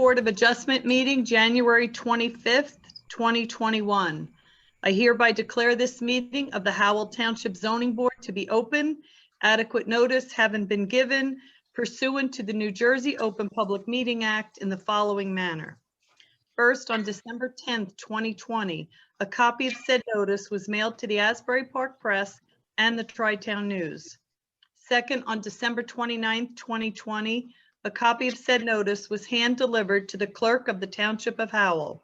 Board of Adjustment meeting, January 25th, 2021. I hereby declare this meeting of the Howell Township Zoning Board to be open, adequate notice having been given pursuant to the New Jersey Open Public Meeting Act in the following manner. First, on December 10th, 2020, a copy of said notice was mailed to the Asbury Park Press and the Tri-Town News. Second, on December 29th, 2020, a copy of said notice was hand-delivered to the clerk of the Township of Howell.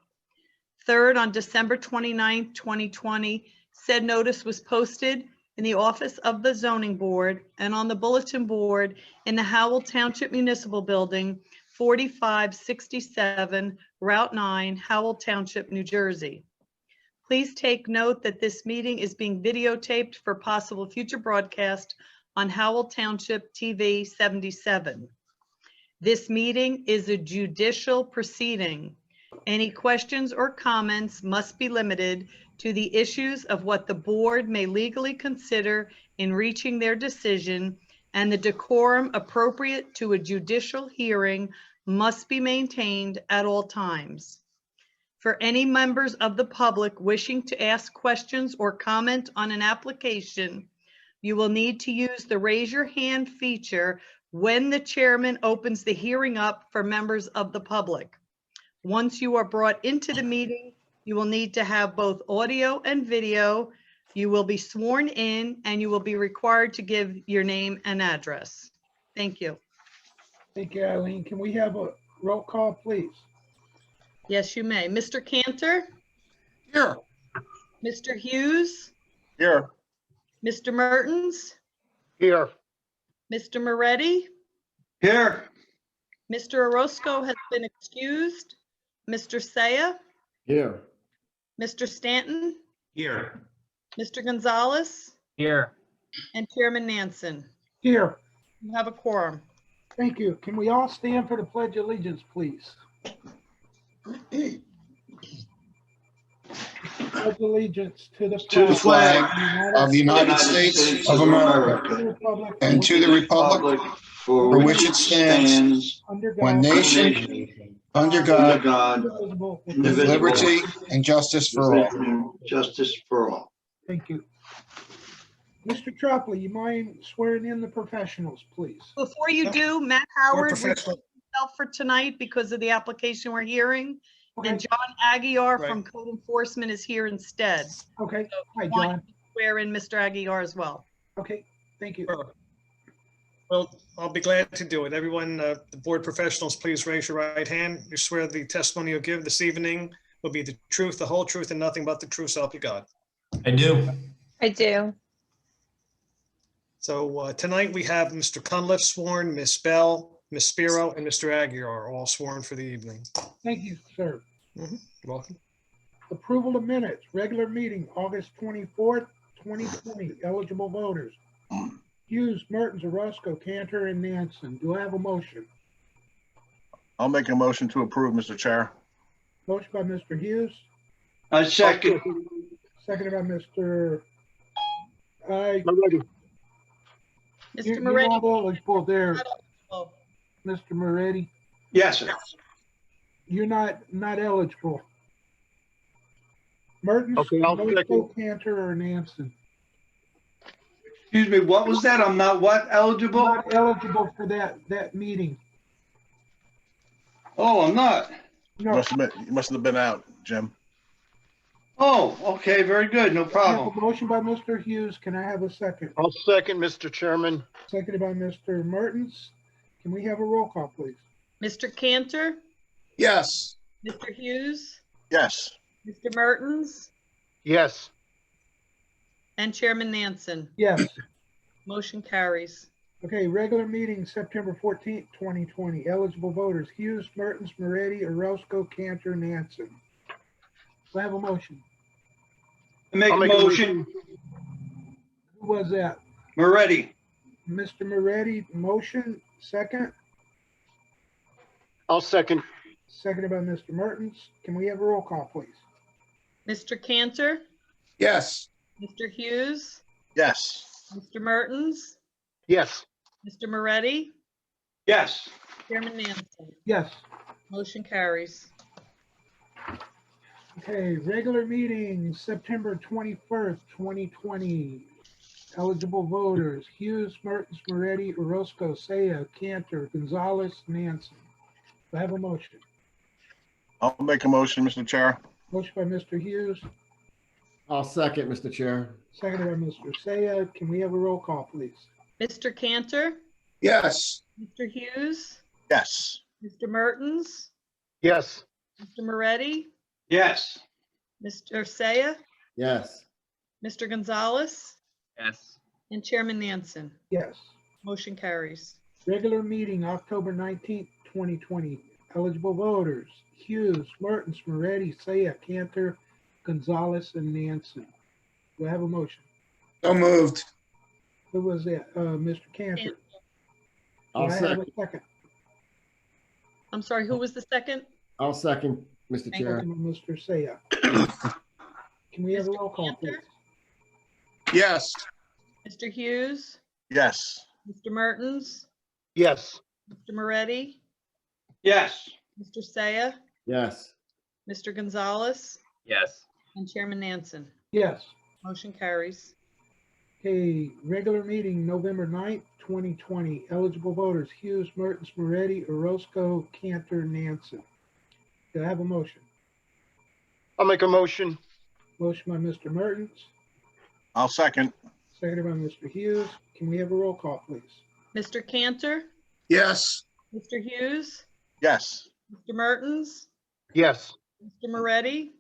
Third, on December 29th, 2020, said notice was posted in the office of the Zoning Board and on the bulletin board in the Howell Township Municipal Building, 4567 Route 9, Howell Township, New Jersey. Please take note that this meeting is being videotaped for possible future broadcast on Howell Township TV 77. This meeting is a judicial proceeding. Any questions or comments must be limited to the issues of what the board may legally consider in reaching their decision, and the decorum appropriate to a judicial hearing must be maintained at all times. For any members of the public wishing to ask questions or comment on an application, you will need to use the raise your hand feature when the chairman opens the hearing up for members of the public. Once you are brought into the meeting, you will need to have both audio and video. You will be sworn in and you will be required to give your name and address. Thank you. Thank you, Eileen. Can we have a roll call, please? Yes, you may. Mr. Cantor? Here. Mr. Hughes? Here. Mr. Mertens? Here. Mr. Moretti? Here. Mr. Orozco has been excused. Mr. Saya? Here. Mr. Stanton? Here. Mr. Gonzalez? Here. And Chairman Nansen. Here. You have a quorum. Thank you. Can we all stand for the Pledge of Allegiance, please? Pledge allegiance to the flag of the United States of America and to the republic for which it stands, one nation, under God, with liberty and justice for all. Justice for all. Thank you. Mr. Tropoli, you mind swearing in the professionals, please? Before you do, Matt Howard recused himself for tonight because of the application we're hearing. Okay. And John Aguiar from Code Enforcement is here instead. Okay. So Hi, I want John. you to swear in Mr. Aguiar as well. Okay. Thank you. Well, I'll be glad to do it. Everyone, the board professionals, please raise your right hand. You swear the testimony you'll give this evening will be the truth, the whole truth, and nothing but the truth, so help you God. I do. I do. So tonight we have Mr. Cunliffe sworn, Ms. Bell, Ms. Spiro, and Mr. Aguiar all sworn for the evening. Thank you, sir. You're welcome. Approval of minutes, regular meeting, August 24th, 2020. Eligible voters: Hughes, Mertens, Orozco, Cantor, and Nansen. Do I have a motion? I'll make a motion to approve, Mr. Chair. Motion by Mr. Hughes, I second. seconded by Mr. Mr. You're Moretti? not eligible there, Oh, Mr. Moretti. Yes, sir. You're not eligible. Mertens, Okay, I'll Orozco, Cantor, or Nansen. Excuse me, what was that? I'm not what, eligible? Not eligible for that meeting. Oh, I'm not. No, You must have been out, Jim. Oh, okay, very good, no I have a problem. motion by Mr. Hughes. Can I have a second? I'll second, Mr. Chairman. Seconded by Mr. Mertens. Can we have a roll call, please? Mr. Cantor? Yes. Mr. Hughes? Yes. Mr. Mertens? Yes. And Chairman Nansen. Yes. Motion carries. Okay, regular meeting, September 14th, 2020. Eligible voters: Hughes, Mertens, Moretti, Orozco, Cantor, Nansen. Do I have a motion? Make a motion, Who was that? Moretti. Mr. Moretti, motion, second, I'll second. seconded by Mr. Mertens. Can we have a roll call, please? Mr. Cantor? Yes. Mr. Hughes? Yes. Mr. Mertens? Yes. Mr. Moretti? Yes. Chairman Nansen. Yes. Motion carries. Okay, regular meeting, September 21st, 2020. Eligible voters, Hughes, Mertens, Moretti, Orozco, Saya, Cantor, Gonzalez, Nansen. Do I have a motion? I'll make a motion, Mr. Chair. Motion by Mr. Hughes, I'll second, Mr. Chair. seconded by Mr. Saya. Can we have a roll call, please? Mr. Cantor, Yes. Mr. Hughes, Yes. Mr. Mertens, Yes. Mr. Moretti, Yes. Mr. Saya, Yes. Mr. Gonzalez, Yes. and Chairman Nansen. Yes. Motion carries. Regular meeting, October 19th, 2020. Eligible voters, Hughes, Mertens, Moretti, Saya, Cantor, Gonzalez, and Nansen. Do I have a motion? So moved. Who was that? Mr. Cantor. Do I'll I have a second. second? I'm sorry, who was the second? I'll second, Mr. Thank Chair. Second by Mr. Saya. Can we have a Mr. roll call, please? Cantor? Yes. Mr. Hughes, Yes. Mr. Mertens, Yes. Mr. Moretti, Yes. Mr. Saya, Yes. Mr. Gonzalez, Yes. and Chairman Nansen. Yes. Motion carries. Okay, regular meeting, November 9th, 2020. Eligible voters, Hughes, Mertens, Moretti, Orozco, Cantor, Nansen. Do I have a motion? I'll make a motion. Motion by Mr. Mertens, I'll second. seconded by Mr. Hughes. Can we have a roll call, please? Mr. Cantor, Yes. Mr. Hughes, Yes. Mr. Mertens, Yes. Mr. Moretti,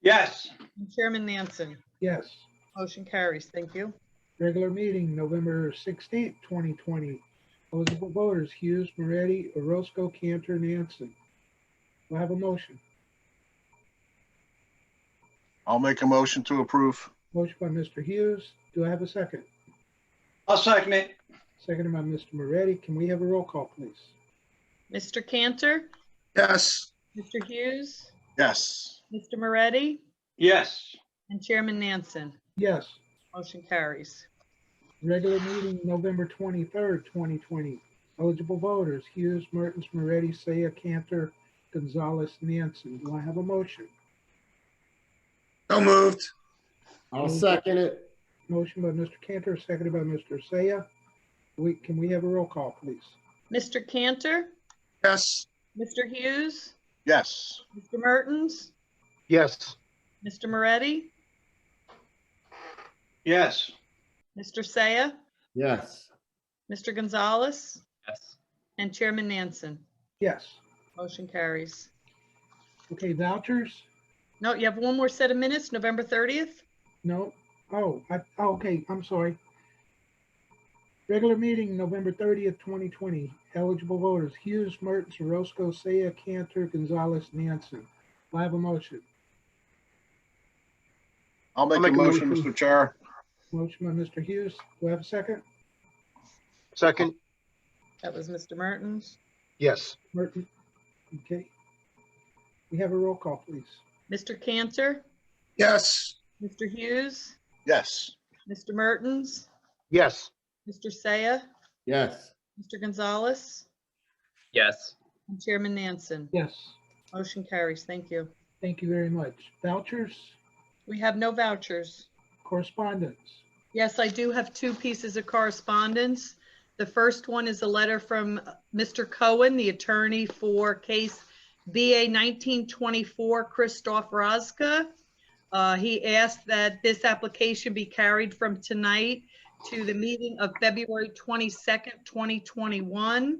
Yes. and Chairman Nansen. Yes. Motion carries. Thank you. Regular meeting, November 16th, 2020. Eligible voters, Hughes, Moretti, Orozco, Cantor, Nansen. Do I have a motion? I'll make a motion to approve. Motion by Mr. Hughes. Do I have a second? I'll second it. Seconded by Mr. Moretti. Can we have a roll call, please? Mr. Cantor, Yes. Mr. Hughes, Yes. Mr. Moretti, Yes. and Chairman Nansen. Yes. Motion carries. Regular meeting, November 23rd, 2020. Eligible voters, Hughes, Mertens, Moretti, Saya, Cantor, Gonzalez, Nansen. Do I have a motion? So moved. I'll second it. Motion by Mr. Cantor, seconded by Mr. Saya. Can we have a roll call, please? Mr. Cantor, Yes. Mr. Hughes, Yes. Mr. Mertens, Yes. Mr. Moretti, Yes. Mr. Saya, Yes. Mr. Gonzalez, Yes. and Chairman Nansen. Yes. Motion carries. Okay, vouchers? No, you have one more set of minutes, November 30th? No? Okay, I'm sorry. Regular meeting, November 30th, 2020. Eligible voters, Hughes, Mertens, Orozco, Saya, Cantor, Gonzalez, Nansen. Do I have a motion? I'll make a motion, Mr. Chair. Motion by Mr. Hughes. Do I have a second? Second. That was Mr. Mertens. Yes. Merton? Okay. We have a roll call, please. Mr. Cantor, Yes. Mr. Hughes, Yes. Mr. Mertens, Yes. Mr. Saya, Yes. Mr. Gonzalez, Yes. and Chairman Nansen. Yes. Motion carries. Thank you. Thank you very much. Vouchers, We have no vouchers. correspondence. Yes, I do have two pieces of correspondence. The first one is a letter from Mr. Cohen, the attorney for case BA 1924, Christoph Rozga. He asked that this application be carried from tonight to the meeting of February 22nd, 2021.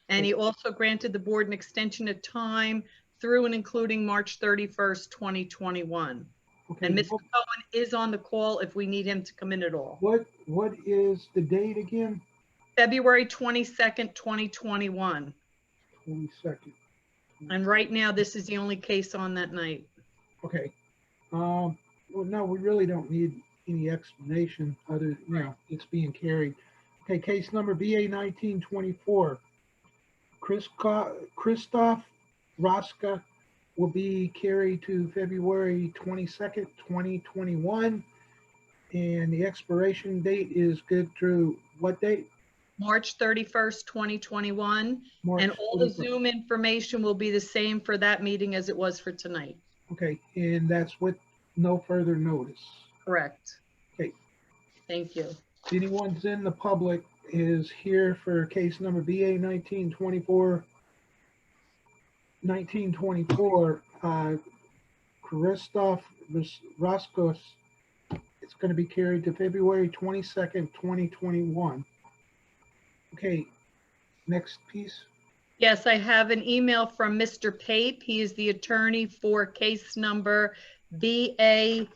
And he also granted the board an extension of time through and including March 31st, 2021. Okay, And Mr. Cohen is on the call if we need him to come in at all. what is the date again? February 22nd, 2021. 22nd. And right now, this is the only case on that night. Okay. Well, no, we really don't need any explanation other, it's being carried. Okay, case number BA 1924. Christoph Roska will be carried to February 22nd, 2021. And the expiration date is good through what date? March 31st, 2021. March And all the 31st. Zoom information will be the same for that meeting as it was for tonight. Okay, and that's with no further notice. Correct. Okay. Thank you. Anyone's in the public is here for case number BA 1924, Christoph Roskos. It's going to be carried to February 22nd, 2021. Okay, next piece. Yes, I have an email from Mr. Pape. He is the attorney for case number BA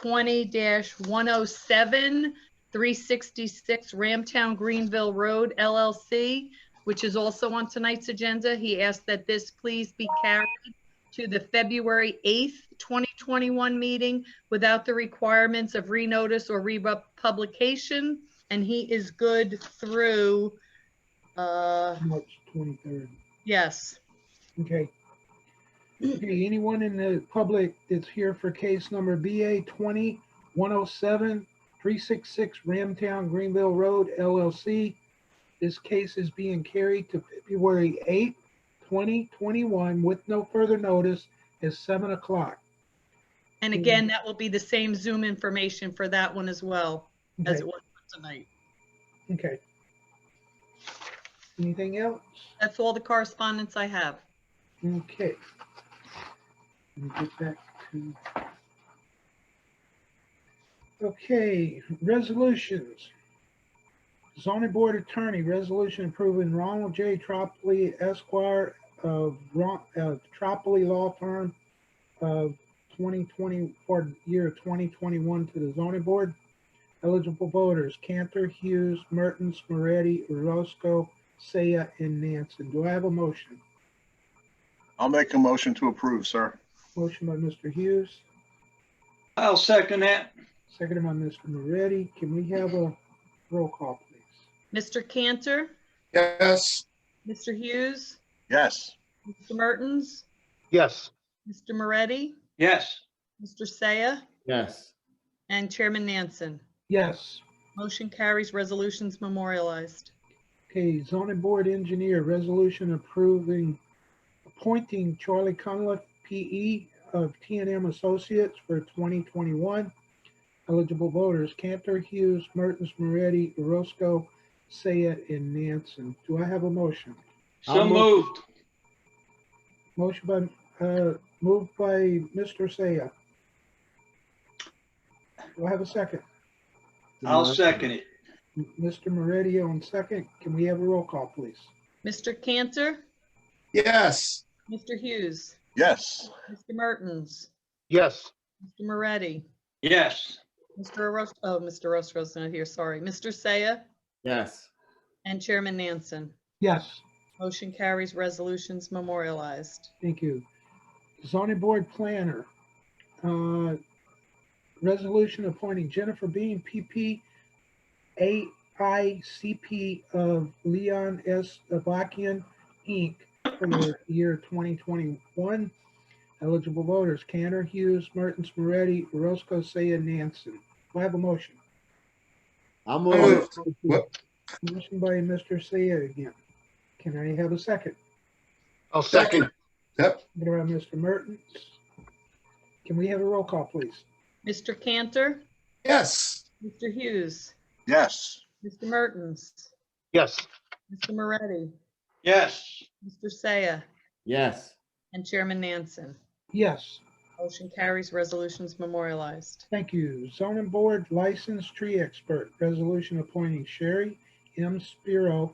20-107, 366 Ramtown Greenville Road, LLC, which is also on tonight's agenda. He asked that this please be carried to the February 8th, 2021 meeting without the requirements of renotice or republication. And he is good through, March 23rd. yes. Okay. Okay, anyone in the public that's here for case number BA 20-107, 366 Ramtown Greenville Road, LLC. This case is being carried to February 8th, 2021 with no further notice at 7 o'clock. And again, that will be the same Zoom information for that one as well as Okay. it was for tonight. Okay. Anything else? That's all the correspondence I have. Okay. Let me get back to. Okay, resolutions. Zoning Board Attorney, resolution approving Ronald J. Tropley Esquire of Tropley Law Firm of 2020 for year 2021 to the Zoning Board. Eligible voters, Cantor, Hughes, Mertens, Moretti, Orozco, Saya, and Nansen. Do I have a motion? I'll make a motion to approve, sir. Motion by Mr. Hughes, I'll second that. seconded by Mr. Moretti. Can we have a roll call, please? Mr. Cantor, Yes. Mr. Hughes, Yes. Mr. Mertens, Yes. Mr. Moretti, Yes. Mr. Saya, Yes. and Chairman Nansen. Yes. Motion carries, resolutions memorialized. Okay, zoning board engineer, resolution appointing Charlie Cunliffe, PE of T&M Associates for 2021. Eligible voters, Cantor, Hughes, Mertens, Moretti, Orozco, Saya, and Nansen. Do I have a motion? So I'll move. moved. Motion by, moved by Mr. Saya. Do I have a second? I'll second it. Mr. Moretti on second. Can we have a roll call, please? Mr. Cantor, Yes. Mr. Hughes, Yes. Mr. Mertens, Yes. Mr. Moretti, Yes. Mr. Mr. Orozco's not here, sorry. Mr. Saya, Yes. and Chairman Nansen. Yes. Motion carries, resolutions memorialized. Thank you. Zoning board planner. Resolution appointing Jennifer Bean, PP, AICP of Leon S. Avakian, Inc. for the year 2021. Eligible voters, Cantor, Hughes, Mertens, Moretti, Orozco, Saya, Nansen. Do I have a motion? I'll Moved. move. What? Motion by Mr. Saya again. Can I have a second? I'll Second. Yep. Seconded by Mr. Mertens. Can we have a roll call, please? Mr. Cantor, Yes. Mr. Hughes, Yes. Mr. Mertens, Yes. Mr. Moretti, Yes. Mr. Saya, Yes. and Chairman Nansen. Yes. Motion carries, resolutions memorialized. Thank you. Zoning Board Licensed Tree Expert, resolution appointing Sherry M. Spiro,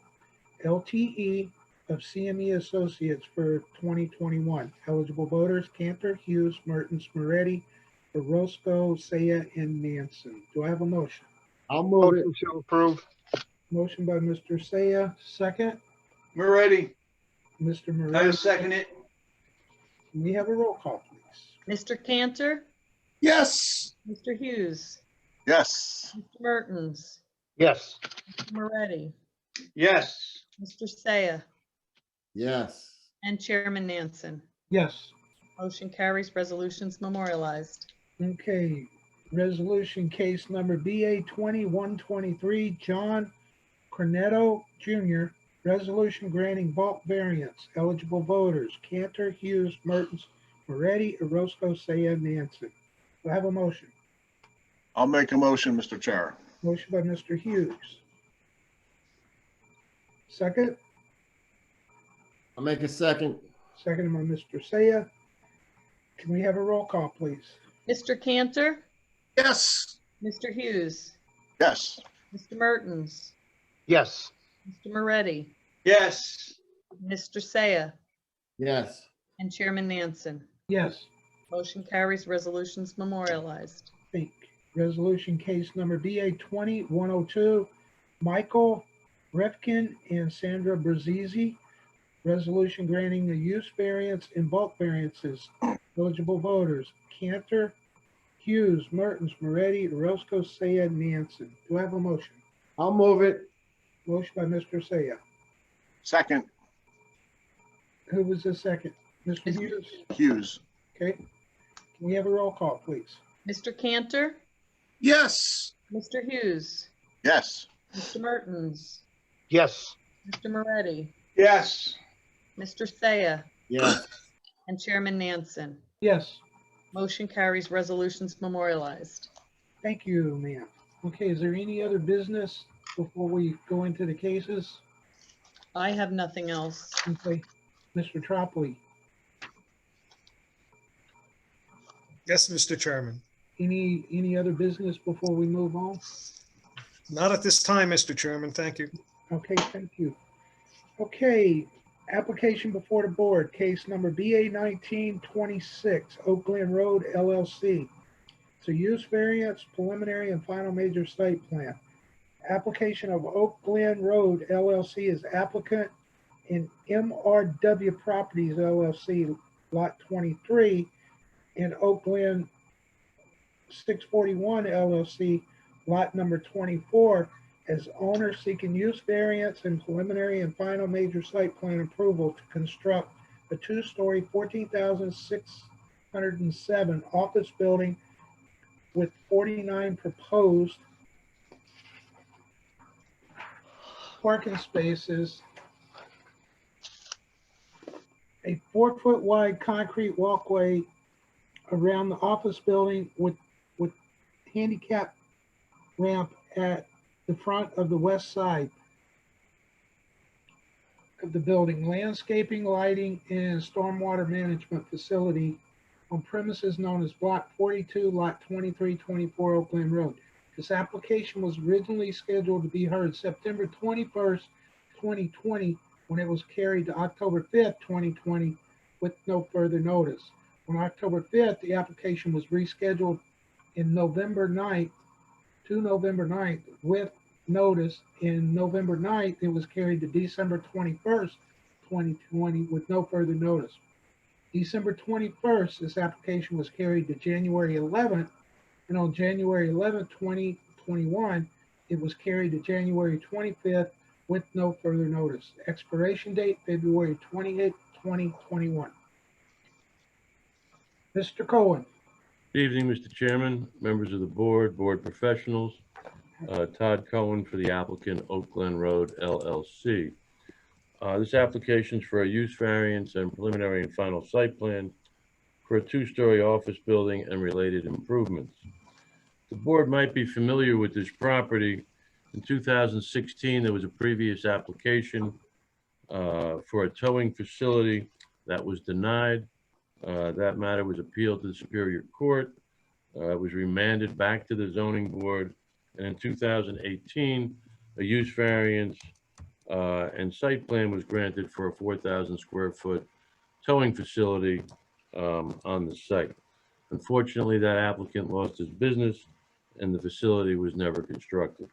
LTE of CME Associates for 2021. Eligible voters, Cantor, Hughes, Mertens, Moretti, Orozco, Saya, and Nansen. Do I have a motion? I'll move it. To approve. Motion by Mr. Saya, second. Moretti. Mr. I'll Moretti. second it. Can we have a roll call, please? Mr. Cantor, Yes. Mr. Hughes, Yes. Mr. Mertens, Yes. Mr. Moretti, Yes. Mr. Saya, Yes. and Chairman Nansen. Yes. Motion carries, resolutions memorialized. Okay, resolution case number BA 2123, John Cornetto Jr., resolution granting bulk variance, eligible voters, Cantor, Hughes, Mertens, Moretti, Orozco, Saya, Nansen. Do I have a motion? I'll make a motion, Mr. Chair. Motion by Mr. Hughes. Second, I'll make a second. second by Mr. Saya. Can we have a roll call, please? Mr. Cantor, Yes. Mr. Hughes, Yes. Mr. Mertens, Yes. Mr. Moretti, Yes. Mr. Saya, Yes. and Chairman Nansen. Yes. Motion carries, resolutions memorialized. Think. Resolution case number BA 20-102, Michael Refkin and Sandra Brazzi. Resolution granting a use variance and bulk variances. Eligible voters, Cantor, Hughes, Mertens, Moretti, Orozco, Saya, Nansen. Do I have a motion? I'll move it. Motion by Mr. Saya. Second, Who was the second? Mr. Hughes? Hughes. Okay. Can we have a roll call, please? Mr. Cantor, Yes. Mr. Hughes, Yes. Mr. Mertens, Yes. Mr. Moretti, Yes. Mr. Saya, Yes. and Chairman Nansen. Yes. Motion carries, resolutions memorialized. Thank you, ma'am. Okay, is there any other business before we go into the cases? I have nothing else. Okay. Mr. Tropoli, Yes, Mr. Chairman. any other business before we move on? Not at this time, Mr. Chairman. Thank you. Okay, thank you. Okay, application before the board, case number BA 1926, Oak Glen Road LLC. It's a use variance, preliminary and final major site plan. Application of Oak Glen Road LLC is applicant in MRW Properties LLC, Lot 23, and Oak Glen 641 LLC, Lot number 24, as owner seeking use variance and preliminary and final major site plan approval to construct a two-story 14,607 office building with 49 proposed parking spaces, a 4-foot wide concrete walkway around the office building with handicap ramp at the front of the west side of the building, landscaping, lighting, and stormwater management facility on premises known as Block 42, Lot 2324, Oak Glen Road. This application was originally scheduled to be heard September 21st, 2020, when it was carried to October 5th, 2020, with no further notice. On October 5th, the application was rescheduled in November 9th to November 9th with notice. In November 9th, it was carried to December 21st, 2020 with no further notice. December 21st, this application was carried to January 11th, and on January 11th, 2021, it was carried to January 25th with no further notice. Expiration date, February 28th, 2021. Mr. Cohen. Good evening, Mr. Chairman, members of the board, board professionals. Todd Cohen for the applicant, Oak Glen Road LLC. This application is for a use variance and preliminary and final site plan for a two-story office building and related improvements. The board might be familiar with this property. In 2016, there was a previous application for a towing facility that was denied. That matter was appealed to the Superior Court. It was remanded back to the zoning board. And in 2018, a use variance and site plan was granted for a 4,000 square foot towing facility on the site. Unfortunately, that applicant lost his business and the facility was never constructed.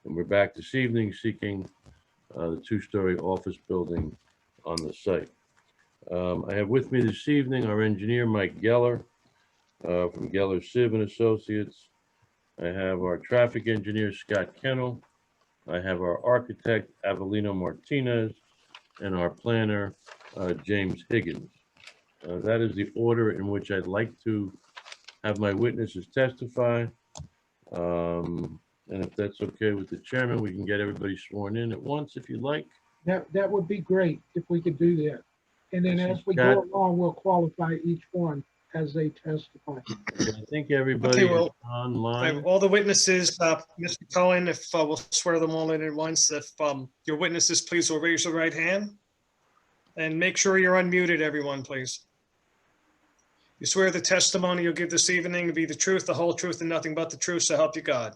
And we're back this evening seeking the two-story office building on the site. I have with me this evening our engineer, Mike Geller, from Geller Civ and Associates. I have our traffic engineer, Scott Kennel. I have our architect, Avelino Martinez, and our planner, James Higgins. That is the order in which I'd like to have my witnesses testify. And if that's okay with the chairman, we can get everybody sworn in at once if you like. That would be great if we could do that. And then as we Got- go along, we'll qualify each one as they testify. I think everybody Okay, well, is online. All the witnesses, Mr. Cohen, if we'll swear them all in at once, if your witnesses, please will raise your right hand. And make sure you're unmuted, everyone, please. You swear the testimony you'll give this evening to be the truth, the whole truth, and nothing but the truth, so help you God.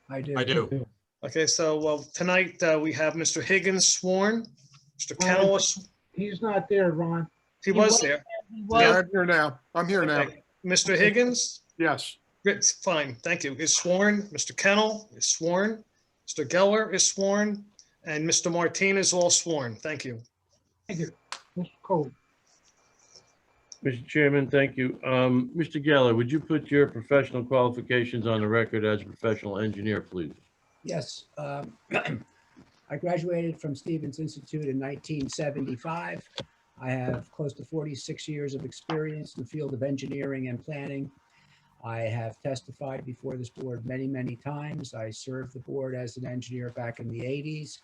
I do. I do. Okay, so tonight we have Mr. Higgins sworn. Mr. Kennel, was- He's not there, Ron. he was there. He Yeah, was, I'm here now. I'm here now. Okay. Mr. Higgins? Yes. It's fine, thank you. Is sworn. Mr. Kennel is sworn. Mr. Geller is sworn. And Mr. Martinez all sworn. Thank you. Thank you. Mr. Cole. Mr. Chairman, thank you. Mr. Geller, would you put your professional qualifications on the record as a professional engineer, please? Yes. I graduated from Stevens Institute in 1975. I have close to 46 years of experience in the field of engineering and planning. I have testified before this board many, many times. I served the board as an engineer back in the 80s,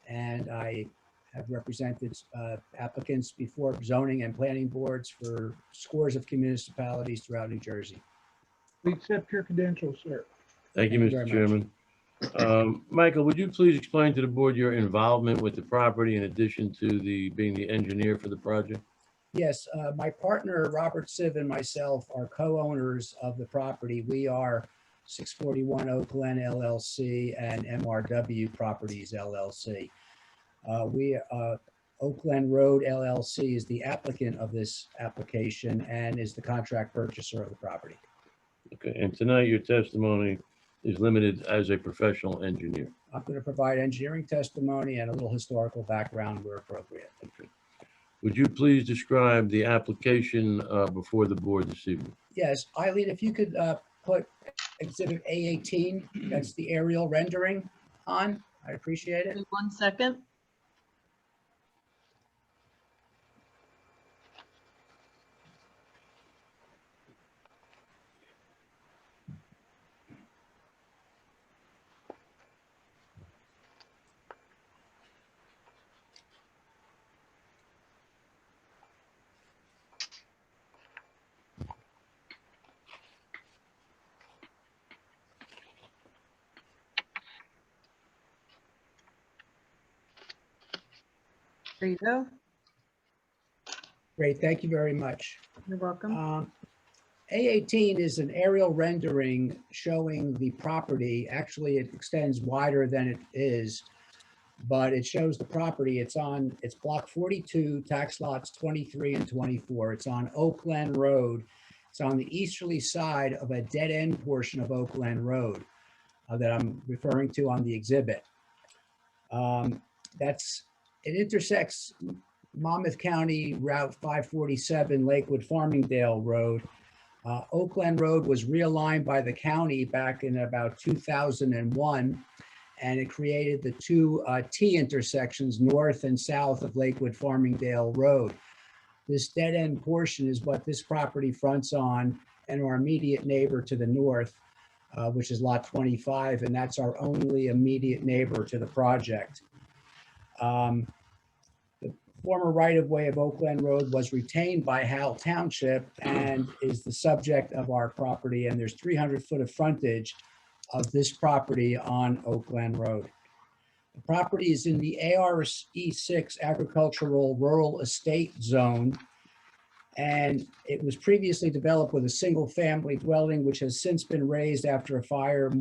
and I have represented applicants before zoning and planning boards for scores of municipalities throughout New Jersey. We accept your credentials, sir. Thank you, Thank you Mr. very Chairman. Michael, would you please explain to the board your involvement with the property in addition to being the engineer for the project? Yes, my partner, Robert Siv, and myself are co-owners of the property. We are 641 Oak Glen LLC and MRW Properties LLC. Oak Glen Road LLC is the applicant of this application and is the contract purchaser of the property. Okay, and tonight your testimony is limited as a professional engineer. I'm going to provide engineering testimony and a little historical background where appropriate. Okay. Would you please describe the application before the board this evening? Yes, Eileen, if you could put exhibit A18, that's the aerial rendering on, I'd appreciate it. 1 second. There you go. Great, thank you very much. You're welcome. A18 is an aerial rendering showing the property. Actually, it extends wider than it is, but it shows the property. It's block 42, tax lots 23 and 24. It's on Oak Glen Road. It's on the easterly side of a dead end portion of Oak Glen Road that I'm referring to on the exhibit. It intersects Monmouth County Route 547, Lakewood Farmingdale Road. Oak Glen Road was realigned by the county back in about 2001, and it created the two T intersections north and south of Lakewood Farmingdale Road. This dead end portion is what this property fronts on, and our immediate neighbor to the north, which is lot 25, and that's our only immediate neighbor to the project. The former right-of-way of Oak Glen Road was retained by Howell Township and is the subject of our property, and there's 300 foot of frontage of this property on Oak Glen Road. The property is in the ARE6 Agricultural Rural Estate Zone, and it was previously developed with a single-family dwelling, which has since been razed after a fire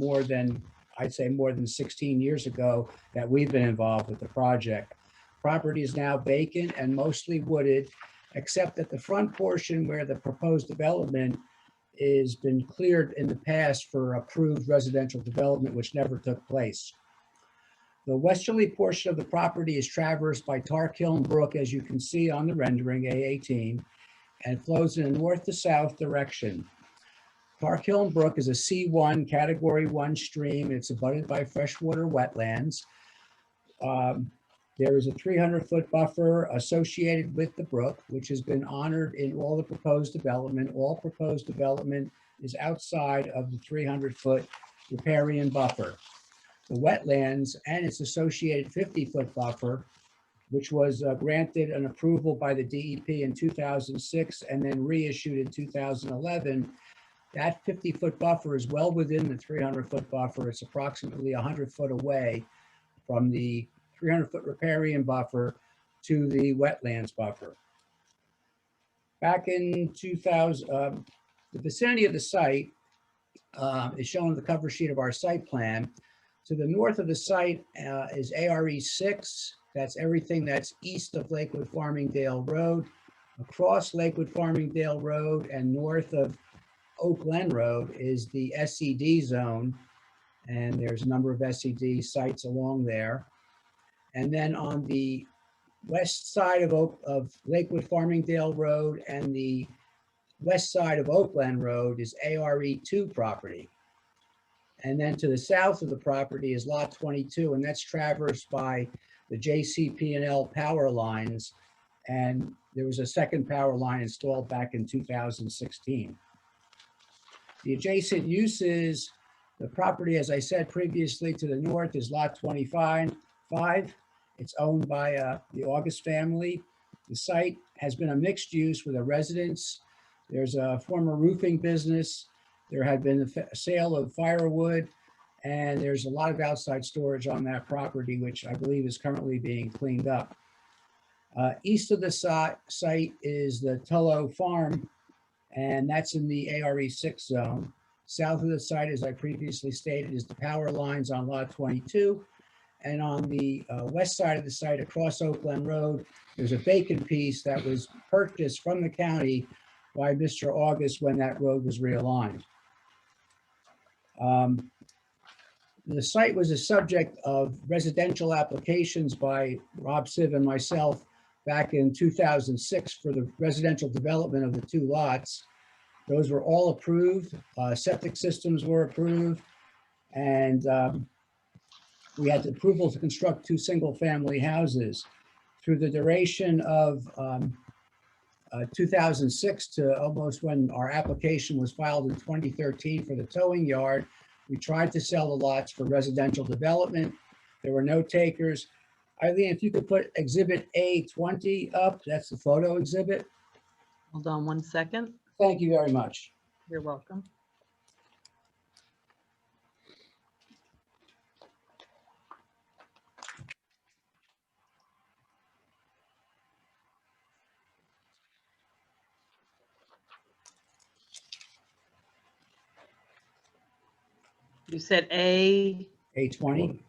I'd say more than 16 years ago that we've been involved with the project. Property is now vacant and mostly wooded, except that the front portion where the proposed development has been cleared in the past for approved residential development, which never took place. The westerly portion of the property is traversed by Tarkiln Brook, as you can see on the rendering A18, and flows in a north to south direction. Tarkiln Brook is a C1 Category 1 stream. It's abutted by freshwater wetlands. There is a 300-foot buffer associated with the brook, which has been honored in all the proposed development. All proposed development is outside of the 300-foot riparian buffer. the wetlands and its associated 50-foot buffer, which was granted an approval by the DEP in 2006 and then reissued in 2011. That 50-foot buffer is well within the 300-foot buffer. It's approximately 100 foot away from the 300-foot riparian buffer to the wetlands buffer. Back in 2000, the vicinity of the site is shown on the cover sheet of our site plan. To the north of the site is ARE 6. That's everything that's east of Lakewood Farmingdale Road. Across Lakewood Farmingdale Road and north of Oak Glen Road is the SED zone. And there's a number of SED sites along there. And then on the west side of Lakewood Farmingdale Road and the west side of Oak Glen Road is ARE2 property. And then to the south of the property is Lot 22, and that's traversed by the JCP&L power lines. And there was a second power line installed back in 2016. The adjacent uses, the property, as I said previously, to the north is Lot 25. It's owned by the August family. The site has been a mixed use with a residence. There's a former roofing business. There had been a sale of firewood, and there's a lot of outside storage on that property, which I believe is currently being cleaned up. East of the site is the Tullow Farm, and that's in the ARE6 zone. South of the site, as I previously stated, is the power lines on Lot 22. And on the west side of the site, across Oak Glen Road, there's a vacant piece that was purchased from the county by Mr. August when that road was realigned. The site was a subject of residential applications by Rob Siv and myself back in 2006 for the residential development of the two lots. Those were all approved. Septic systems were approved, and we had approval to construct 2 single-family houses. Through the duration of 2006 to almost when our application was filed in 2013 for the towing yard, we tried to sell the lots for residential development. There were no takers. Eileen, if you could put Exhibit A20 up, that's the photo exhibit. Hold on one second. Thank you very much. You're welcome. You said A20. A20.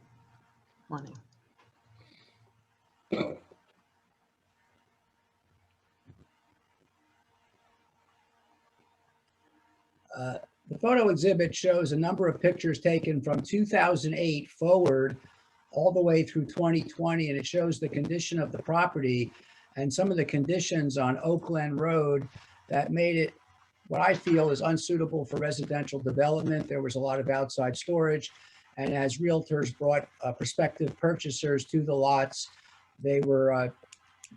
The photo exhibit shows a number of pictures taken from 2008 forward all the way through 2020, and it shows the condition of the property and some of the conditions on Oak Glen Road that made it what I feel is unsuitable for residential development. There was a lot of outside storage, and as realtors brought prospective purchasers to the lots, they were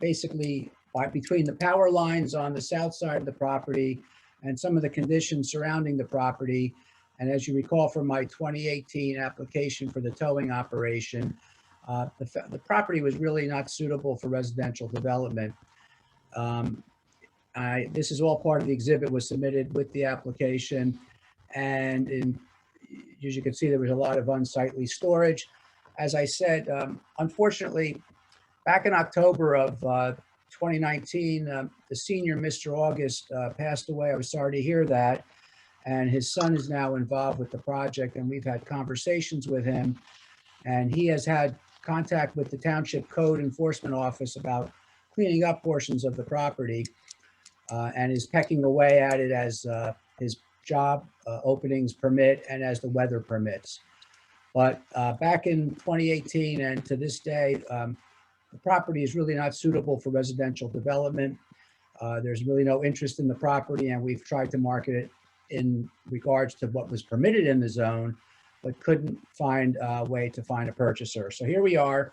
basically between the power lines on the south side of the property and some of the conditions surrounding the property. And as you recall from my 2018 application for the towing operation, the property was really not suitable for residential development. This is all part of the exhibit, was submitted with the application. And as you can see, there was a lot of unsightly storage. As I said, unfortunately, back in October of 2019, the senior Mr. August passed away. I was sorry to hear that. And his son is now involved with the project, and we've had conversations with him. And he has had contact with the Township Code Enforcement Office about cleaning up portions of the property, and is pecking away at it as his job openings permit and as the weather permits. But back in 2018 and to this day, the property is really not suitable for residential development. There's really no interest in the property, and we've tried to market it in regards to what was permitted in the zone, but couldn't find a way to find a purchaser. So here we are.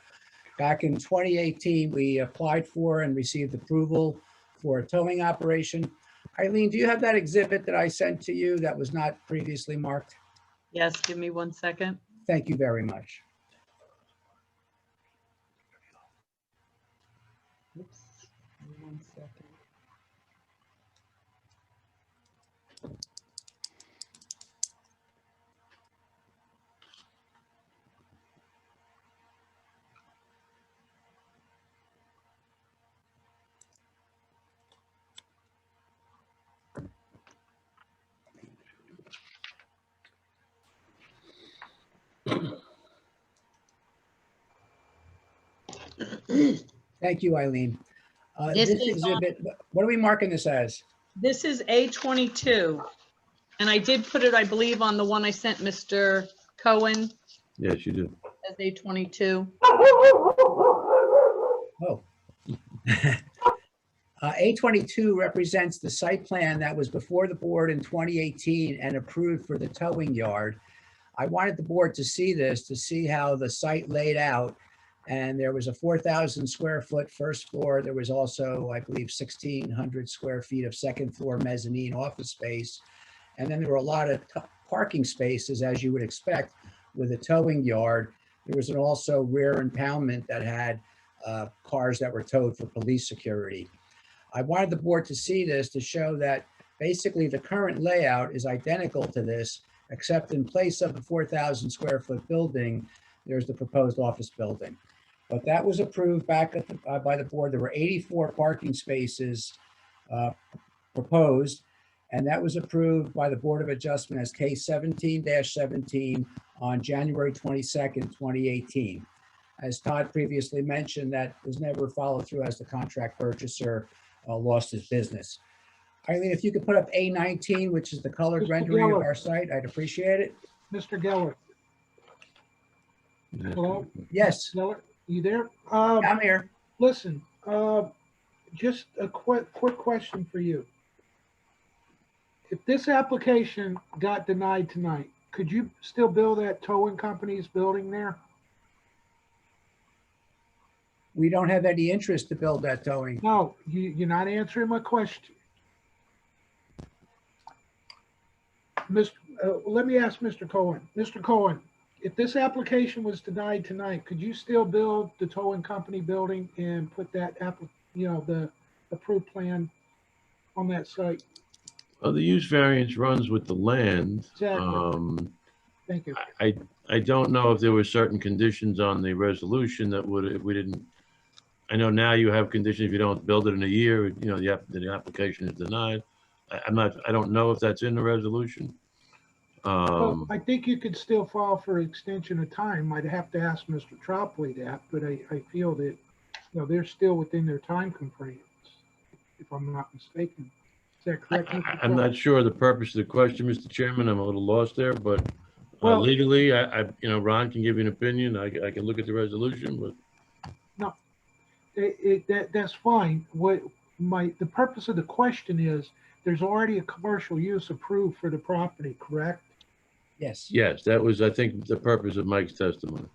Back in 2018, we applied for and received approval for a towing operation. Eileen, do you have that exhibit that I sent to you that was not previously marked? Yes, give me one second. Thank you very much. Oops, 1 second. Thank you, Eileen. This This is exhibit, what are we marking this as? This is A22, and I did put it, I believe, on the one I sent Mr. Cohen Yes, you do. as A22. Oh. A22 represents the site plan that was before the board in 2018 and approved for the towing yard. I wanted the board to see this, to see how the site laid out. And there was a 4,000 square foot first floor. There was also, I believe, 1,600 square feet of second floor mezzanine office space. And then there were a lot of parking spaces, as you would expect, with a towing yard. There was also rear impoundment that had cars that were towed for police security. I wanted the board to see this to show that basically the current layout is identical to this, except in place of the 4,000 square foot building, there's the proposed office building. But that was approved back at by the board. There were 84 parking spaces proposed, and that was approved by the Board of Adjustment as case 17-17 on January 22nd, 2018. As Todd previously mentioned, that was never followed through as the contract purchaser lost his business. Eileen, if you could put up A19, which is the colored Mr. rendering of Geller. our site, I'd appreciate it. Mr. Geller, hello? Yes, Geller, you there? I'm here. Listen, just a quick question for you. If this application got denied tonight, could you still build that towing company's building there? We don't have any interest to build that towing. No, you're not answering my question. Let me ask Mr. Cohen. Mr. Cohen, if this application was denied tonight, could you still build the towing company building and put that the approved plan on that site? Well, the use variance runs with the land. Exactly. Thank you. I don't know if there were certain conditions on the resolution that would, if we didn't, I know now you have conditions, if you don't build it in a year, the application is denied. I don't know if that's in the resolution. Well, I think you could still file for extension of time. I'd have to ask Mr. Tropley that, but I feel that, they're still within their time constraints, if I'm not mistaken. Is that correct? Mr. I'm Tropley? not sure the purpose of the question, Mr. Chairman. I'm a little lost there, but Well- legally, Ron can give you an opinion. I can look at the resolution, but That's fine. The purpose of the question is, there's already a commercial use approved for the property, correct? Yes. yes, that was, I think, the purpose of Mike's testimony.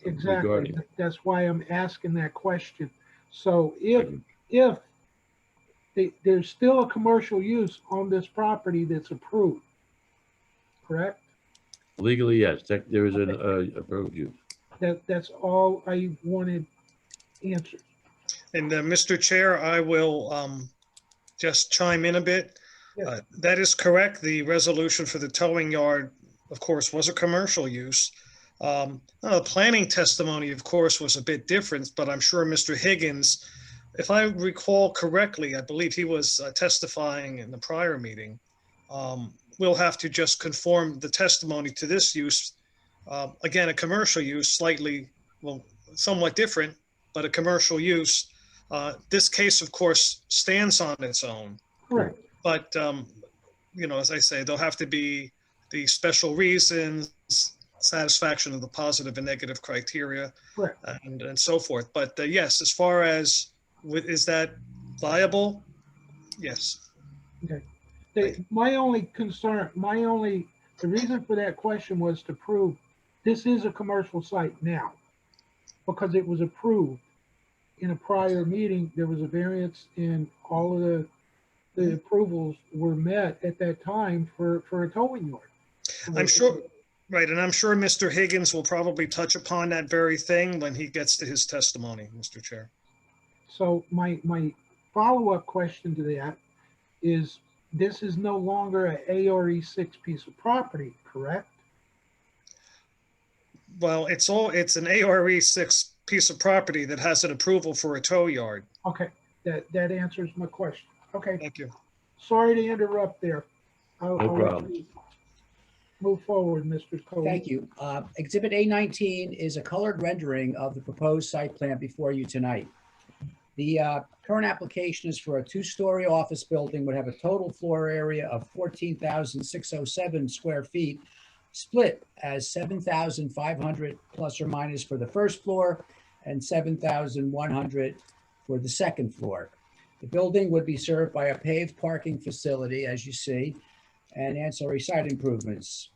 Exactly. Regarding- That's why I'm asking that question. So if there's still a commercial use on this property that's approved, correct? Legally, yes, there is an approved use. That's all I wanted answered. And Mr. Chair, I will just chime in a bit. Yes. That is correct. The resolution for the towing yard, of course, was a commercial use. The planning testimony, of course, was a bit different, but I'm sure Mr. Higgins, if I recall correctly, I believe he was testifying in the prior meeting. We'll have to just conform the testimony to this use. Again, a commercial use, somewhat different, but a commercial use. This case, of course, stands on its own. Correct. But, as I say, there'll have to be the special reasons, satisfaction of the positive and negative criteria, Correct. and so forth. But yes, as far as, is that viable? Yes. Okay. My only concern, the reason for that question was to prove this is a commercial site now, because it was approved in a prior meeting. There was a variance and all of the approvals were met at that time for a towing yard. I'm sure Right, and I'm sure Mr. Higgins will probably touch upon that very thing when he gets to his testimony, Mr. Chair. So my follow-up question to that is, this is no longer a ARE6 piece of property, correct? Well, it's an ARE6 piece of property that has an approval for a tow yard. Okay, that answers my question. Okay, Thank you. sorry to interrupt there. I'll let problem. you move forward, Mr. Cole. Thank you. Exhibit A19 is a colored rendering of the proposed site plan before you tonight. The current application is for a two-story office building, would have a total floor area of 14,607 square feet, split as 7,500 plus or minus for the first floor and 7,100 for the second floor. The building would be served by a paved parking facility, as you see, and ancillary site improvements.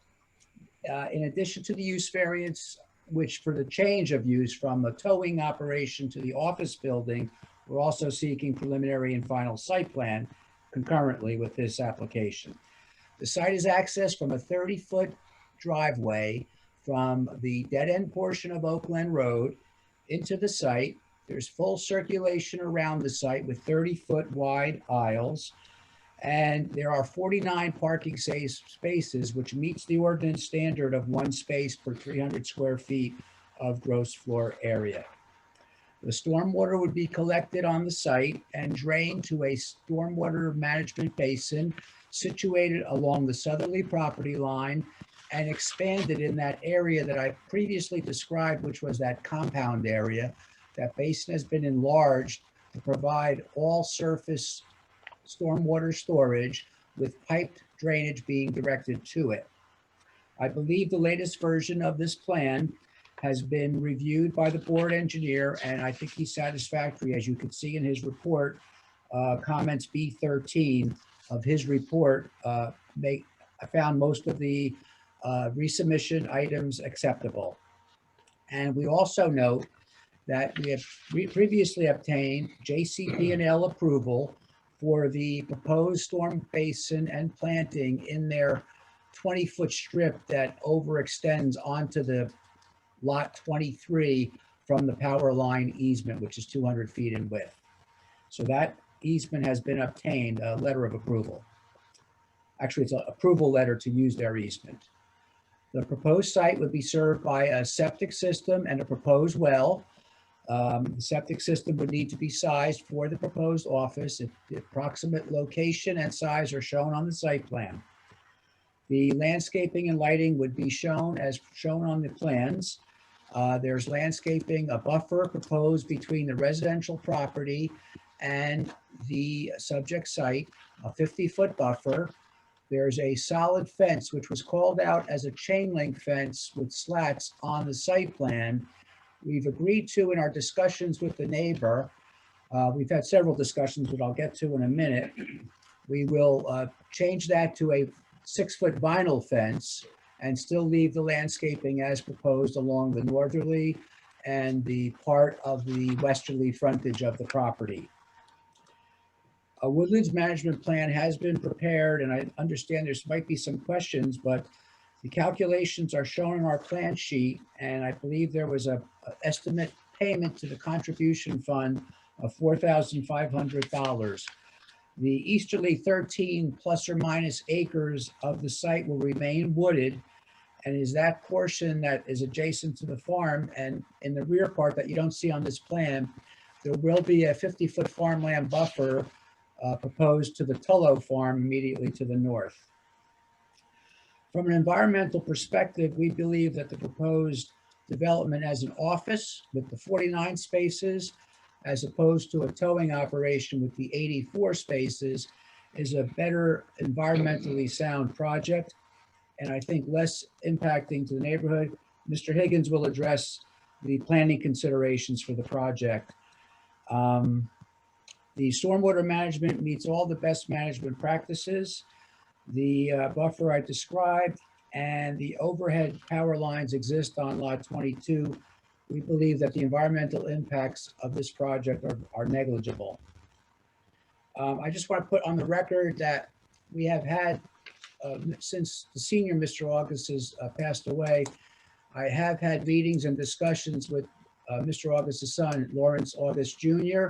In addition to the use variance, which for the change of use from a towing operation to the office building, we're also seeking preliminary and final site plan concurrently with this application. The site is accessed from a 30-foot driveway from the dead-end portion of Oak Glen Road into the site. There's full circulation around the site with 30-foot wide aisles. And there are 49 parking spaces, which meets the ordinance standard of 1 space per 300 square feet of gross floor area. The stormwater would be collected on the site and drained to a stormwater management basin situated along the southerly property line and expanded in that area that I previously described, which was that compound area. That basin has been enlarged to provide all surface stormwater storage with piped drainage being directed to it. I believe the latest version of this plan has been reviewed by the board engineer, and I think he's satisfactory. As you can see in his report, comments B13 of his report, I found most of the resubmission items acceptable. And we also note that we have previously obtained JCP&L approval for the proposed storm basin and planting in their 20-foot strip that overextends onto the lot 23 from the power line easement, which is 200 feet in width. So that easement has been obtained, a letter of approval. Actually, it's an approval letter to use their easement. The proposed site would be served by a septic system and a proposed well. The septic system would need to be sized for the proposed office. The approximate location and size are shown on the site plan. The landscaping and lighting would be shown as shown on the plans. There's landscaping, a buffer proposed between the residential property and the subject site, a 50-foot buffer. There's a solid fence, which was called out as a chain link fence with slats on the site plan. We've agreed to, in our discussions with the neighbor, we've had several discussions, but I'll get to in a minute. We will change that to a 6-foot vinyl fence and still leave the landscaping as proposed along the northerly and the part of the westerly frontage of the property. A woodlands management plan has been prepared, and I understand there might be some questions, but the calculations are shown in our plan sheet, and I believe there was an estimate payment to the contribution fund of $4,500. The easterly 13 plus or minus acres of the site will remain wooded, and is that portion that is adjacent to the farm. And in the rear part that you don't see on this plan, there will be a 50-foot farmland buffer proposed to the Tullow farm immediately to the north. From an environmental perspective, we believe that the proposed development as an office with the 49 spaces, as opposed to a towing operation with the 84 spaces, is a better environmentally sound project, and I think less impacting to the neighborhood. Mr. Higgins will address the planning considerations for the project. The stormwater management meets all the best management practices. The buffer I described and the overhead power lines exist on lot 22. We believe that the environmental impacts of this project are negligible. I just want to put on the record that we have had since the senior Mr. August has passed away, I have had meetings and discussions with Mr. August's son, Lawrence August Jr.,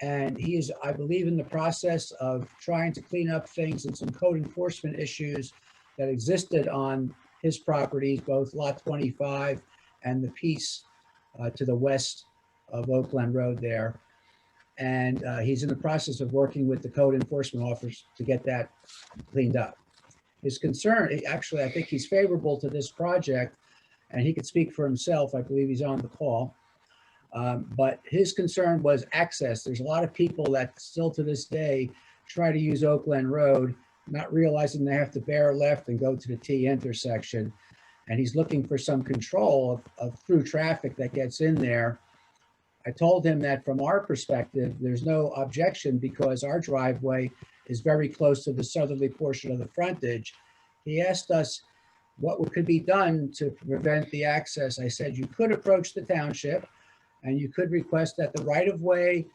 and he is, I believe, in the process of trying to clean up things and some code enforcement issues that existed on his properties, both Lot 25 and the piece to the west of Oak Glen Road there. And he's in the process of working with the code enforcement officers to get that cleaned up. His concern, actually, I think he's favorable to this project, and he could speak for himself. I believe he's on the call. But his concern was access. There's a lot of people that still to this day try to use Oak Glen Road, not realizing they have to bear left and go to the T intersection. And he's looking for some control of through traffic that gets in there. I told him that from our perspective, there's no objection because our driveway is very close to the southerly portion of the frontage. He asked us what could be done to prevent the access. I said, you could approach the township and you could request that the right-of-way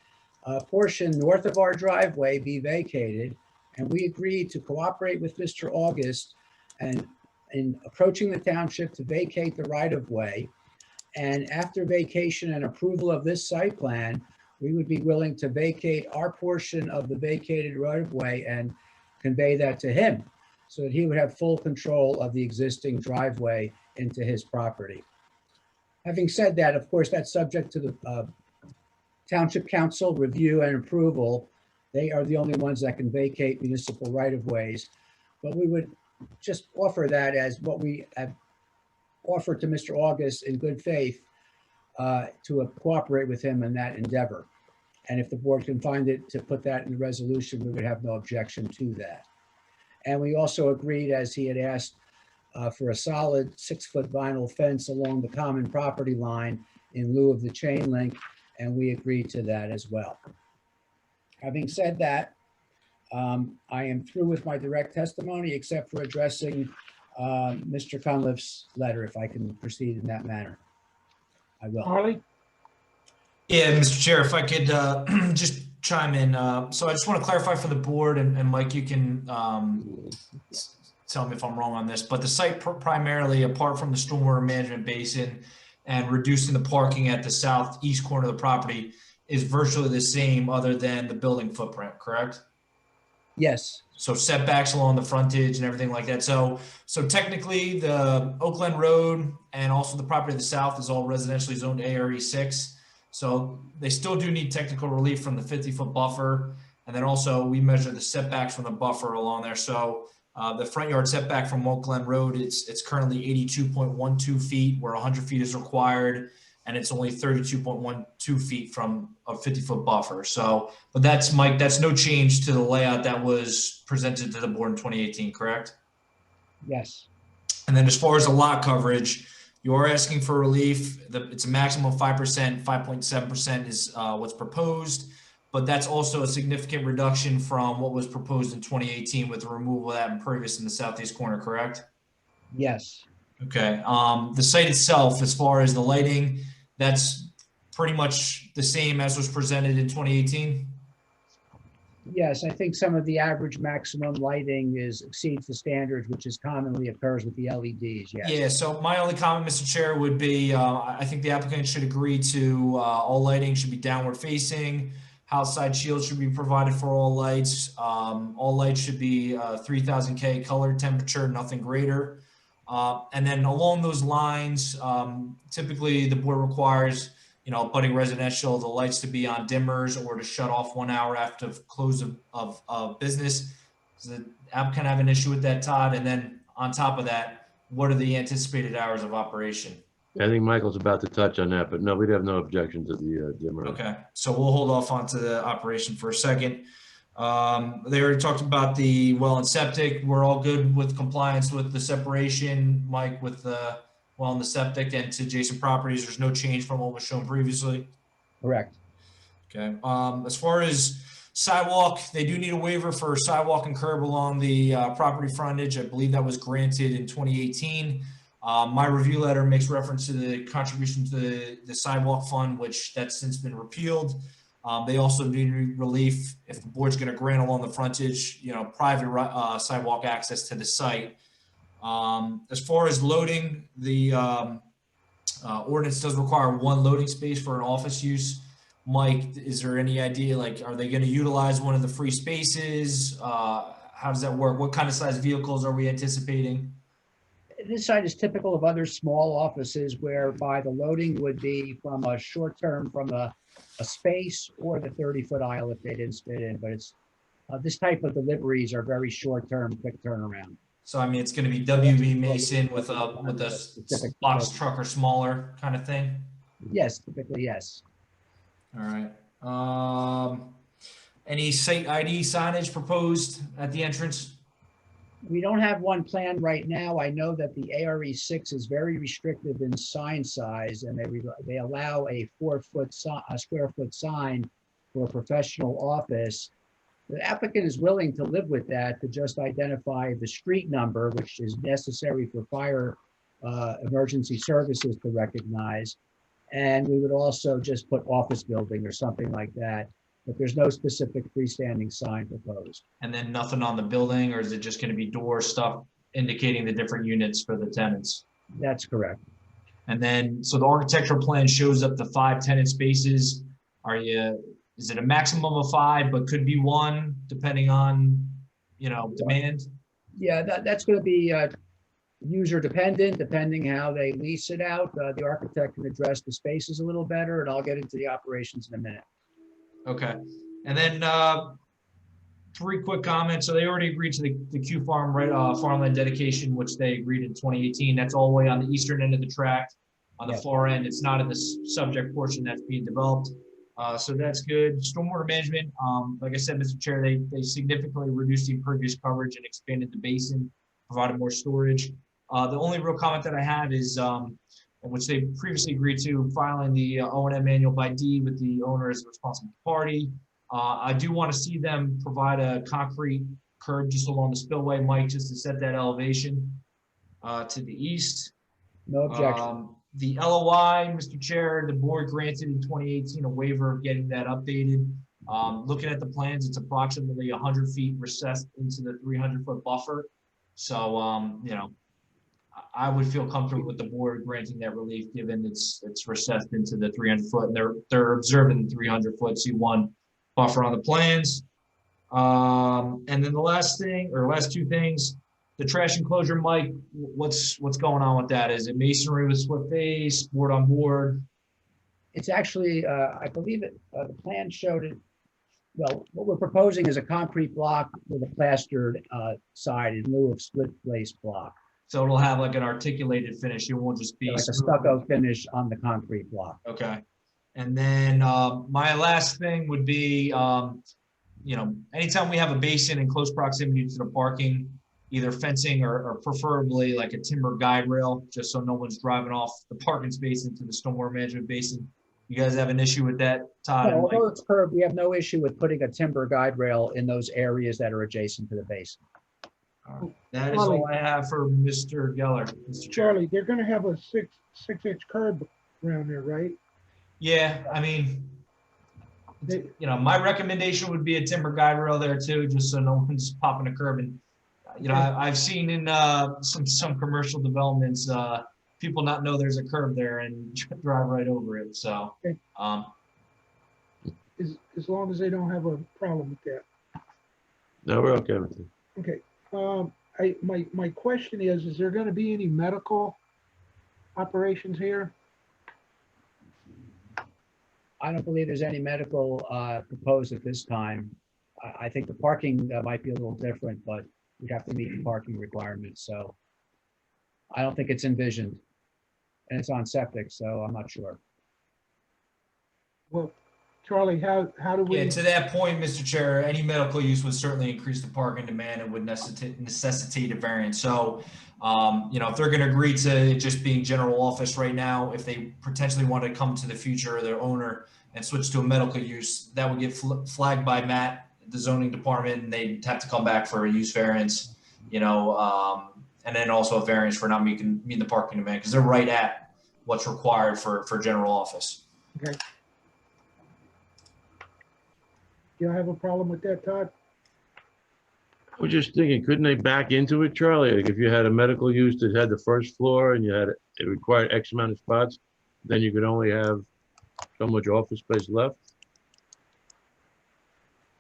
portion north of our driveway be vacated. And we agreed to cooperate with Mr. August and in approaching the township to vacate the right-of-way. And after vacation and approval of this site plan, we would be willing to vacate our portion of the vacated right-of-way and convey that to him so that he would have full control of the existing driveway into his property. Having said that, of course, that's subject to the Township Council review and approval. They are the only ones that can vacate municipal right-of-ways. But we would just offer that as what we have offered to Mr. August in good faith to cooperate with him in that endeavor. And if the board can find it to put that in the resolution, we would have no objection to that. And we also agreed, as he had asked, for a solid 6-foot vinyl fence along the common property line in lieu of the chain link, and we agreed to that as well. Having said that, I am through with my direct testimony, except for addressing Mr. Cunliffe's letter. If I can proceed in that manner, I will. Harley? Yeah, Mr. Chair, if I could just chime in. So I just want to clarify for the board, and Mike, you can tell me if I'm wrong on this, but the site primarily, apart from the stormwater management basin and reducing the parking at the southeast corner of the property, is virtually the same other than the building footprint, correct? Yes. So setbacks along the frontage and everything like that. So technically the Oak Glen Road and also the property to the south is all residentially zoned ARE6. So they still do need technical relief from the 50-foot buffer. And then also we measure the setbacks from the buffer along there. So the front yard setback from Oak Glen Road, it's currently 82.12 feet where 100 feet is required. And it's only 32.12 feet from a 50-foot buffer. So, but that's, Mike, that's no change to the layout that was presented to the board in 2018, correct? Yes. And then as far as the lot coverage, you're asking for relief. It's a maximum of 5%, 5.7% is what's proposed, but that's also a significant reduction from what was proposed in 2018 with the removal of that impervious in the southeast corner, correct? Yes. Okay. The site itself, as far as the lighting, that's pretty much the same as was presented in 2018? Yes, I think some of the average maximum lighting exceeds the standards, which is commonly occurs with the LEDs, yes. Yeah, so my only comment, Mr. Chair, would be I think the applicant should agree to all lighting should be downward facing. House side shields should be provided for all lights. All lights should be 3000 K color temperature, nothing greater. And then along those lines, typically the board requires, abutting residential, the lights to be on dimmers or to shut off 1 hour after close of business. Does the applicant have an issue with that, Todd? And then on top of that, what are the anticipated hours of operation? I think Michael's about to touch on that, but no, we'd have no objection to the dimmer. Okay, so we'll hold off onto the operation for a second. They already talked about the well and septic. We're all good with compliance with the separation, Mike, with the well and the septic and to adjacent properties. There's no change from what was shown previously. Correct. Okay. As far as sidewalk, they do need a waiver for sidewalk and curb along the property frontage. I believe that was granted in 2018. My review letter makes reference to the contribution to the sidewalk fund, which that's since been repealed. They also need relief if the board's going to grant along the frontage, private sidewalk access to the site. As far as loading, the ordinance does require one loading space for an office use. Mike, is there any idea, like, are they going to utilize one of the free spaces? How does that work? What kind of size vehicles are we anticipating? This site is typical of other small offices whereby the loading would be from a short term, from a space or the 30-foot aisle if they didn't fit in. But it's this type of deliveries are very short term, quick turnaround. So, I mean, it's going to be WB Mason with a box truck or smaller kind of thing? Yes, typically, yes. All right. Any site ID signage proposed at the entrance? We don't have one planned right now. I know that the ARE 6 is very restrictive in sign size, and they allow a 4-foot square foot sign for a professional office. The applicant is willing to live with that, to just identify the street number, which is necessary for fire emergency services to recognize. And we would also just put office building or something like that, but there's no specific freestanding sign proposed. And then nothing on the building, or is it just going to be door stuff indicating the different units for the tenants? That's correct. And then, so the architectural plan shows up to 5 tenant spaces. Is it a maximum of 5, but could be 1 depending on, demand? Yeah, that's going to be user dependent, depending how they lease it out. The architect can address the spaces a little better, and I'll get into the operations in a minute. Okay. And then 3 quick comments. So they already agreed to the Q Farm farmland dedication, which they agreed in 2018. That's all the way on the eastern end of the tract. On the far end, it's not in the subject portion that's being developed. So that's good. Stormwater management, like I said, Mr. Chair, they significantly reduced the impervious coverage and expanded the basin, provided more storage. The only real comment that I have is, which they previously agreed to, filing the O&M manual by deed with the owner as the responsible party. I do want to see them provide a concrete curb just along the spillway, Mike, just to set that elevation to the east. No objection. The LOI, Mr. Chair, the board granted in 2018 a waiver of getting that updated. Looking at the plans, it's approximately 100 feet recessed into the 300-foot buffer. So, I would feel comfortable with the board granting that relief, given it's recessed into the 300-foot, and they're observing the 300-foot C1 buffer on the plans. And then the last 2 things. The trash enclosure, Mike, what's going on with that? Is it masonry with split face, board on board? It's actually, I believe the plan showed it. Well, what we're proposing is a concrete block with a plastered side in lieu of split face block. So it'll have like an articulated finish. It won't just be like a stucco finish on the concrete block. Okay. And then my last thing would be, anytime we have a basin in close proximity to the parking, either fencing or preferably like a timber guide rail, just so no one's driving off the parking space into the stormwater management basin. You guys have an issue with that, Todd? No, although it's curved, we have no issue with putting a timber guide rail in those areas that are adjacent to the basin. That is all I have for Mr. Geller. Mr. Chair. Charlie, they're gonna have a 6-inch curb around there, right? Yeah, I mean, my recommendation would be a timber guide rail there too, just so no one's popping a curb. And I've seen in some commercial developments, people not know there's a curb there and drive right over it. So, okay. As long as they don't have a problem with that. No, we're okay with it. Okay. My question is there going to be any medical operations here? I don't believe there's any medical proposed at this time. I think the parking might be a little different, but we'd have to meet the parking requirements. So I don't think it's envisioned, and it's on septic, so I'm not sure. Well, Charlie, how do we? Yeah, to that point, Mr. Chair, any medical use would certainly increase the parking demand and would necessitate a variance. So, if they're going to agree to it just being general office right now, if they potentially want to come to the future, their owner, and switch to a medical use, that would get flagged by Matt, the zoning department, and they'd have to come back for a use variance, and then also a variance for not meeting the parking demand, because they're right at what's required for general office. Okay. y'all have a problem with that, Todd? I was just thinking, couldn't they back into it, Charlie? Like if you had a medical use that had the first floor and you had, it required X amount of spots, then you could only have so much office space left?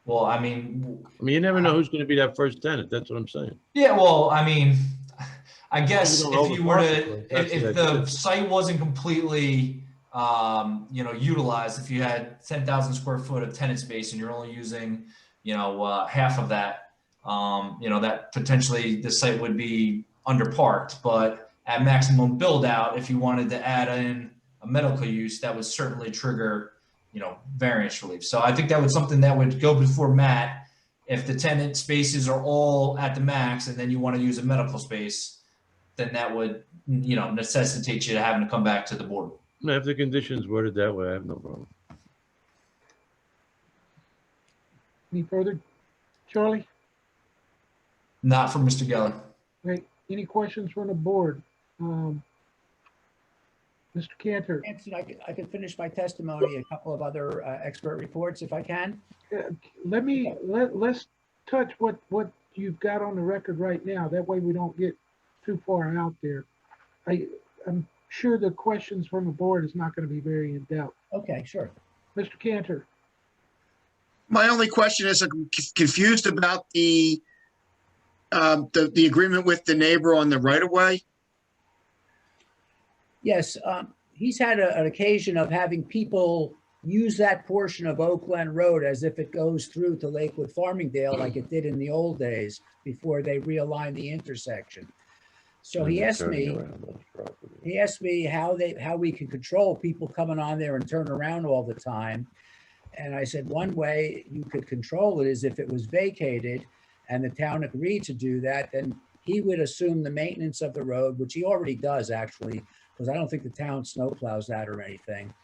Well, I mean, I mean, you never know who's gonna be that first tenant, that's what I'm saying. yeah, well, I mean, I guess You don't if you were overpark the to, place, that's if the the idea. site wasn't completely, utilized, if you had 10,000 square foot of tenant space and you're only using, half of that, that potentially the site would be underparked, but at maximum build out, if you wanted to add in a medical use, that would certainly trigger, variance relief. So I think that was something that would go before Matt. If the tenant spaces are all at the max and then you want to use a medical space, then that would, necessitate you having to come back to the board. If the conditions worded that way, I have no problem. Any further? Charlie? Not for Mr. Geller. Great. Any questions from the board? Mr. Cantor? Anson, I could finish my testimony, a couple of other expert reports if I can. Let's touch what you've got on the record right now. That way we don't get too far out there. I'm sure the questions from the board is not going to be very in depth. Okay, sure. Mr. Cantor? My only question is I'm confused about the agreement with the neighbor on the right of way. Yes, he's had an occasion of having people use that portion of Oak Glen Road as if it goes through to Lakewood Farmingdale like it did in the old days before they realigned the intersection. So he asked me how we can control people coming on there and turn around all the time. And I said, one way you could control it is if it was vacated and the town agreed to do that, then he would assume the maintenance of the road, which he already does actually, because I don't think the town snowplows that or anything.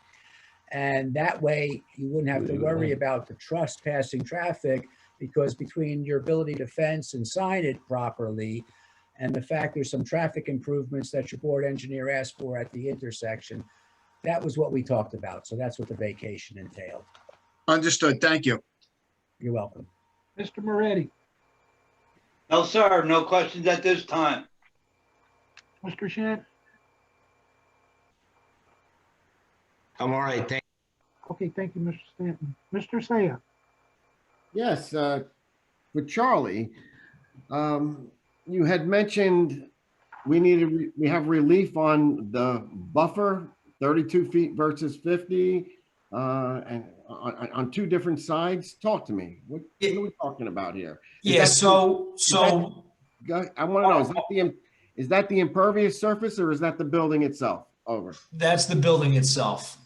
And that way you wouldn't have to worry about the trespassing traffic, because between your ability to fence and sign it properly and the fact there's some traffic improvements that your board engineer asked for at the intersection, that was what we talked about. So that's what the vacation entailed. Understood. Thank you. You're welcome. Mr. Moretti? No, sir, no questions at this time. Mr. Shant? I'm all right. Thank Okay, thank you, Mr. Stanton. Mr. Saya? Yes, for Charlie, you had mentioned we have relief on the buffer, 32 feet versus 50, and on two different sides. Talk to me. What are we talking about here? Yeah, so I want to know, is that the impervious surface or is that the building itself? Over. that's the building itself.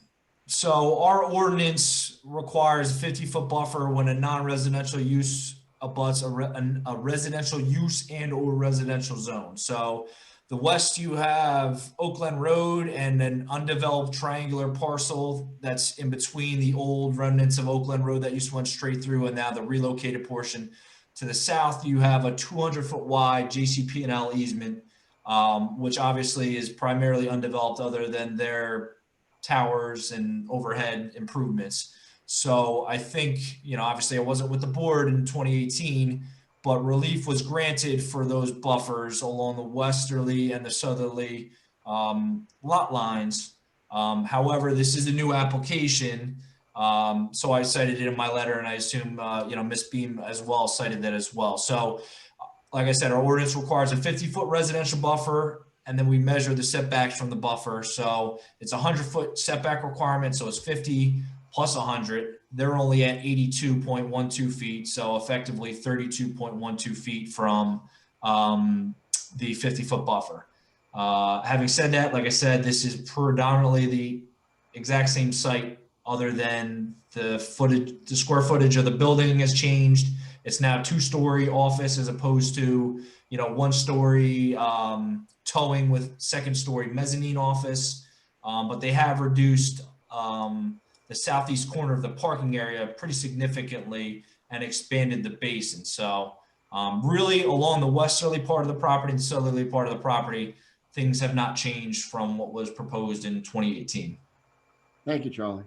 So our ordinance requires a 50-foot buffer when a non-residential use abuts a residential use and or residential zone. So the west, you have Oak Glen Road and an undeveloped triangular parcel that's in between the old remnants of Oak Glen Road that used to went straight through and now the relocated portion. To the south, you have a 200-foot wide JCP&L easement, which obviously is primarily undeveloped other than their towers and overhead improvements. So I think, obviously I wasn't with the board in 2018, but relief was granted for those buffers along the westerly and the southerly lot lines. However, this is a new application. So I cited it in my letter, and I assume, Ms. Beam as well cited that as well. So like I said, our ordinance requires a 50-foot residential buffer, and then we measure the setbacks from the buffer. So it's a 100-foot setback requirement. So it's 50 plus 100. They're only at 82.12 feet. So effectively 32.12 feet from the 50-foot buffer. Having said that, like I said, this is predominantly the exact same site, other than the square footage of the building has changed. It's now 2-story office as opposed to, 1-story towing with 2nd-story mezzanine office. But they have reduced the southeast corner of the parking area pretty significantly and expanded the basin. So really along the westerly part of the property and southerly part of the property, things have not changed from what was proposed in 2018. Thank you, Charlie.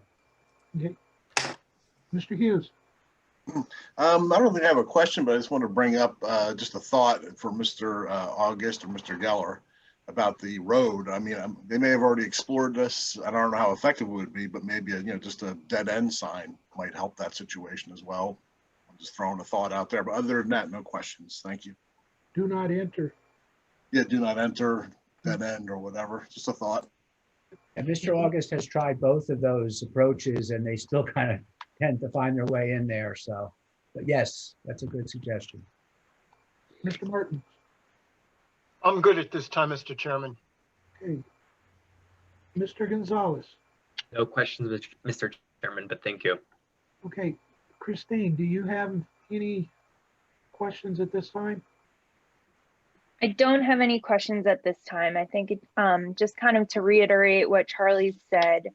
Okay. Mr. Hughes? I don't think I have a question, but I just want to bring up just a thought for Mr. August or Mr. Geller about the road. I mean, they may have already explored this. I don't know how effective it would be, but maybe just a dead end sign might help that situation as well. I'm just throwing a thought out there, but other than that, no questions. Thank you. Do not enter. Yeah, do not enter, dead end or whatever. Just a thought. And Mr. August has tried both of those approaches and they still kind of tend to find their way in there. So, but yes, that's a good suggestion. Mr. Martin. I'm good at this time, Mr. Chairman. Okay. Mr. Gonzalez. No questions, Mr. Chairman, but thank you. Okay. Christine, do you have any questions at this time? I don't have any questions at this time. I think it, just kind of to reiterate what Charlie said,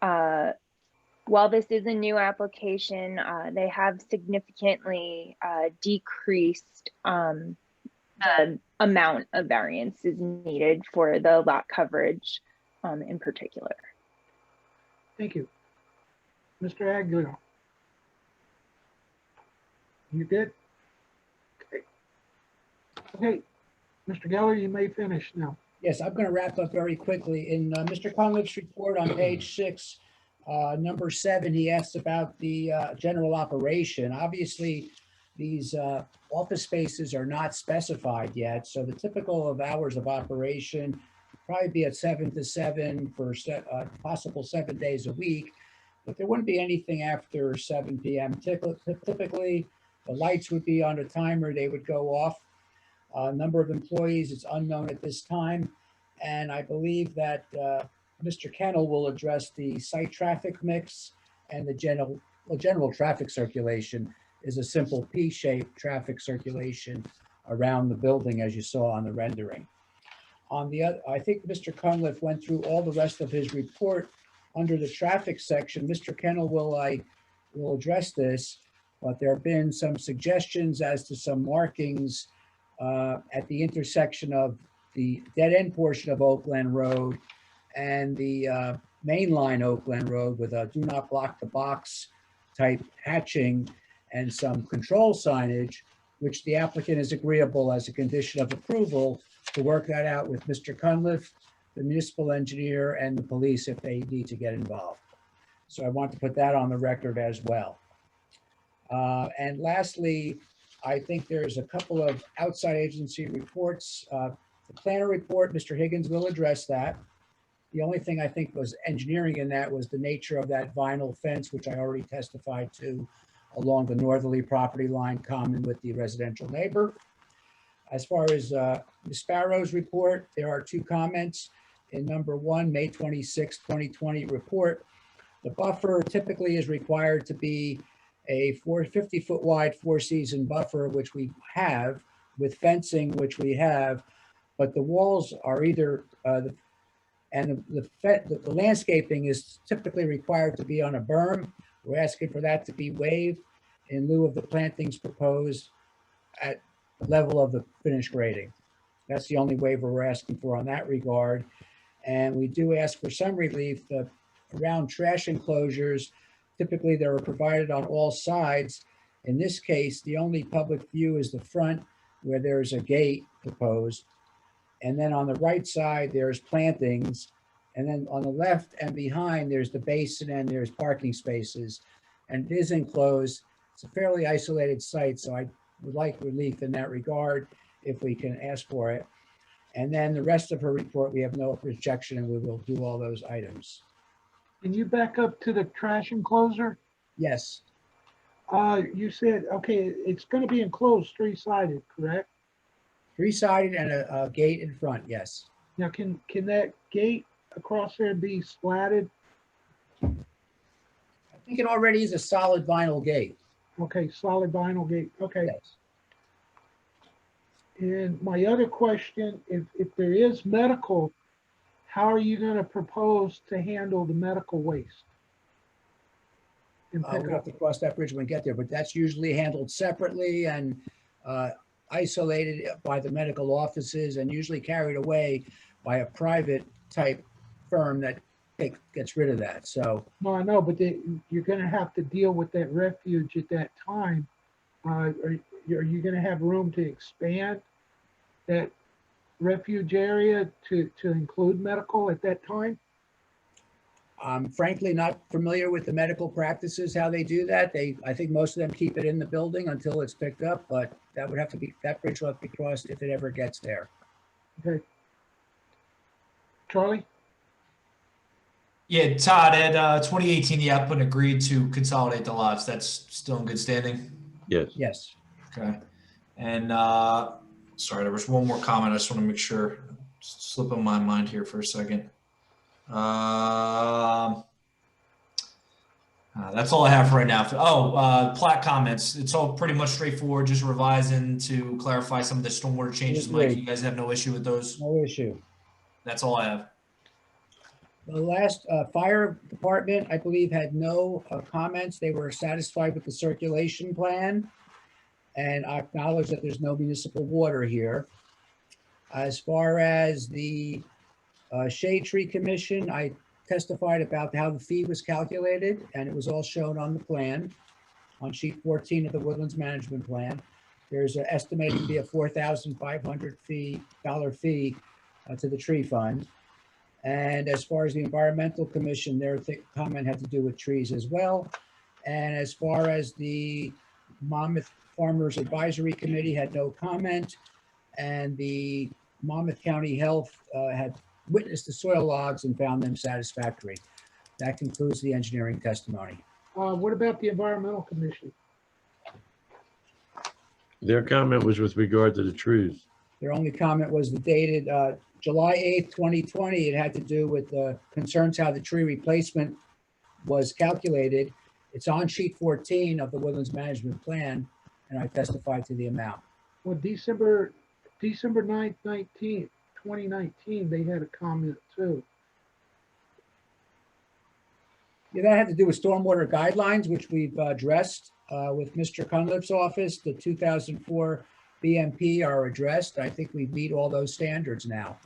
while this is a new application, they have significantly decreased the amount of variances needed for the lot coverage in particular. Thank you. Mr. Aguilar. You good? Okay. Okay. Mr. Geller, you may finish now. Yes, I'm going to wrap up very quickly. In Mr. Conliff's report on page 6, number 7, he asks about the general operation. Obviously, these office spaces are not specified yet, so the typical of hours of operation would probably be at 7 to 7 for possible 7 days a week, but there wouldn't be anything after 7 p.m. Typically, the lights would be on a timer, they would go off. Number of employees is unknown at this time, and I believe that Mr. Kennel will address the site traffic mix, and the general traffic circulation is a simple P-shaped traffic circulation around the building, as you saw on the rendering. On the other, I think Mr. Cunliffe went through all the rest of his report under the traffic section. Mr. Kennel will address this, but there have been some suggestions as to some markings at the intersection of the dead end portion of Oakland Road and the mainline Oakland Road with a do not block the box type hatching and some control signage, which the applicant is agreeable as a condition of approval to work that out with Mr. Cunliffe, the municipal engineer, and the police if they need to get involved. So I want to put that on the record as well. And lastly, I think there's a couple of outside agency reports. The planner report, Mr. Higgins will address that. The only thing I think was engineering in that was the nature of that vinyl fence, which I already testified to along the northerly property line common with the residential neighbor. As far as Ms. Sparrow's report, there are 2 comments. In number 1, May 26, 2020 report, the buffer typically is required to be a 50-foot wide 4-season buffer, which we have, with fencing, which we have, but the walls are either, and the landscaping is typically required to be on a berm. We're asking for that to be waived in lieu of the plantings proposed at the level of the finished grading. That's the only waiver we're asking for on that regard. And we do ask for some relief around trash enclosures. Typically, they are provided on all sides. In this case, the only public view is the front where there's a gate proposed. And then on the right side, there's plantings. And then on the left and behind, there's the basin and there's parking spaces. And it is enclosed. It's a fairly isolated site, so I would like relief in that regard if we can ask for it. And then the rest of her report, we have no rejection and we will do all those items. Can you back up to the trash enclosure? Yes. You said, okay, it's going to be enclosed 3-sided, correct? 3-sided and a gate in front, yes. Now, can that gate across there be slatted? I think it already is a solid vinyl gate. Okay, solid vinyl gate, okay. Yes. And my other question, if there is medical, how are you going to propose to handle the medical waste? We'll have to cross that bridge when we get there, but that's usually handled separately and isolated by the medical offices and usually carried away by a private type firm that gets rid of that. So No, I know, but you're gonna have to deal with that refuge at that time. Are you gonna have room to expand that refuge area to include medical at that time? I'm frankly not familiar with the medical practices, how they do that. I think most of them keep it in the building until it's picked up, but that bridge will have to be crossed if it ever gets there. Okay. Charlie? Yeah, Todd, at 2018, the applicant agreed to consolidate the lots. That's still in good standing? Yes. Yes. Okay. And sorry, there was one more comment. I just want to make sure, slipping my mind here for a second. That's all I have for right now. Plat comments. It's all pretty much straightforward, just revising to clarify some of the stormwater changes. Mike, you guys have no issue with those? No issue. That's all I have. The last fire department, I believe, had no comments. They were satisfied with the circulation plan. And I acknowledge that there's no municipal water here. As far as the Shade Tree Commission, I testified about how the fee was calculated, and it was all shown on the plan on sheet 14 of the Woodlands Management Plan. There's an estimated to be a $4,500 fee to the tree fund. And as far as the Environmental Commission, their comment had to do with trees as well. And as far as the Monmouth Farmers Advisory Committee had no comment, and the Monmouth County Health had witnessed the soil logs and found them satisfactory. That concludes the engineering testimony. What about the Environmental Commission? Their comment was with regard to the trees. Their only comment was the dated July 8th, 2020. It had to do with concerns how the tree replacement was calculated. It's on sheet 14 of the Woodlands Management Plan, and I testified to the amount. Well, December 9th, 2019, they had a comment too. Yeah, that had to do with stormwater guidelines, which we've addressed with Mr. Cunliffe's office. The 2004 BMP are addressed. I think we meet all those standards now.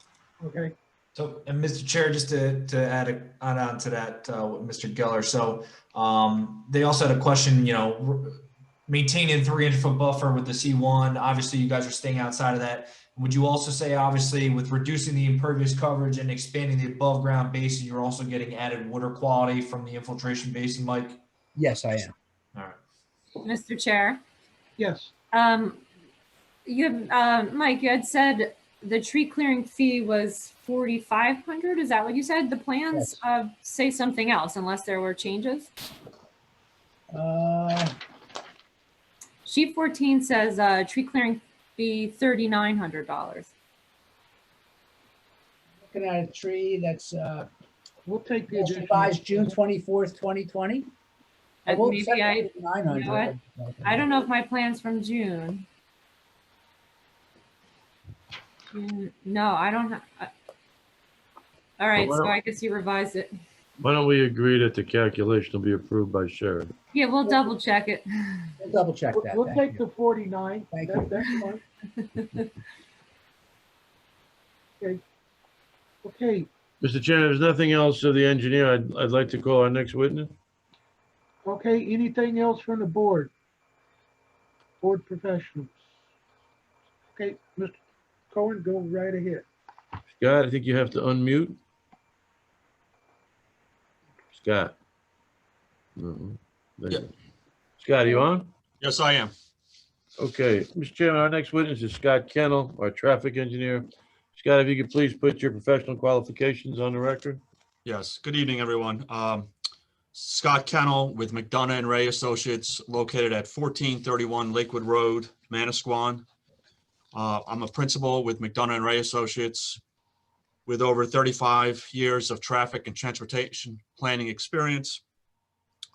Okay. So, and Mr. Chair, just to add on to that, with Mr. Geller. So they also had a question, maintaining 300-foot buffer with the C1. Obviously, you guys are staying outside of that. Would you also say, obviously, with reducing the impervious coverage and expanding the above ground basin, you're also getting added water quality from the infiltration basin, Mike? Yes, I am. All right. Mr. Chair. Yes. Mike, you had said the tree clearing fee was $4,500. Is that what you said? The plans say something else unless there were changes. Sheet 14 says tree clearing fee $3,900. Looking at a tree that's we'll take the revised June 24th, 2020. Maybe I don't know if my plan's from June. No, I don't have. All right, so I guess you revised it. Why don't we agree that the calculation will be approved by Sharon? Yeah, we'll double check it. We'll double check that. We'll take the 49. Thank you. That's fine. Okay. Okay. Mr. Chairman, there's nothing else of the engineer. I'd like to call our next witness. Okay. Anything else from the board? Board professionals. Okay, Mr. Cohen, go right ahead. Scott, I think you have to unmute. Scott. Yeah. Scott, are you on? Yes, I am. Okay, Mr. Chairman, our next witness is Scott Kennel, our traffic engineer. Scott, if you could please put your professional qualifications on the record. Yes. Good evening, everyone. Scott Kennel with McDonough and Ray Associates, located at 1431 Lakewood Road, Manasquan. I'm a principal with McDonough and Ray Associates with over 35 years of traffic and transportation planning experience.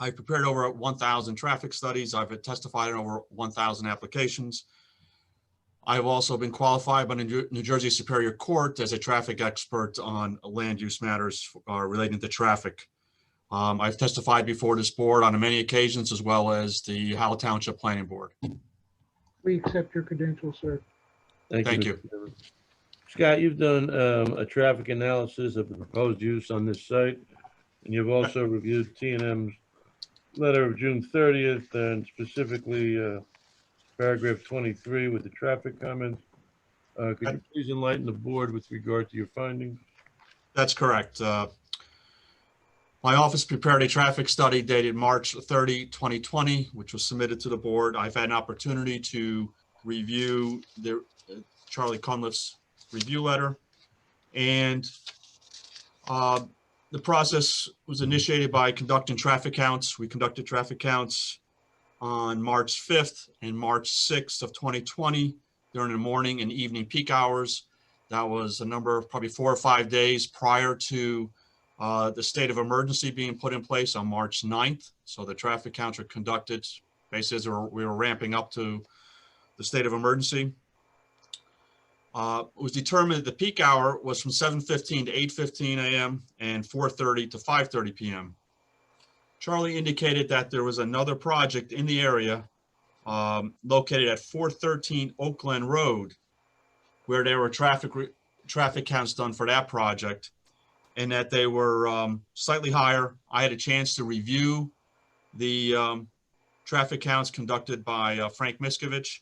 I've prepared over 1,000 traffic studies. I've testified in over 1,000 applications. I've also been qualified by the New Jersey Superior Court as a traffic expert on land use matters relating to traffic. I've testified before this board on many occasions, as well as the Howell Township Planning Board. We accept your credentials, sir. Thank you. Scott, you've done a traffic analysis of the proposed use on this site. And you've also reviewed T&M's letter of June 30th and specifically paragraph 23 with the traffic comments. Could you please enlighten the board with regard to your findings? That's correct. My office prepared a traffic study dated March 30, 2020, which was submitted to the board. I've had an opportunity to review Charlie Cunliffe's review letter. And the process was initiated by conducting traffic counts. We conducted traffic counts on March 5th and March 6th of 2020 during the morning and evening peak hours. That was a number of probably 4 or 5 days prior to the state of emergency being put in place on March 9th. So the traffic counts were conducted basically as we were ramping up to the state of emergency. It was determined that the peak hour was from 7:15 to 8:15 a.m. and 4:30 to 5:30 p.m. Charlie indicated that there was another project in the area located at 413 Oakland Road where there were traffic counts done for that project, and that they were slightly higher. I had a chance to review the traffic counts conducted by Frank Miskovich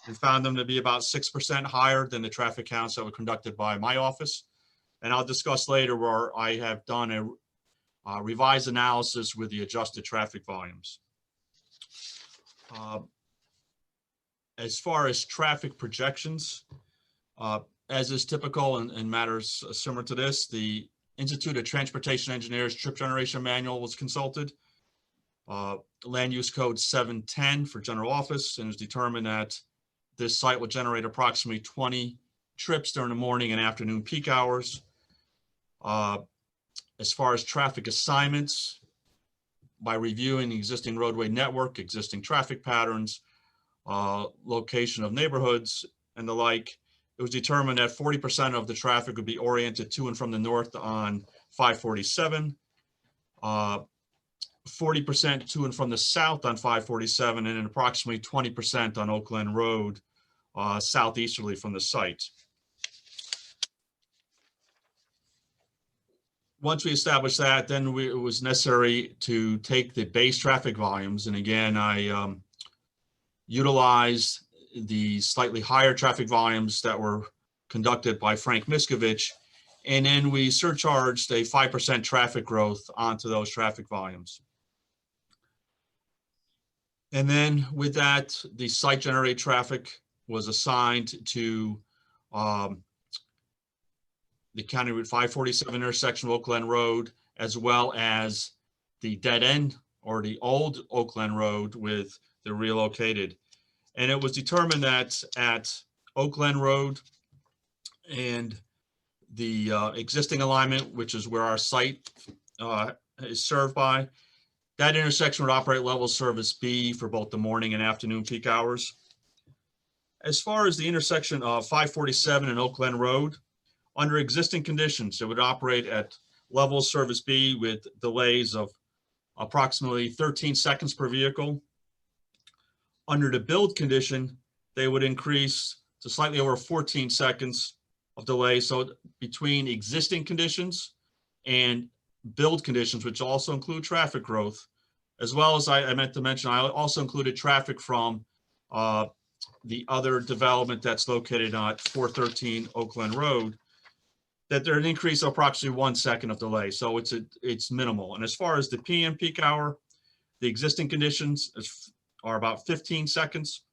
and found them to be about 6% higher than the traffic counts that were conducted by my office. And I'll discuss later where I have done a revised analysis with the adjusted traffic volumes. As far as traffic projections, as is typical in matters similar to this, the Institute of Transportation Engineers Trip Generation Manual was consulted. Land Use Code 710 for general office, and it was determined that this site will generate approximately 20 trips during the morning and afternoon peak hours. As far as traffic assignments, by reviewing the existing roadway network, existing traffic patterns, location of neighborhoods and the like, it was determined that 40% of the traffic would be oriented to and from the north on 547, 40% to and from the south on 547, and approximately 20% on Oakland Road, southeasterly from the site. Once we established that, then it was necessary to take the base traffic volumes. And again, I utilized the slightly higher traffic volumes that were conducted by Frank Miskovich. And then we surcharged a 5% traffic growth onto those traffic volumes. And then with that, the site generated traffic was assigned to the County Route 547 intersection of Oakland Road, as well as the dead end or the old Oakland Road with the relocated. And it was determined that at Oakland Road and the existing alignment, which is where our site is served by, that intersection would operate level service B for both the morning and afternoon peak hours. As far as the intersection of 547 and Oakland Road, under existing conditions, it would operate at level service B with delays of approximately 13 seconds per vehicle. Under the build condition, they would increase to slightly over 14 seconds of delay. So between existing conditions and build conditions, which also include traffic growth, as well as I meant to mention, I also included traffic from the other development that's located at 413 Oakland Road, that there's an increase of approximately 1 second of delay. So it's minimal. And as far as the PM peak hour, the existing conditions are about 15 seconds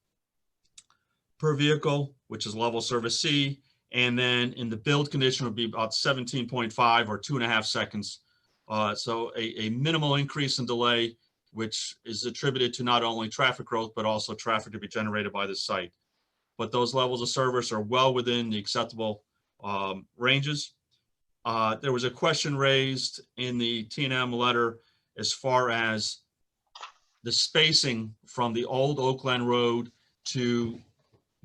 per vehicle, which is level service C. And then in the build condition would be about 17.5 or 2.5 seconds. So a minimal increase in delay, which is attributed to not only traffic growth, but also traffic to be generated by the site. But those levels of service are well within the acceptable ranges. There was a question raised in the T&M letter as far as the spacing from the old Oakland Road to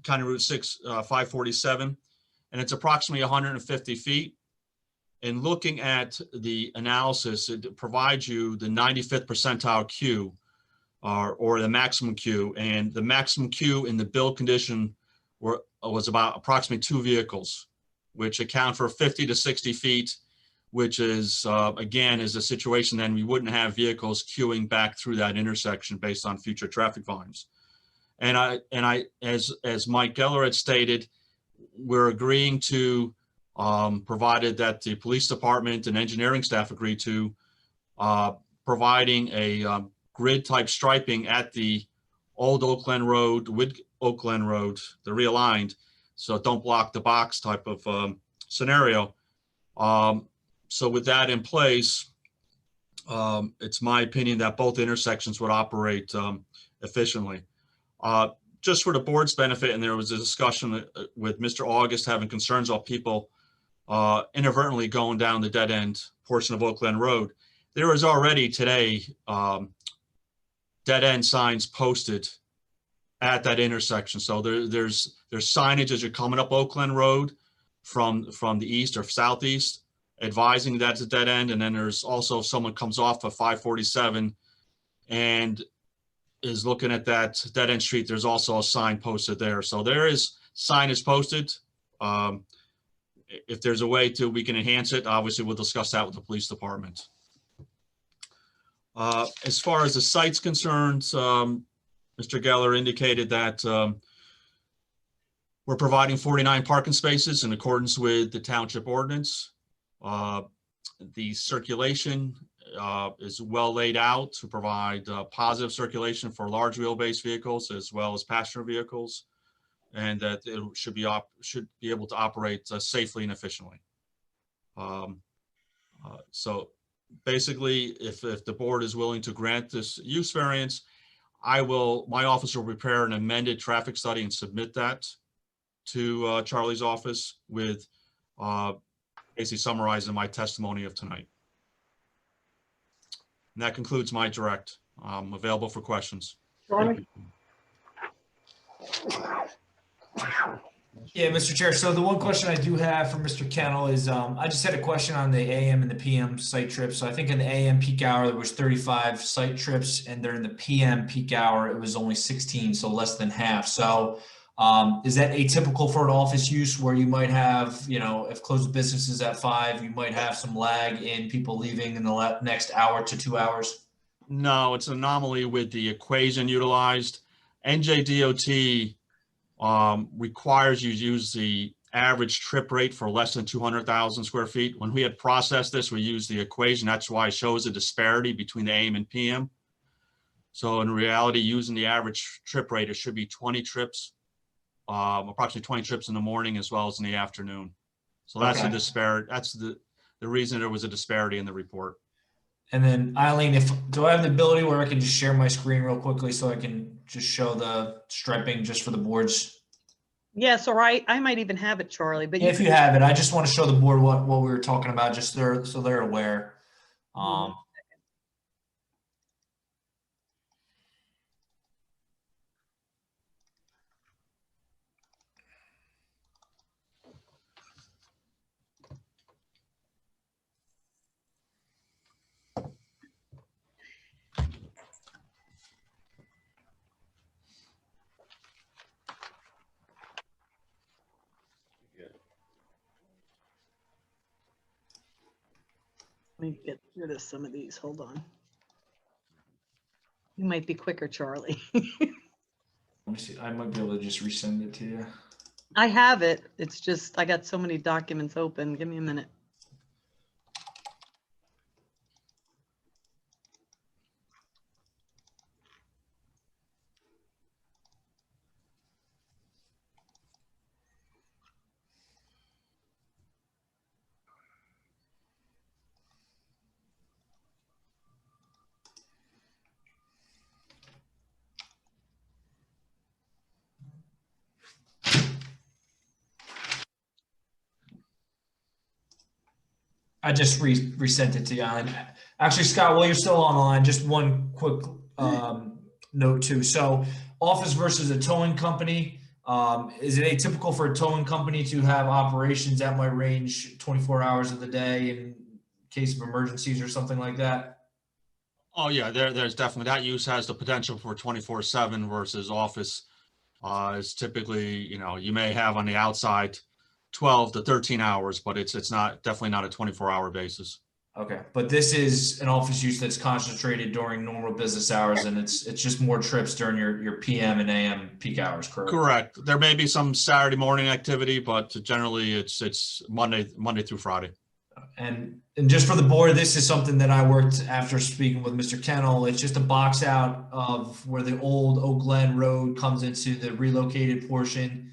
County Route 547, and it's approximately 150 feet. And looking at the analysis, it provides you the 95th percentile Q or the maximum Q, and the maximum Q in the build condition was about approximately 2 vehicles, which account for 50 to 60 feet, which is, again, is a situation then we wouldn't have vehicles queuing back through that intersection based on future traffic volumes. And as Mike Geller had stated, we're agreeing to, provided that the police department and engineering staff agree to, providing a grid type striping at the old Oakland Road with Oakland Road, the realigned, so don't block the box type of scenario. So with that in place, it's my opinion that both intersections would operate efficiently. Just for the board's benefit, and there was a discussion with Mr. August having concerns about people inadvertently going down the dead end portion of Oakland Road. There is already today dead end signs posted at that intersection. So there's signage as you're coming up Oakland Road from the east or southeast, advising that it's a dead end. And then there's also, if someone comes off of 547 and is looking at that dead end street, there's also a sign posted there. So there is signage posted. If there's a way we can enhance it, obviously we'll discuss that with the police department. As far as the site's concerned, Mr. Geller indicated that we're providing 49 parking spaces in accordance with the township ordinance. The circulation is well laid out to provide positive circulation for large wheelbase vehicles as well as passenger vehicles, and that it should be able to operate safely and efficiently. So basically, if the board is willing to grant this use variance, my office will prepare an amended traffic study and submit that to Charlie's office with basically summarizing my testimony of tonight. And that concludes my direct. I'm available for questions. Charlie? Yeah, Mr. Chair. So the one question I do have for Mr. Kennel is, I just had a question on the AM and the PM site trips. So I think in the AM peak hour, there was 35 site trips, and during the PM peak hour, it was only 16, so less than half. So is that atypical for an office use where you might have, if close of business is at 5, you might have some lag in people leaving in the next hour to 2 hours? No, it's an anomaly with the equation utilized. NJDOT requires you to use the average trip rate for less than 200,000 square feet. When we had processed this, we used the equation. That's why it shows a disparity between the AM and PM. So in reality, using the average trip rate, it should be 20 trips, approximately 20 trips in the morning as well as in the afternoon. So that's Okay. a disparity. That's the reason there was a disparity in the report. And then Eileen, do I have the ability where I can just share my screen real quickly so I can just show the striping just for the boards? Yes, or I might even have it, Charlie, but If you have it, I just want to show the board what we were talking about, just so they're aware. Let me get rid of some of these. Hold on. You might be quicker, Charlie. Let me see. I might be able to just resend it to you. I have it. It's just, I got so many documents open. Give me a minute. I just resent it to you. Actually, Scott, while you're still online, just one quick note too. So office versus a towing company. Is it atypical for a towing company to have operations that might range 24 hours of the day in case of emergencies or something like that? Oh yeah, there's definitely, that use has the potential for 24/7 versus office is typically, you may have on the outside 12 to 13 hours, but it's not, definitely not a 24-hour basis. Okay, but this is an office use that's concentrated during normal business hours, and it's just more trips during your PM and AM peak hours, correct? Correct. There may be some Saturday morning activity, but generally it's Monday through Friday. And just for the board, this is something that I worked after speaking with Mr. Kennel. It's just a box out of where the old Oak Glen Road comes into the relocated portion.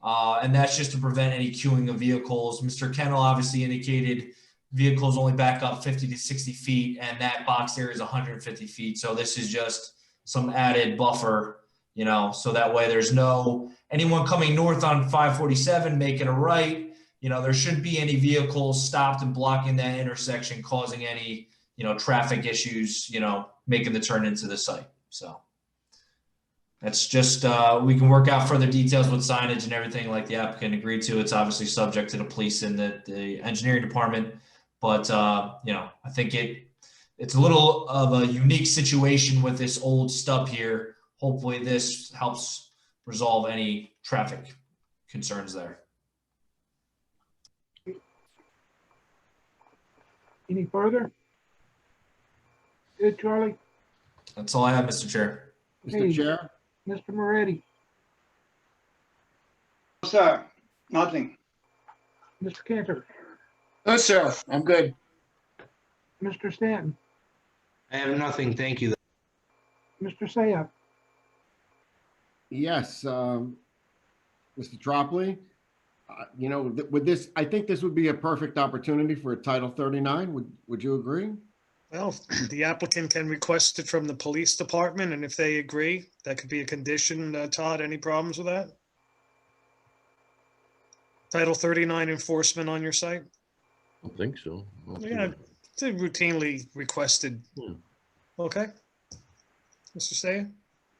And that's just to prevent any queuing of vehicles. Mr. Kennel obviously indicated vehicles only back up 50 to 60 feet, and that box area is 150 feet. So this is just some added buffer, you know, so that way there's no anyone coming north on 547 making a right. You know, there shouldn't be any vehicles stopped and blocking that intersection, causing any, you know, traffic issues, you know, making the turn into the site. So that's just, we can work out further details with signage and everything like the applicant agreed to. It's obviously subject to the police and the engineering department. But, you know, I think it's a little of a unique situation with this old stub here. Hopefully this helps resolve any traffic concerns there. Any further? Good, Charlie? That's all I have, Mr. Chair. Mr. Chair? Mr. Moretti? Sir, nothing. Mr. Cantor? No, sir, I'm good. Mr. Stanton? I have nothing, thank you. Mr. Sayah? Yes, Mr. Tropoli, you know, with this, I think this would be a perfect opportunity for a Title 39. Would you agree? Well, the applicant can request it from the police department, and if they agree, that could be a condition. Todd, any problems with that? Title 39 enforcement on your site? I don't think so. I don't see Yeah, that. it's a routinely requested. Hmm. Okay. Mr. Sayah?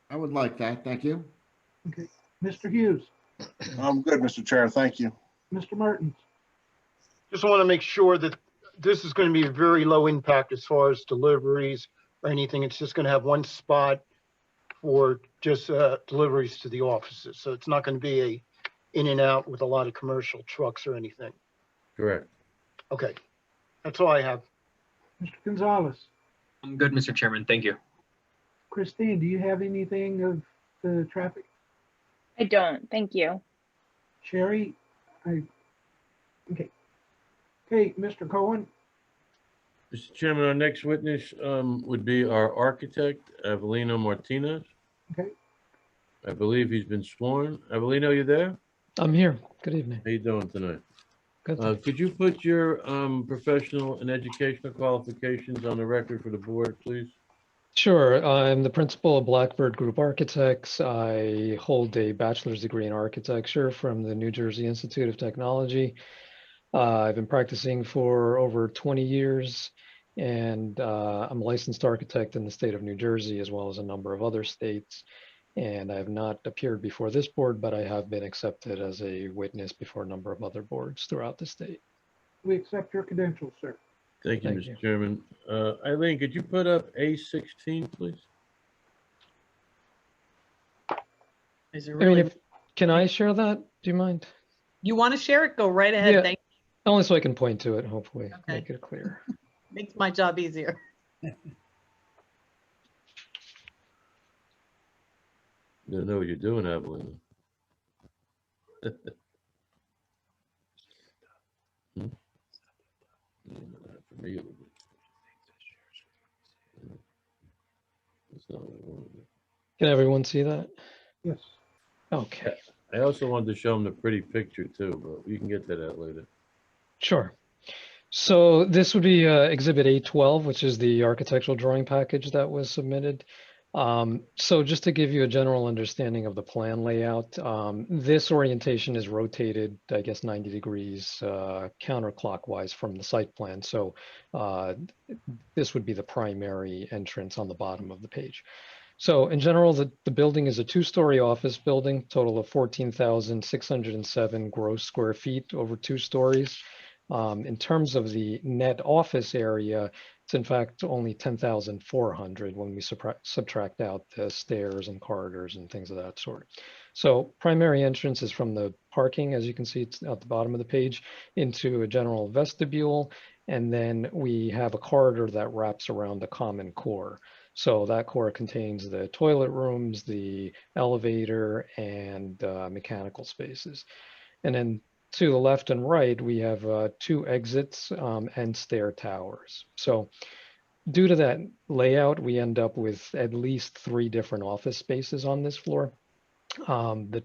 I would like that. Thank you. Okay. Mr. Hughes? I'm good, Mr. Chair. Thank you. Mr. Mertens? Just want to make sure that this is going to be a very low impact as far as deliveries or anything. It's just going to have one spot for just deliveries to the offices. So it's not going to be a in and out with a lot of commercial trucks or anything. Correct. Okay, that's all I have. Mr. Gonzalez? I'm good, Mr. Chairman. Thank you. Christine, do you have anything of the traffic? I don't, thank you. Sherry? Okay. Okay, Mr. Cohen? Mr. Chairman, our next witness would be our architect, Avelino Martinez. Okay. I believe he's been sworn. Avelino, you there? I'm here. Good evening. How you doing tonight? Good. Could you put your professional and educational qualifications on the record for the board, please? Sure. I'm the principal of Blackbird Group Architects. I hold a bachelor's degree in architecture from the New Jersey Institute of Technology. I've been practicing for over 20 years, and I'm a licensed architect in the state of New Jersey, as well as a number of other states. And I have not appeared before this board, but I have been accepted as a witness before a number of other boards throughout the state. We accept your credentials, sir. Thank you, Thank Mr. you. Chairman. Eileen, could you put up A16, please? Is it I mean, really, can I share that? Do you mind? you want to share it? Go right ahead. Yeah. Thank Only so I can point to it, hopefully, Okay. make it clear. Makes my job easier. You don't know what you're doing, Avelino. Hmm? For me, it would be- That's not what I wanted. Can everyone see that? Yes. Okay, I also wanted to show them the pretty picture too, but you can get to that later. sure. So this would be Exhibit A12, which is the architectural drawing package that was submitted. So just to give you a general understanding of the plan layout, this orientation is rotated, I guess, 90 degrees counterclockwise from the site plan. So this would be the primary entrance on the bottom of the page. So in general, the building is a two-story office building, total of 14,607 gross square feet over 2 stories. In terms of the net office area, It's in fact only 10,400 when we subtract out the stairs and corridors and things of that sort. So primary entrance is from the parking, as you can see, it's at the bottom of the page, into a general vestibule. And then we have a corridor that wraps around the common core. So that core contains the toilet rooms, the elevator, and mechanical spaces. And then to the left and right, we have 2 exits and stair towers. So due to that layout, we end up with at least 3 different office spaces on this floor. The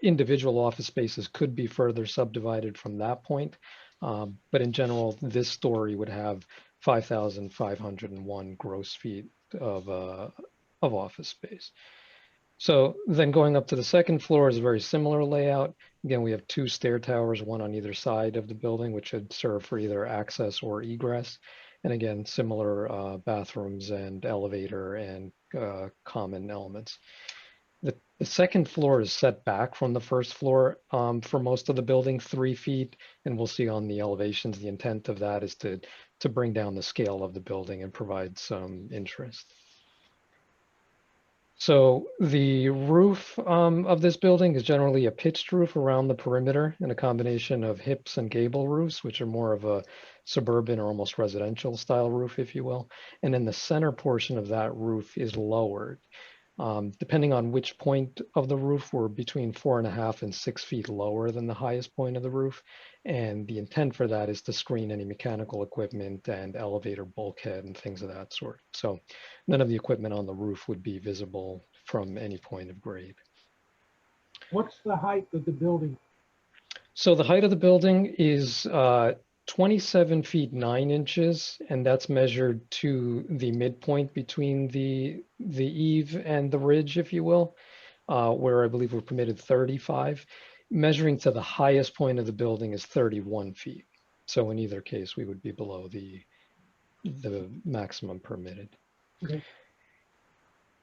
individual office spaces could be further subdivided from that point. But in general, this story would have 5,501 gross feet of office space. So then going up to the second floor is a very similar layout. Again, we have 2 stair towers, one on either side of the building, which should serve for either access or egress. And again, similar bathrooms and elevator and common elements. The second floor is set back from the first floor for most of the building, 3 feet. And we'll see on the elevations, the intent of that is to bring down the scale of the building and provide some interest. So the roof of this building is generally a pitched roof around the perimeter and a combination of hips and gable roofs, which are more of a suburban or almost residential style roof, if you will. And then the center portion of that roof is lowered. Depending on which point of the roof, we're between 4.5 and 6 feet lower than the highest point of the roof. And the intent for that is to screen any mechanical equipment and elevator bulkhead and things of that sort. So none of the equipment on the roof would be visible from any point of grade. What's the height of the building? So the height of the building is 27 feet 9 inches, and that's measured to the midpoint between the eave and the ridge, if you will, where I believe we're permitted 35. Measuring to the highest point of the building is 31 feet. So in either case, we would be below the maximum permitted. Okay.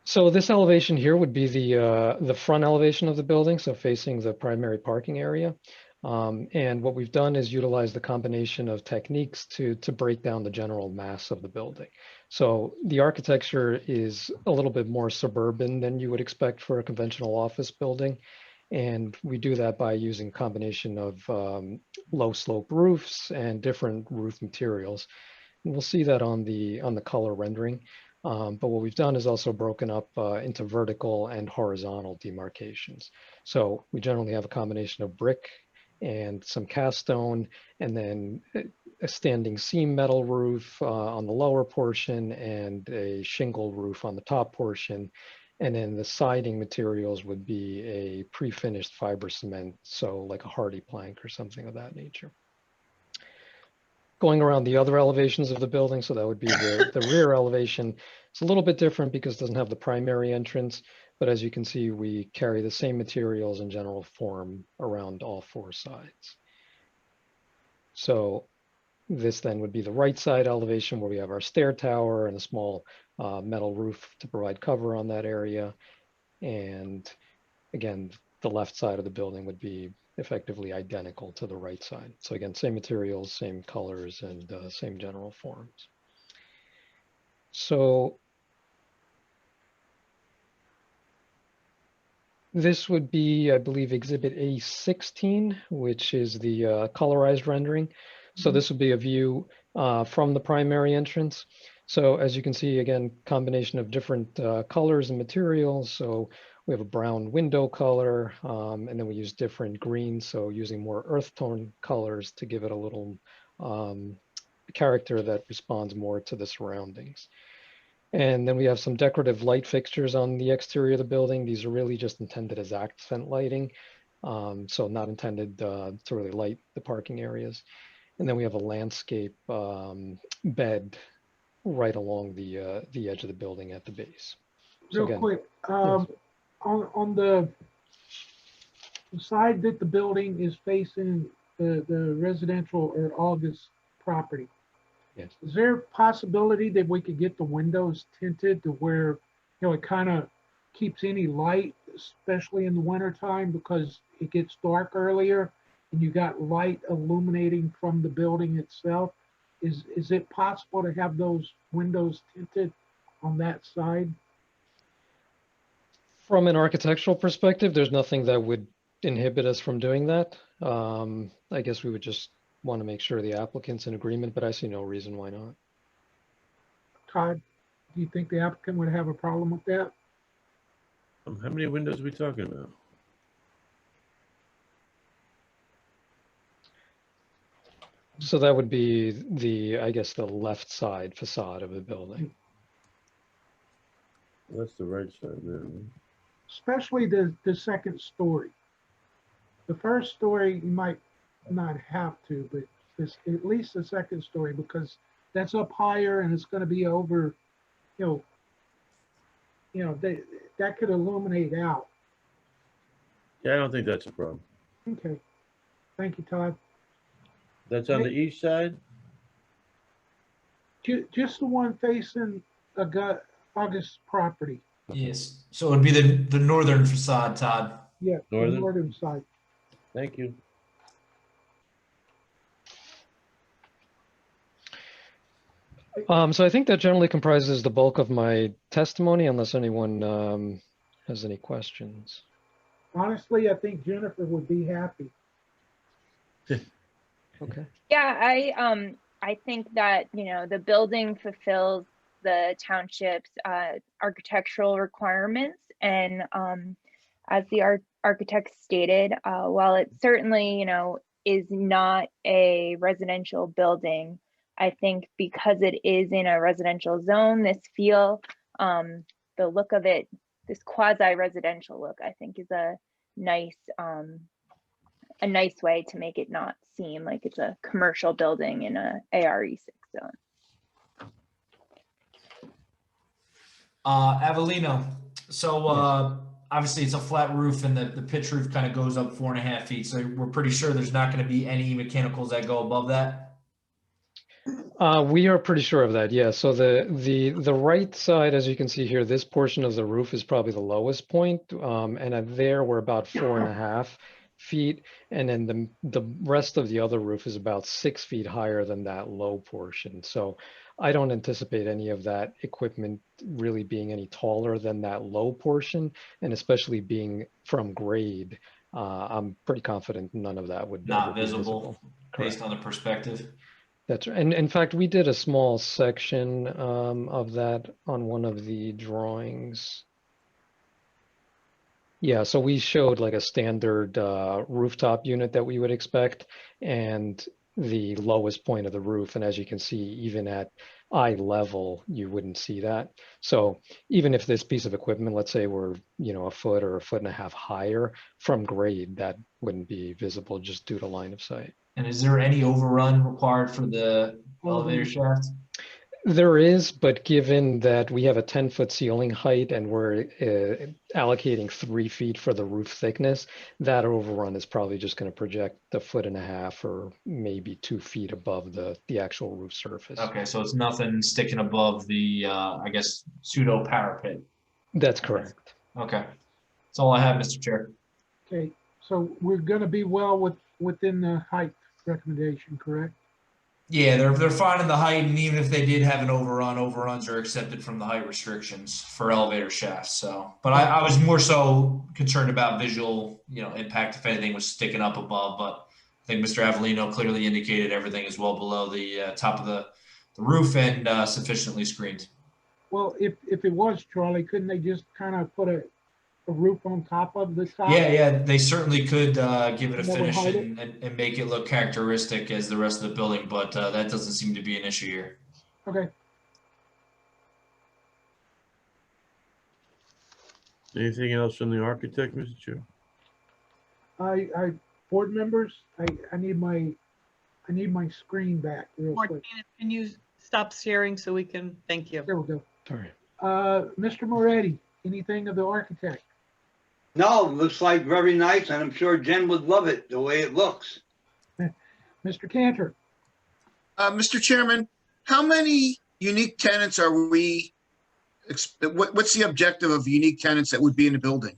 So this elevation here would be the front elevation of the building, so facing the primary parking area. And what we've done is utilize the combination of techniques to break down the general mass of the building. So the architecture is a little bit more suburban than you would expect for a conventional office building. And we do that by using a combination of low slope roofs and different roof materials. And we'll see that on the color rendering. But what we've done is also broken up into vertical and horizontal demarcations. So we generally have a combination of brick and some cast stone, and then a standing seam metal roof on the lower portion and a shingle roof on the top portion. And then the siding materials would be a pre-finished fiber cement, so like a hardy plank or something of that nature. Going around the other elevations of the building, so that would be the rear elevation. It's a little bit different because it doesn't have the primary entrance, but as you can see, we carry the same materials in general form around all 4 sides. So this then would be the right side elevation where we have our stair tower and a small metal roof to provide cover on that area. And again, the left side of the building would be effectively identical to the right side. So again, same materials, same colors, and same general forms. So this would be, I believe, Exhibit A16, which is the colorized rendering. So this would be a view from the primary entrance. So as you can see, again, combination of different colors and materials. So we have a brown window color, and then we use different greens. So using more earth tone colors to give it a little character that responds more to the surroundings. And then we have some decorative light fixtures on the exterior of the building. These are really just intended as accent lighting. So not intended to really light the parking areas. And then we have a landscape bed right along the edge of the building at the base. So Real again, quick, yes. on the side that the building is facing the residential or August property, Yes. is there a possibility that we could get the windows tinted to where, it kind of keeps any light, especially in the wintertime, because it gets dark earlier and you got light illuminating from the building itself? is it possible to have those windows tinted on that side? From an architectural perspective, there's nothing that would inhibit us from doing that. I guess we would just want to make sure the applicant's in agreement, but I see no reason why not. Todd, do you think the applicant would have a problem with that? How many windows are we talking about? So that would be the, I guess, the left side facade of the building. That's the right side there. Right? Especially the second story. The first story, you might not have to, but this, at least the second story, because that's up higher and it's going to be over, that could illuminate out. Yeah, I don't think that's a problem. Okay. Thank you, Todd. That's on the east side? Just the one facing August's property. Yes, so it would be the northern facade, Todd. Yeah, the Northern? northern side. Thank you. So I think that generally comprises the bulk of my testimony, unless anyone has any questions. Honestly, I think Jennifer would be happy. Okay. Yeah, I think that, the building fulfills the township's architectural requirements. And as the architect stated, while it certainly, is not a residential building, I think because it is in a residential zone, this feel, the look of it, this quasi-residential look, I think is a nice way to make it not seem like it's a commercial building in a ARE6 zone. Avellino, so obviously it's a flat roof and the pitch roof kind of goes up 4.5 feet. So we're pretty sure there's not going to be any mechanicals that go above that. We are pretty sure of that, yeah. So the right side, as you can see here, this portion of the roof is probably the lowest point. And there we're about 4.5 feet. And then the rest of the other roof is about 6 feet higher than that low portion. So I don't anticipate any of that equipment really being any taller than that low portion, and especially being from grade. I'm pretty confident none of that would Not be visible based Correct. on the perspective. That's right. And in fact, we did a small section of that on one of the drawings. Yeah, so we showed like a standard rooftop unit that we would expect and the lowest point of the roof. And as you can see, even at eye level, you wouldn't see that. So even if this piece of equipment, let's say we're, a foot or 1.5 feet higher from grade, that wouldn't be visible just due to line of sight. And is there any overrun required for the elevator shaft? There is, but given that we have a 10-foot ceiling height and we're allocating 3 feet for the roof thickness, that overrun is probably just going to project 1.5 feet or maybe 2 feet above the actual roof surface. Okay, so it's nothing sticking above the, I guess, pseudo parapet. That's correct. Okay, that's all I have, Mr. Chair. Okay, so we're going to be well within the height recommendation, correct? Yeah, they're fine in the height, and even if they did have an overrun, overruns are accepted from the height restrictions for elevator shafts. So, but I was more so concerned about visual, impact if anything was sticking up above. But I think Mr. Avellino clearly indicated everything is well below the top of the roof and sufficiently screened. Well, if it was, Charlie, couldn't they just kind of put a roof on top of the top? Yeah, they certainly could give it a Never finish hide and make it look characteristic as the rest of the building, but that doesn't seem to be an issue here. Okay. Anything else from the architect, Mr. Chair? Board members, I need my screen back real quick. Martina, can you stop sharing so we can, thank you. There we go. Sorry. Mr. Moretti, anything of the architect? No, it looks like very nice, and I'm sure Jen would love it the way it looks. Mr. Cantor? Mr. Chairman, how many unique tenants are we, what's the objective of unique tenants that would be in the building?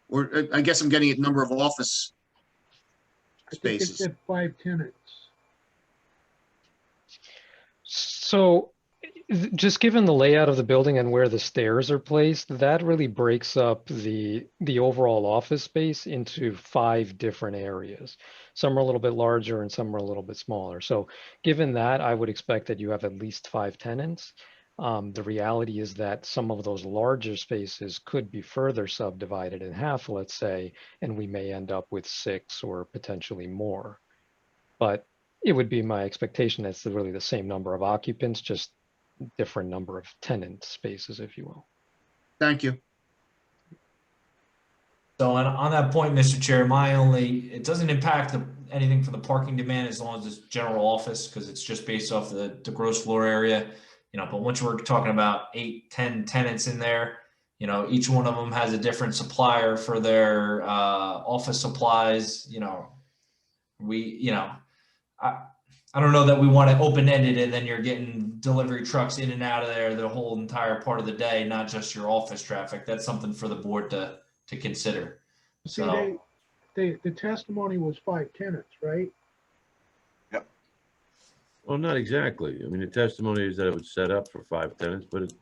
Or I guess I'm getting a number of office I think it spaces. said 5 tenants. So just given the layout of the building and where the stairs are placed, that really breaks up the overall office space into 5 different areas. Some are a little bit larger and some are a little bit smaller. So given that, I would expect that you have at least 5 tenants. The reality is that some of those larger spaces could be further subdivided in half, let's say, and we may end up with 6 or potentially more. But it would be my expectation that's really the same number of occupants, just different number of tenant spaces, if you will. Thank you. So on that point, Mr. Chair, it doesn't impact anything for the parking demand as long as it's general office, because it's just based off the gross floor area. But once we're talking about 8, 10 tenants in there, each one of them has a different supplier for their office supplies. I don't know that we want to open-ended and then you're getting delivery trucks in and out of there the whole entire part of the day, not just your office traffic. That's something for the board to consider. See, So the testimony was 5 tenants, right? Well, not exactly. I mean, the testimony is that it was set up for 5 tenants, but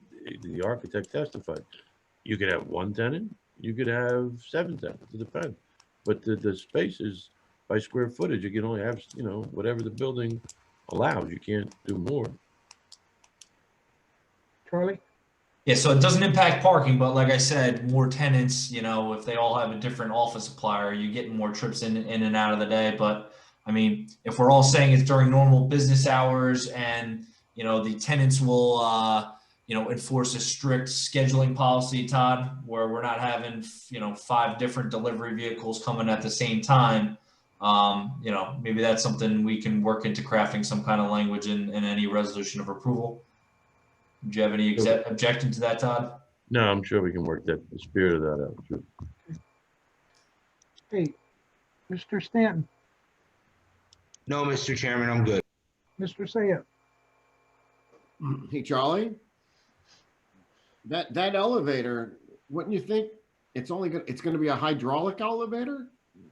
the architect testified. You could have 1 tenant, you could have 7 tenants, it depends. But the space is by square footage. You can only have, whatever the building allows. You can't do more. Charlie? yeah, so it doesn't impact parking, but like I said, more tenants, if they all have a different office supplier, you get more trips in and out of the day. But I mean, if we're all saying it's during normal business hours and, the tenants will, enforce a strict scheduling policy, Todd, where we're not having, 5 different delivery vehicles coming at the same time, maybe that's something we can work into crafting some kind of language in any resolution of approval. Do you have any objection to that, Todd? No, I'm sure we can work the spirit of that out. Sure. Hey, Mr. Stanton, No, Mr. Chairman, I'm good. Mr. Sayah, Hey, Charlie? That elevator, wouldn't you think it's gonna be a hydraulic elevator,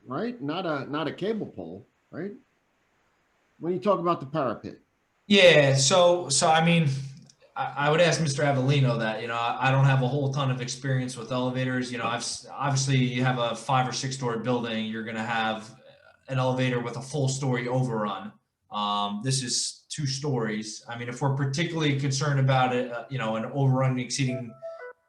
right? Not a cable pole, right? When you talk about the parapet. Yeah, so I mean, I would ask Mr. Avellino that, I don't have a whole ton of experience with elevators. Obviously you have a 5 or 6 story building, you're going to have an elevator with a full story overrun. This is 2 stories. I mean, if we're particularly concerned about it, an overrun exceeding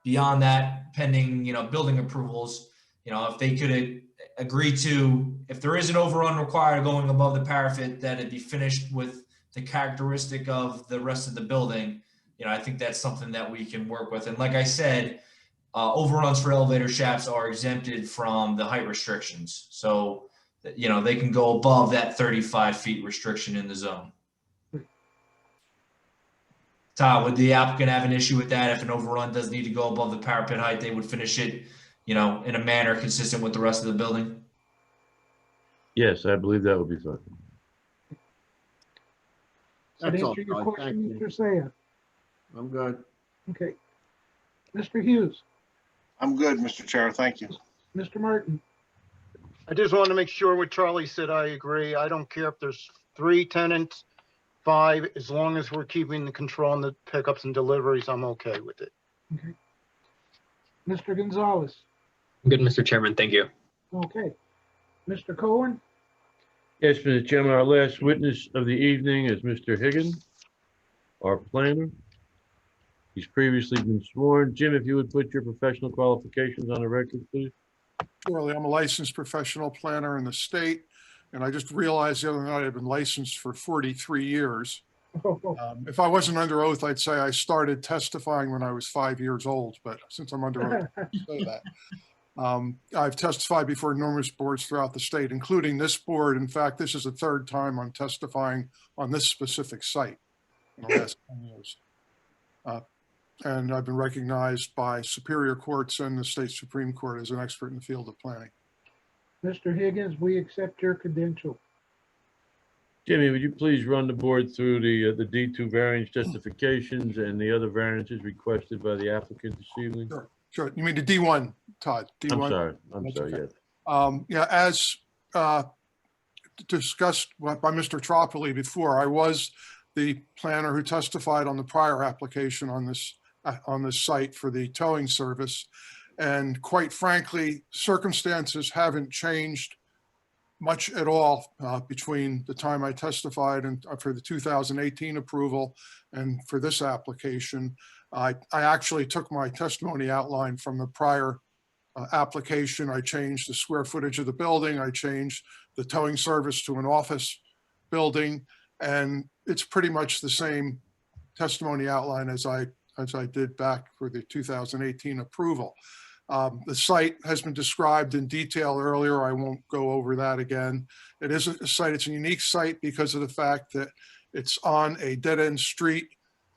beyond that pending, building approvals, if they could agree to, if there is an overrun required going above the parapet, that it be finished with the characteristic of the rest of the building. I think that's something that we can work with. And like I said, overruns for elevator shafts are exempted from the height restrictions. So, they can go above that 35 feet restriction in the zone. Todd, would the applicant have an issue with that? If an overrun does need to go above the parapet height, they would finish it, in a manner consistent with the rest of the building? Yes, I believe that would be fine. That That's all, answer your Charlie. question, Thank you. Mr. Sayah? I'm good. Okay. Mr. Hughes, I'm good, Mr. Chair. Thank you. Mr. Martin, I just want to make sure what Charlie said, I agree. I don't care if there's 3 tenants, 5, as long as we're keeping the control on the pickups and deliveries, I'm okay with it. okay. Mr. Gonzalez, Good, Mr. Chairman. Thank you. okay. Mr. Cohen, Yes, Mr. Chairman, our last witness of the evening is Mr. Higgins, our planner. He's previously been sworn. Jim, if you would put your professional qualifications on the record, please. Surely, I'm a licensed professional planner in the state, and I just realized the other night I've been licensed for 43 years. If I wasn't under oath, I'd say I started testifying when I was 5 years old, but since I'm under oath, I can't say that. I've testified before numerous boards throughout the state, including this board. In fact, this is the 3rd time I'm testifying on this specific site in the last 10 years. And I've been recognized by superior courts and the state Supreme Court as an expert in the field of planning. Mr. Higgins, we accept your credential. Jimmy, would you please run the board through the D2 variance justifications and the other variances requested by the applicant this evening? Sure, sure. You mean the D1, Todd? D1? I'm sorry, okay. yes. Yeah, as discussed by Mr. Tropoli before, I was the planner who testified on the prior application on this site for the towing service. And quite frankly, circumstances haven't changed much at all between the time I testified and for the 2018 approval and for this application. I actually took my testimony outline from the prior application. I changed the square footage of the building. I changed the towing service to an office building, and it's pretty much the same testimony outline as I did back for the 2018 approval. The site has been described in detail earlier. I won't go over that again. It is a site, it's a unique site because of the fact that it's on a dead-end street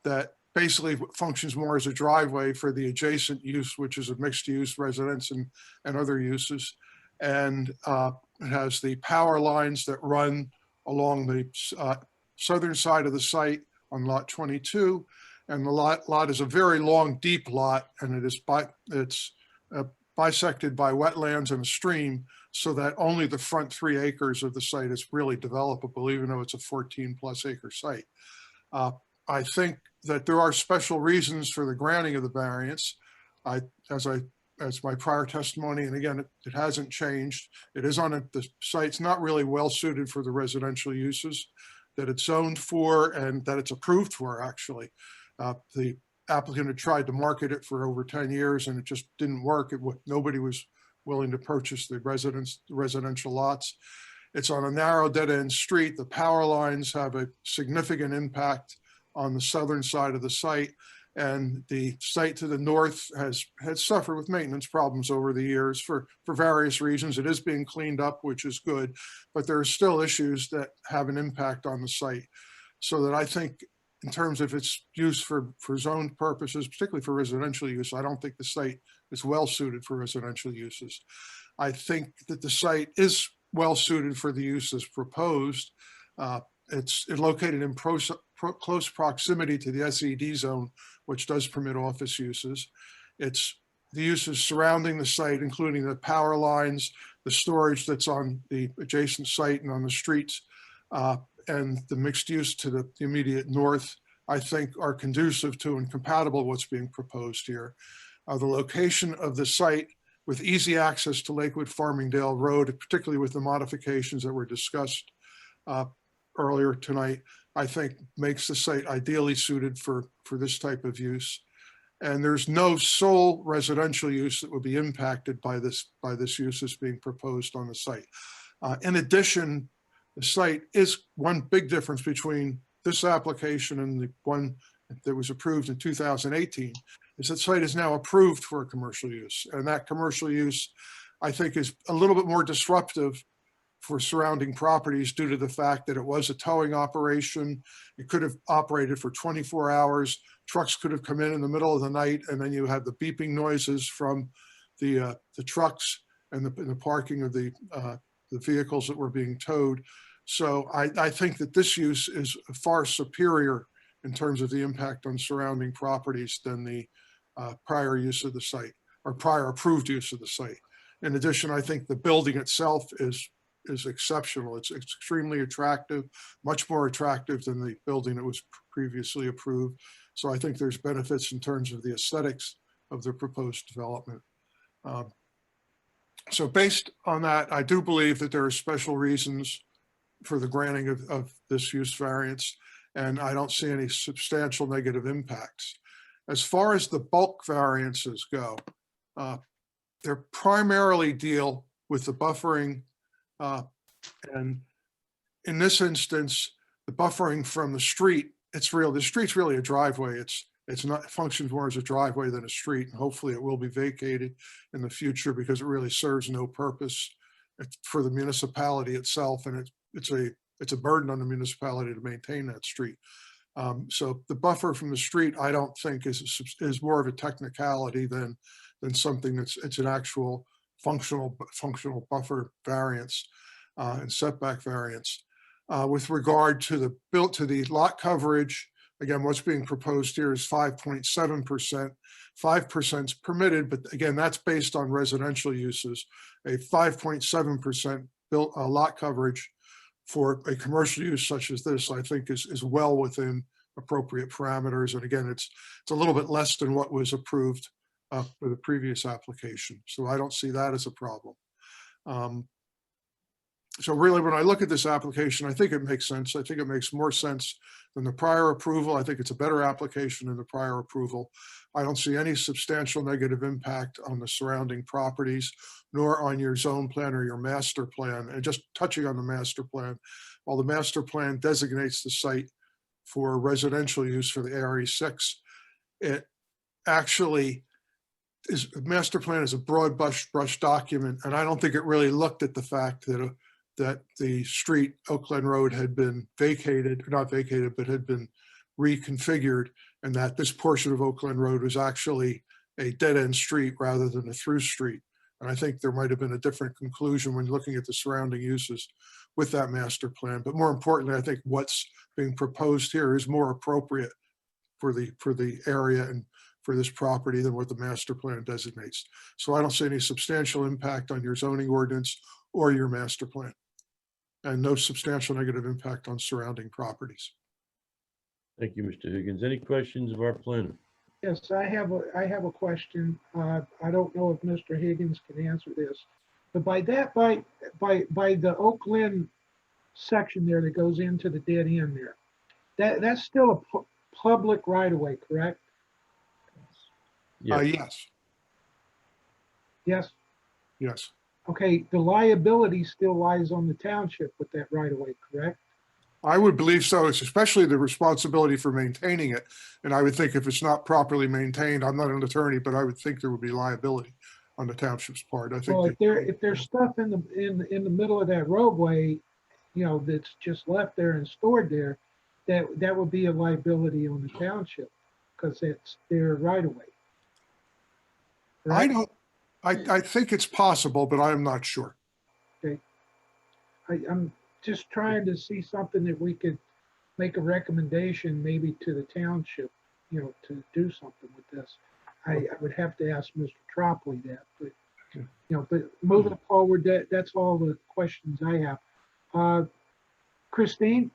that basically functions more as a driveway for the adjacent use, which is a mixed-use residence and other uses. And it has the power lines that run along the southern side of the site on lot 22. And the lot is a very long, deep lot, and it's bisected by wetlands and a stream, so that only the front 3 acres of the site is really developable, even though it's a 14+ acre site. I think that there are special reasons for the granting of the variance. As my prior testimony, and again, it hasn't changed. It is on the site's not really well suited for the residential uses that it's zoned for and that it's approved for, actually. The applicant had tried to market it for over 10 years and it just didn't work. Nobody was willing to purchase the residential lots. It's on a narrow dead-end street. The power lines have a significant impact on the southern side of the site, and the site to the north has suffered with maintenance problems over the years for various reasons. It is being cleaned up, which is good, but there are still issues that have an impact on the site. So that I think in terms of its use for zoned purposes, particularly for residential use, I don't think the site is well suited for residential uses. I think that the site is well suited for the uses proposed. It's located in close proximity to the SED zone, which does permit office uses. It's the uses surrounding the site, including the power lines, the storage that's on the adjacent site and on the streets, and the mixed use to the immediate north, I think are conducive to and compatible with what's being proposed here. The location of the site with easy access to Lakewood Farmingdale Road, particularly with the modifications that were discussed earlier tonight, I think makes the site ideally suited for this type of use. And there's no sole residential use that would be impacted by this use that's being proposed on the site. In addition, the site is one big difference between this application and the one that was approved in 2018 is that the site is now approved for a commercial use. And that commercial use, I think, is a little bit more disruptive for surrounding properties due to the fact that it was a towing operation. It could have operated for 24 hours. Trucks could have come in the middle of the night, and then you had the beeping noises from the trucks and the parking of the vehicles that were being towed. So I think that this use is far superior in terms of the impact on surrounding properties than the prior use of the site or prior approved use of the site. In addition, I think the building itself is exceptional. It's extremely attractive, much more attractive than the building that was previously approved. So I think there's benefits in terms of the aesthetics of the proposed development. So based on that, I do believe that there are special reasons for the granting of this use variance, and I don't see any substantial negative impacts. As far as the bulk variances go, they primarily deal with the buffering, and in this instance, the buffering from the street, the street's really a driveway. It functions more as a driveway than a street, and hopefully it will be vacated in the future because it really serves no purpose for the municipality itself, and it's a burden on the municipality to maintain that street. So the buffer from the street, I don't think is more of a technicality than something it's an actual functional buffer variance and setback variance. With regard to the lot coverage, again, what's being proposed here is 5.7%. 5% is permitted, but again, that's based on residential uses. A 5.7% lot coverage for a commercial use such as this, I think is well within appropriate parameters. And again, it's a little bit less than what was approved for the previous application. So I don't see that as a problem. So really, when I look at this application, I think it makes sense. I think it makes more sense than the prior approval. I think it's a better application than the prior approval. I don't see any substantial negative impact on the surrounding properties, nor on your zone plan or your master plan. And just touching on the master plan, while the master plan designates the site for residential use for the ARE6, it actually is, master plan is a broad brush document, and I don't think it really looked at the fact that that the street, Oakland Road, had been vacated, not vacated, but had been reconfigured, and that this portion of Oakland Road was actually a dead-end street rather than a through street. And I think there might have been a different conclusion when looking at the surrounding uses with that master plan. But more importantly, I think what's being proposed here is more appropriate for the area and for this property than what the master plan designates. So I don't see any substantial impact on your zoning ordinance or your master plan, and no substantial negative impact on surrounding properties. Thank you, Mr. Higgins. Any questions of our planner? Yes, I have a question. I don't know if Mr. Higgins can answer this, but by the Oakland section there that goes into the dead end there, that's still a public right of way, correct? Yes. Yes. Yes. Okay, the liability still lies on the township with that right of way, correct? I would believe so. It's especially the responsibility for maintaining it. And I would think if it's not properly maintained, I'm not an attorney, but I would think there would be liability on the township's part. I think. Well, if there's stuff in the middle of that roadway, you know, that's just left there and stored there, that would be a liability on the township because it's their right of way. Right? I think it's possible, but I'm not sure. Okay. I'm just trying to see something that we could make a recommendation maybe to the township, you know, to do something with this. I would have to ask Mr. Tropley that, but, you know, but moving forward, that's all the questions I have. Christine?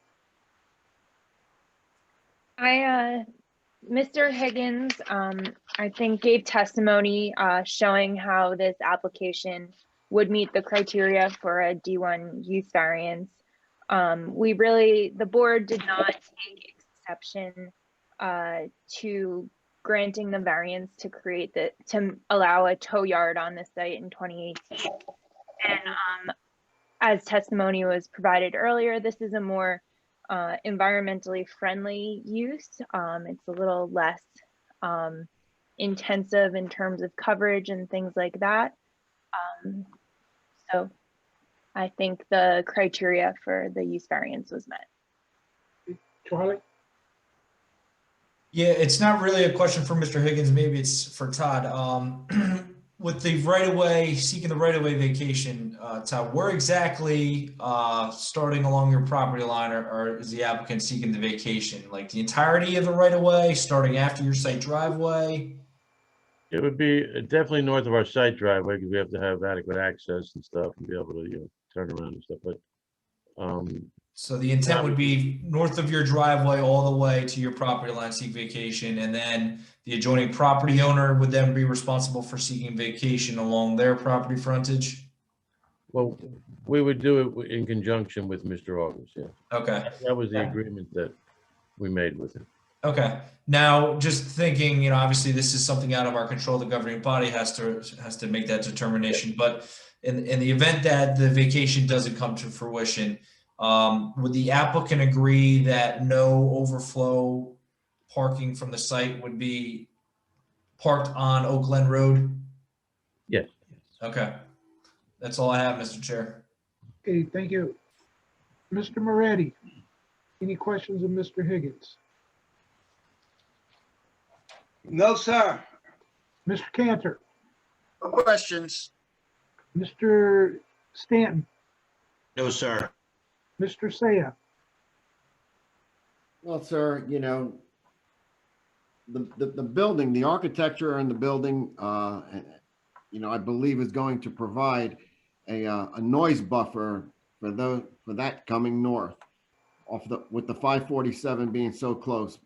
Mr. Higgins, I think gave testimony showing how this application would meet the criteria for a D1 use variance. The board did not take exception to granting the variance to allow a tow yard on the site in 2018. And as testimony was provided earlier, this is a more environmentally friendly use. It's a little less intensive in terms of coverage and things like that. So I think the criteria for the use variance was met. Charlie? Yeah, it's not really a question for Mr. Higgins. Maybe it's for Todd. With the right-of-way, seeking the right-of-way vacation, Todd, where exactly, starting along your property line, or is the applicant seeking the vacation? Like the entirety of the right-of-way, starting after your site driveway? It would be definitely north of our site driveway because we have to have adequate access and stuff and be able to, you know, turn around and stuff. But so the intent would be north of your driveway all the way to your property line, seek vacation, and then the adjoining property owner would then be responsible for seeking vacation along their property frontage? Well, we would do it in conjunction with Mr. August, yeah. Okay. That was the agreement that we made with him. Okay. Now, just thinking, you know, obviously this is something out of our control. The governing body has to make that determination. But in the event that the vacation doesn't come to fruition, would the applicant agree that no overflow parking from the site would be parked on Oak Glen Road? Yes. Okay. That's all I have, Mr. Chair. Okay, thank you. Mr. Moretti, any questions of Mr. Higgins? No, sir. Mr. Cantor? No questions. Mr. Stanton? No, sir. Mr. Saya? Well, sir, you know, the building, the architecture and the building, you know, I believe is going to provide a noise buffer for that coming north with the 547 being so close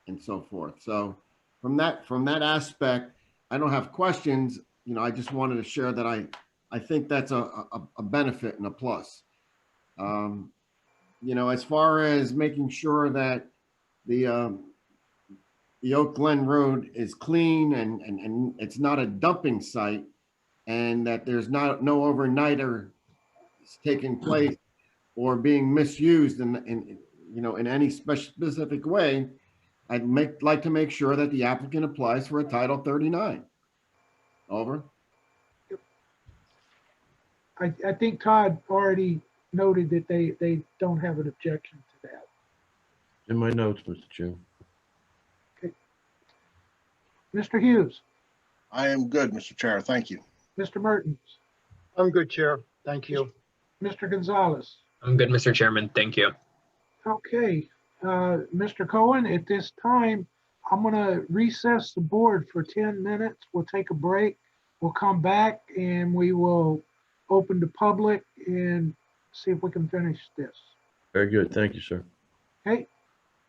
and so forth. So from that aspect, I don't have questions. I just wanted to share that I think that's a benefit and a plus. As far as making sure that the Oak Glen Road is clean and it's not a dumping site, and that there's no overnighter taking place or being misused in any specific way, I'd like to make sure that the applicant applies for a Title 39. Over. I think Todd already noted that they don't have an objection to that. In my notes, Mr. Chairman. Okay. Mr. Hughes, I am good, Mr. Chair. Thank you. Mr. Mertens, I'm good, Chair. Thank you. Mr. Gonzalez. I'm good, Mr. Chairman. Thank you. Okay, Mr. Cohen, at this time, I'm going to recess the board for 10 minutes. We'll take a break. We'll come back and we will open the public and see if we can finish this. Very good. Thank you, sir. Okay,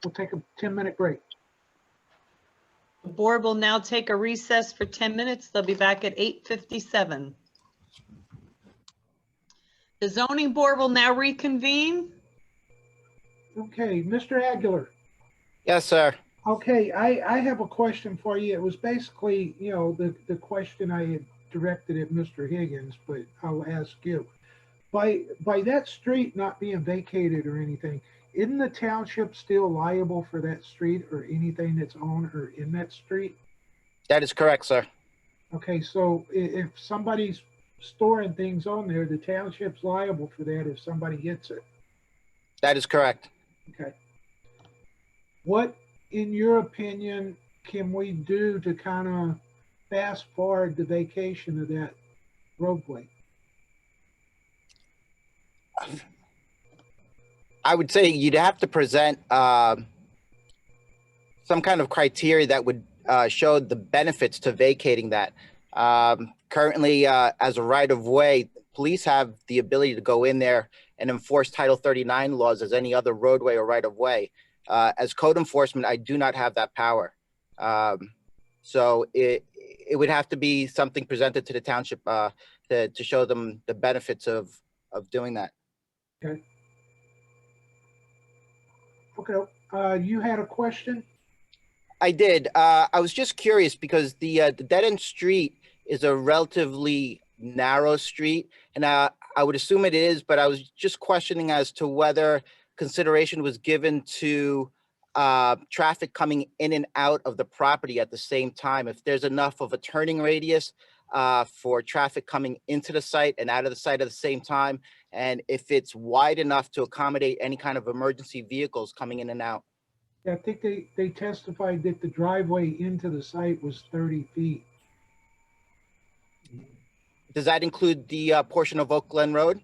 we'll take a 10-minute break. The board will now take a recess for 10 minutes. They'll be back at 8:57. The zoning board will now reconvene. Okay, Mr. Aguilar. Yes, sir. Okay, I have a question for you. It was basically, the question I had directed at Mr. Higgins, but I'll ask you. By that street not being vacated or anything, isn't the township still liable for that street or anything that's on or in that street? That is correct, sir. Okay, so if somebody's storing things on there, the township's liable for that if somebody hits it. That is correct. Okay. What, in your opinion, can we do to kind of fast forward the vacation of that roadway? I would say you'd have to present some kind of criteria that would show the benefits to vacating that. Currently, as a right-of-way, police have the ability to go in there and enforce Title 39 laws as any other roadway or right-of-way. As code enforcement, I do not have that power. So it would have to be something presented to the township to show them the benefits of doing that. Okay. Okay. You had a question? I did. I was just curious because the dead-end street is a relatively narrow street, and I would assume it is, but I was just questioning as to whether consideration was given to traffic coming in and out of the property at the same time. If there's enough of a turning radius for traffic coming into the site and out of the site at the same time, and if it's wide enough to accommodate any kind of emergency vehicles coming in and out. Yeah, I think they testified that the driveway into the site was 30 feet. Does that include the portion of Oak Glen Road?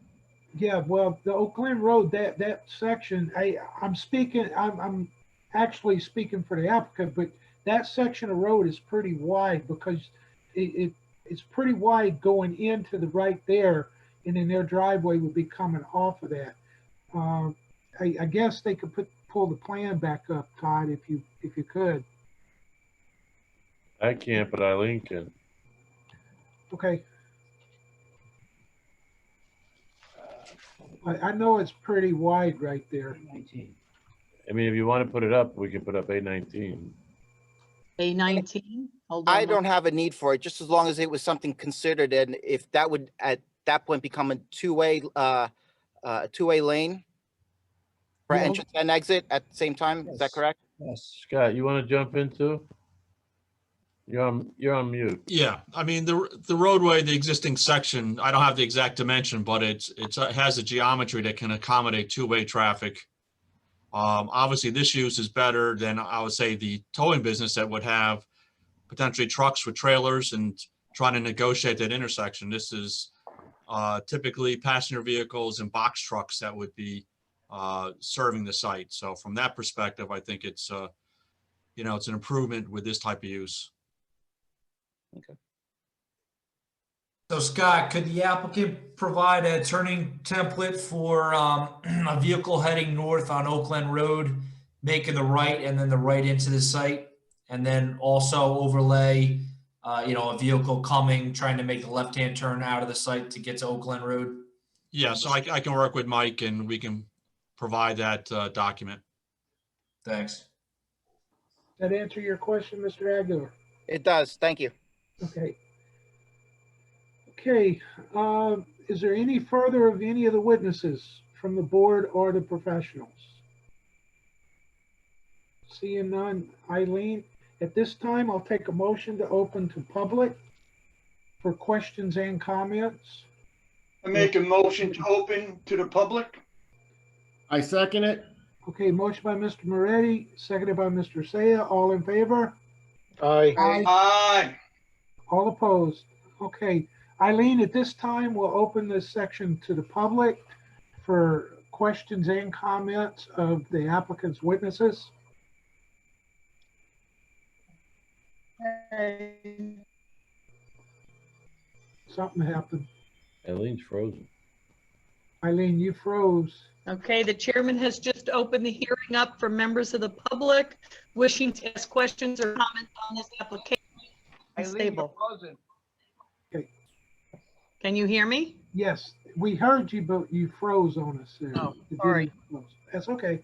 Yeah, well, the Oak Glen Road, that section, I'm actually speaking for the applicant, but that section of road is pretty wide because it's pretty wide going into the right there, and then their driveway would be coming off of that. I guess they could pull the plan back up, Todd, if you could. I can't, but Eileen can. Okay. I know it's pretty wide right there. I mean, if you want to put it up, we can put up A19. A19? Hold on. I don't have a need for it, just as long as it was something considered, and if that would at that point become a two-way lane for Yeah. entrance and exit at the same time. Is that correct? Yes. Scott, you want to jump in too? You're on mute. Yeah, I mean, the roadway, the existing section, I don't have the exact dimension, but it has a geometry that can accommodate two-way traffic. Obviously, this use is better than, I would say, the towing business that would have potentially trucks with trailers and trying to negotiate that intersection. This is typically passenger vehicles and box trucks that would be serving the site. So from that perspective, I think it's it's an improvement with this type of use. Okay. So Scott, could the applicant provide a turning template for a vehicle heading north on Oakland Road, making the right and then the right into the site. And then also overlay, a vehicle coming, trying to make the left-hand turn out of the site to get to Oakland Road. Yeah, so I can work with Mike and we can provide that document. Thanks. That answer your question, Mr. Aguilar? It does. Thank you. Okay. Okay, is there any further of any of the witnesses from the board or the professionals? Seeing none, Eileen, at this time, I'll take a motion to open to public for questions and comments. I make a motion to open to the public. I second it. Okay, motion by Mr. Moretti, seconded by Mr. Saya. All in favor? Aye. Aye. All opposed? Okay. Eileen, at this time, we'll open this section to the public for questions and comments of the applicant's witnesses. Something happened. Eileen's frozen. Eileen, you froze. Okay, the chairman has just opened the hearing up for members of the public wishing to ask questions or comments on this application. Stable. Okay. Can you hear me? Yes, we heard you, but you froze on us there. Oh, It sorry. didn't close. That's okay.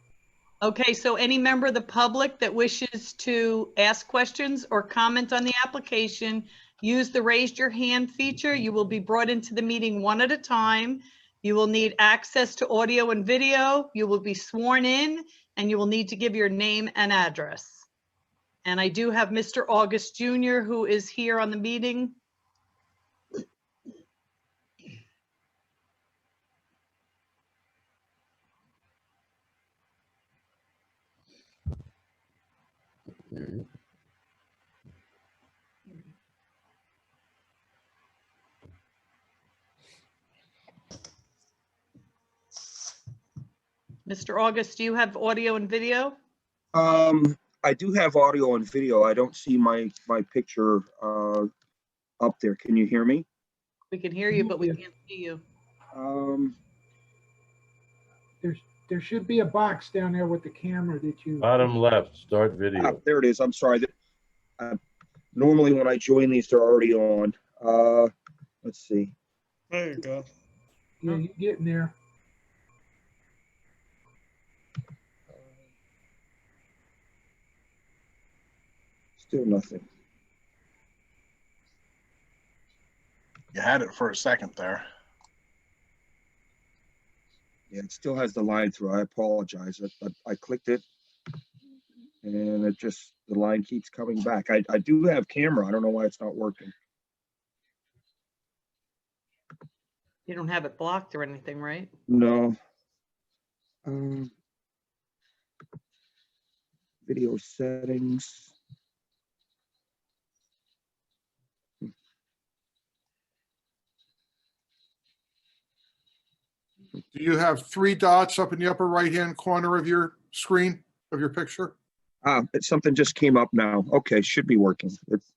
Okay, so any member of the public that wishes to ask questions or comment on the application, use the raise your hand feature. You will be brought into the meeting one at a time. You will need access to audio and video. You will be sworn in, and you will need to give your name and address. And I do have Mr. August Jr., who is here on the meeting. Mr. August, do you have audio and video? I do have audio and video. I don't see my picture up there. Can you hear me? We can hear you, but we can't see you. There should be a box down there with the camera that you. Bottom left, start video. There it is. I'm sorry. Normally when I join these, they're already on. Let's see. There you go. Yeah, you're getting there. Still nothing. You had it for a second there. Yeah, it still has the line through. I apologize. I clicked it and it just, the line keeps coming back. I do have camera. I don't know why it's not working. You don't have it blocked or anything, right? No. Video settings. Do you have three dots up in the upper right-hand corner of your screen, of your picture? Something just came up now. Okay, should be working. It's,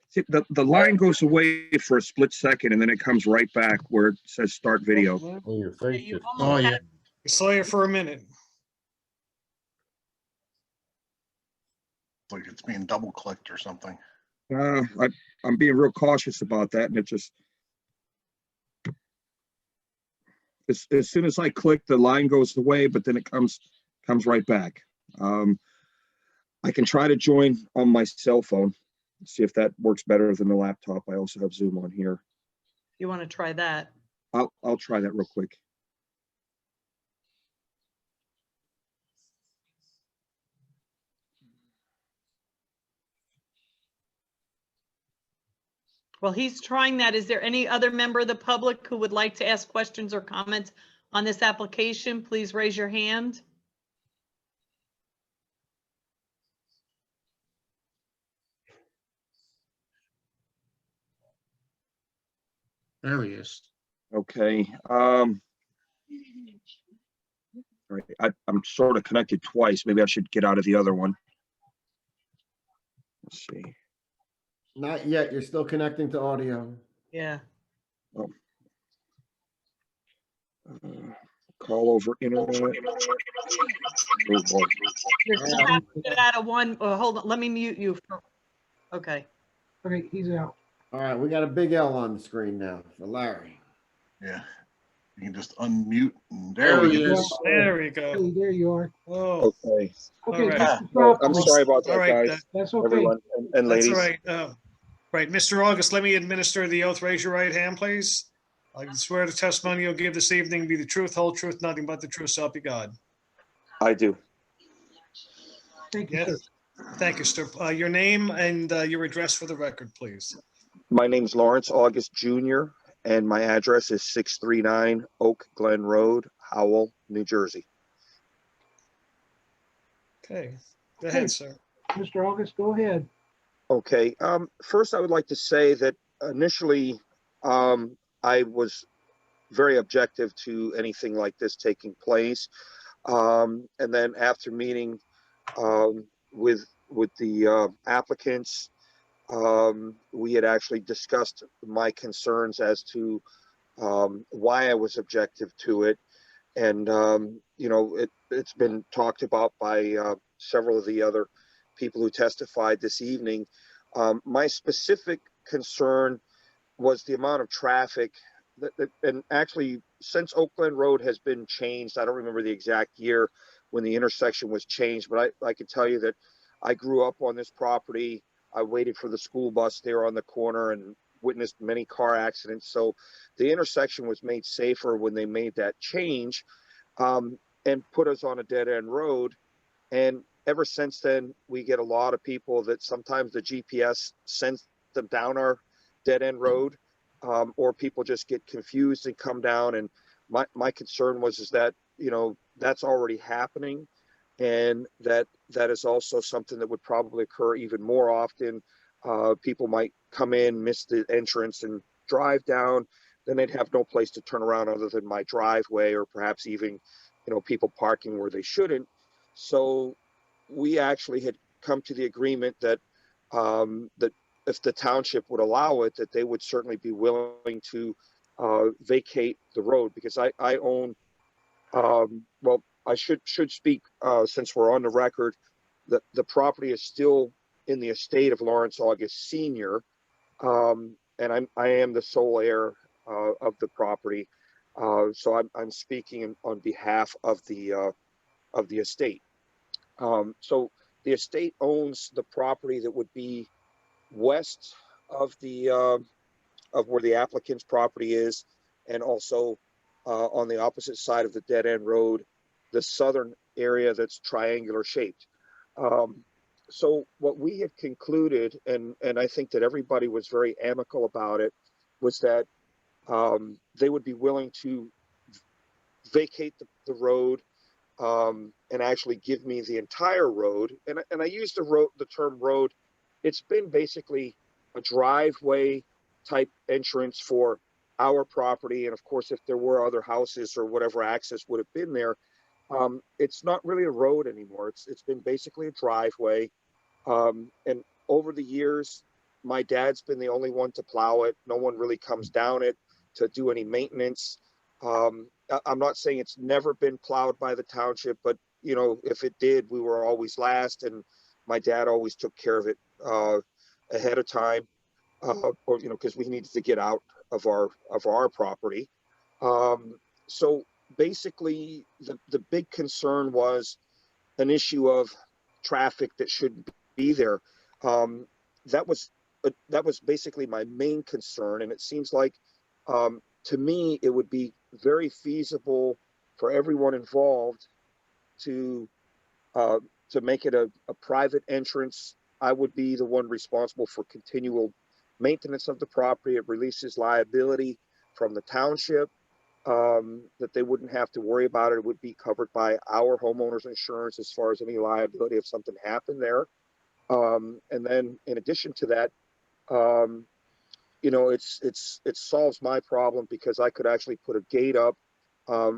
see, the line goes away for a split second and then it comes right back where it says start video. Oh, your face just. Oh, yeah. We saw you for a minute. Like it's being double clicked or something. I'm being real cautious about that, and it just as soon as I click, the line goes away, but then it comes right back. I can try to join on my cell phone, see if that works better than the laptop. I also have Zoom on here. You want to try that? I'll try that real quick. While he's trying that, is there any other member of the public who would like to ask questions or comments on this application? Please raise your hand. There he is. Okay. All right. I'm sort of connected twice. Maybe I should get out of the other one. Let's see. Not yet. You're still connecting to audio. Yeah. Oh. Call over internet. Oh, boy. You're gonna have to get out of one, hold on, let me mute you. Okay. Okay, he's out. All right, we got a big L on the screen now for Larry. Yeah. You can just unmute and there we go. There we go. Hey, there you are. Oh, Okay. Okay, right. Mr. Well, I'm Cropper. sorry about All that, right, guys. That's okay. Everyone and that's ladies. all right. Right, Mr. August, let me administer the oath. Raise your right hand, please. I can swear the testimony you'll give this evening be the truth, whole truth, nothing but the truth, so help you God. I do. Thank you, Yes. sir. Thank you, sir. Your name and your address for the record, please. My name's Lawrence August Jr. and my address is 639 Oak Glen Road, Howell, New Jersey. Okay, go ahead, sir. Mr. August, go ahead. Okay. First, I would like to say that initially, I was very objective to anything like this taking place. And then after meeting with the applicants, we had actually discussed my concerns as to why I was objective to it. And, you know, it's been talked about by several of the other people who testified this evening. My specific concern was the amount of traffic and actually since Oak Glen Road has been changed, I don't remember the exact year when the intersection was changed, but I can tell you that I grew up on this property. I waited for the school bus there on the corner and witnessed many car accidents. So the intersection was made safer when they made that change and put us on a dead end road. And ever since then, we get a lot of people that sometimes the GPS sends them down our dead end road, or people just get confused and come down. And my concern was is that, you know, that's already happening. And that is also something that would probably occur even more often. People might come in, miss the entrance and drive down, then they'd have no place to turn around other than my driveway, or perhaps even, you know, people parking where they shouldn't. So we actually had come to the agreement that that if the township would allow it, that they would certainly be willing to vacate the road, because I own, well, I should speak since we're on the record, that the property is still in the estate of Lawrence August Sr. And I am the sole heir of the property. So I'm speaking on behalf of the estate. So the estate owns the property that would be west of the of where the applicant's property is, and also on the opposite side of the dead end road, the southern area that's triangular shaped. So what we had concluded, and I think that everybody was very amicable about it, was that they would be willing to vacate the road and actually give me the entire road. And I use the term road. It's been basically a driveway type entrance for our property. And of course, if there were other houses or whatever access would have been there, it's not really a road anymore. It's been basically a driveway. And over the years, my dad's been the only one to plow it. No one really comes down it to do any maintenance. I'm not saying it's never been plowed by the township, but you know, if it did, we were always last, and my dad always took care of it ahead of time, or you know, because we needed to get out of our property. So basically, the big concern was an issue of traffic that shouldn't be there. That was basically my main concern, and it seems like to me it would be very feasible for everyone involved to make it a private entrance. I would be the one responsible for continual maintenance of the property. It releases liability from the township, that they wouldn't have to worry about it. It would be covered by our homeowners insurance as far as any liability if something happened there. And then in addition to that, you know, it solves my problem, because I could actually put a gate up,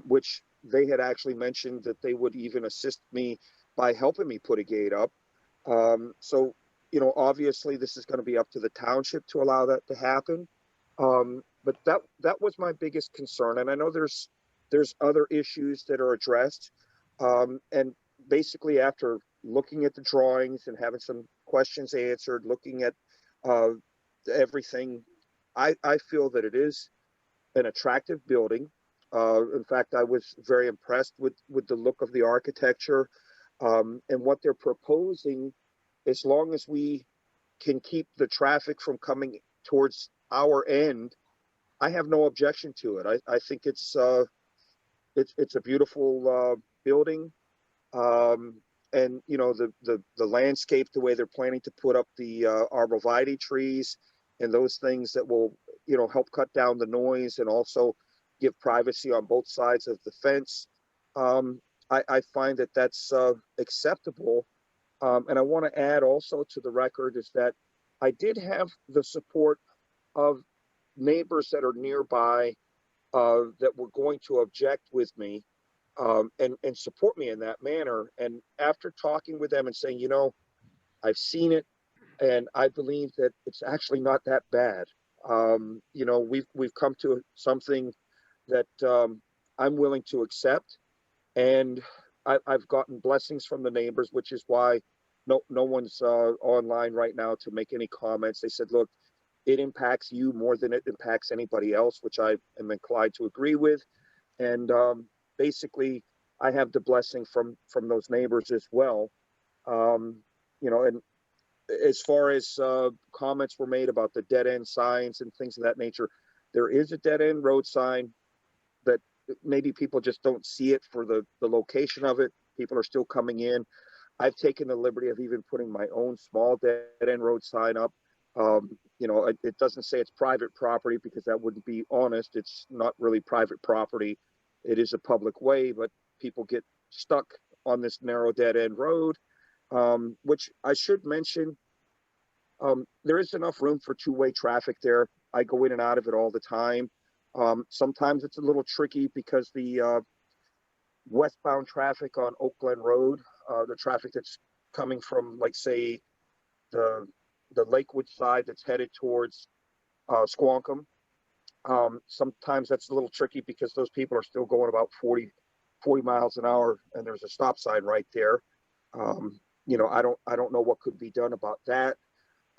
which they had actually mentioned that they would even assist me by helping me put a gate up. So you know, obviously this is going to be up to the township to allow that to happen. But that was my biggest concern. And I know there's other issues that are addressed. And basically after looking at the drawings and having some questions answered, looking at everything, I feel that it is an attractive building. In fact, I was very impressed with the look of the architecture and what they're proposing. As long as we can keep the traffic from coming towards our end, I have no objection to it. I think it's a beautiful building. And you know, the landscape, the way they're planning to put up the arborvitae trees and those things that will, you know, help cut down the noise and also give privacy on both sides of the fence. I find that that's acceptable. And I want to add also to the record is that I did have the support of neighbors that are nearby that were going to object with me and support me in that manner. And after talking with them and saying, you know, I've seen it and I believe that it's actually not that bad. You know, we've come to something that I'm willing to accept. And I've gotten blessings from the neighbors, which is why no one's online right now to make any comments. They said, look, it impacts you more than it impacts anybody else, which I am inclined to agree with. And basically, I have the blessing from those neighbors as well. You know, and as far as comments were made about the dead end signs and things of that nature, there is a dead end road sign that maybe people just don't see it for the location of it. People are still coming in. I've taken the liberty of even putting my own small dead end road sign up. You know, it doesn't say it's private property because that wouldn't be honest. It's not really private property. It is a public way, but people get stuck on this narrow dead end road, which I should mention, there is enough room for two-way traffic there. I go in and out of it all the time. Sometimes it's a little tricky because the westbound traffic on Oak Glen Road, the traffic that's coming from, like, say, the Lakewood side that's headed towards Squonkam. Sometimes that's a little tricky because those people are still going about 40 miles an hour and there's a stop sign right there. You know, I don't know what could be done about that.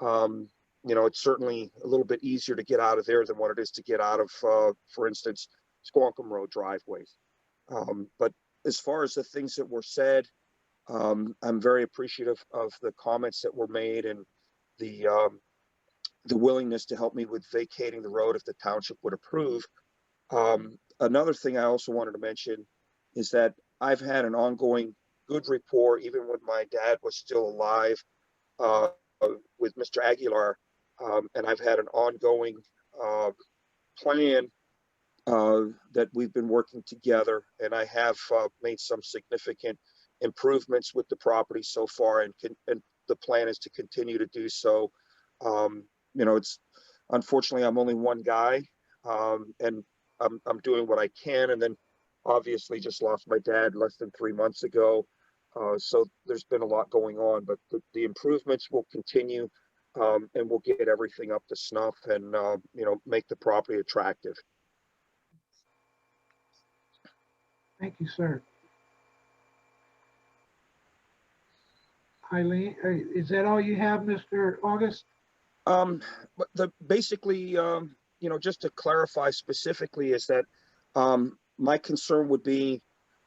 You know, it's certainly a little bit easier to get out of there than what it is to get out of, for instance, Squonkam Road driveways. But as far as the things that were said, I'm very appreciative of the comments that were made and the willingness to help me with vacating the road if the township would approve. Another thing I also wanted to mention is that I've had an ongoing good rapport, even when my dad was still alive, with Mr. Aguilar, and I've had an ongoing plan that we've been working together, and I have made some significant improvements with the property so far, and the plan is to continue to do so. You know, it's unfortunately I'm only one guy, and I'm doing what I can, and then obviously just lost my dad less than 3 months ago. So there's been a lot going on, but the improvements will continue, and we'll get everything up to snuff and, you know, make the property attractive. Thank you, sir. Eileen, is that all you have, Mr. August? But basically, you know, just to clarify specifically is that my concern would be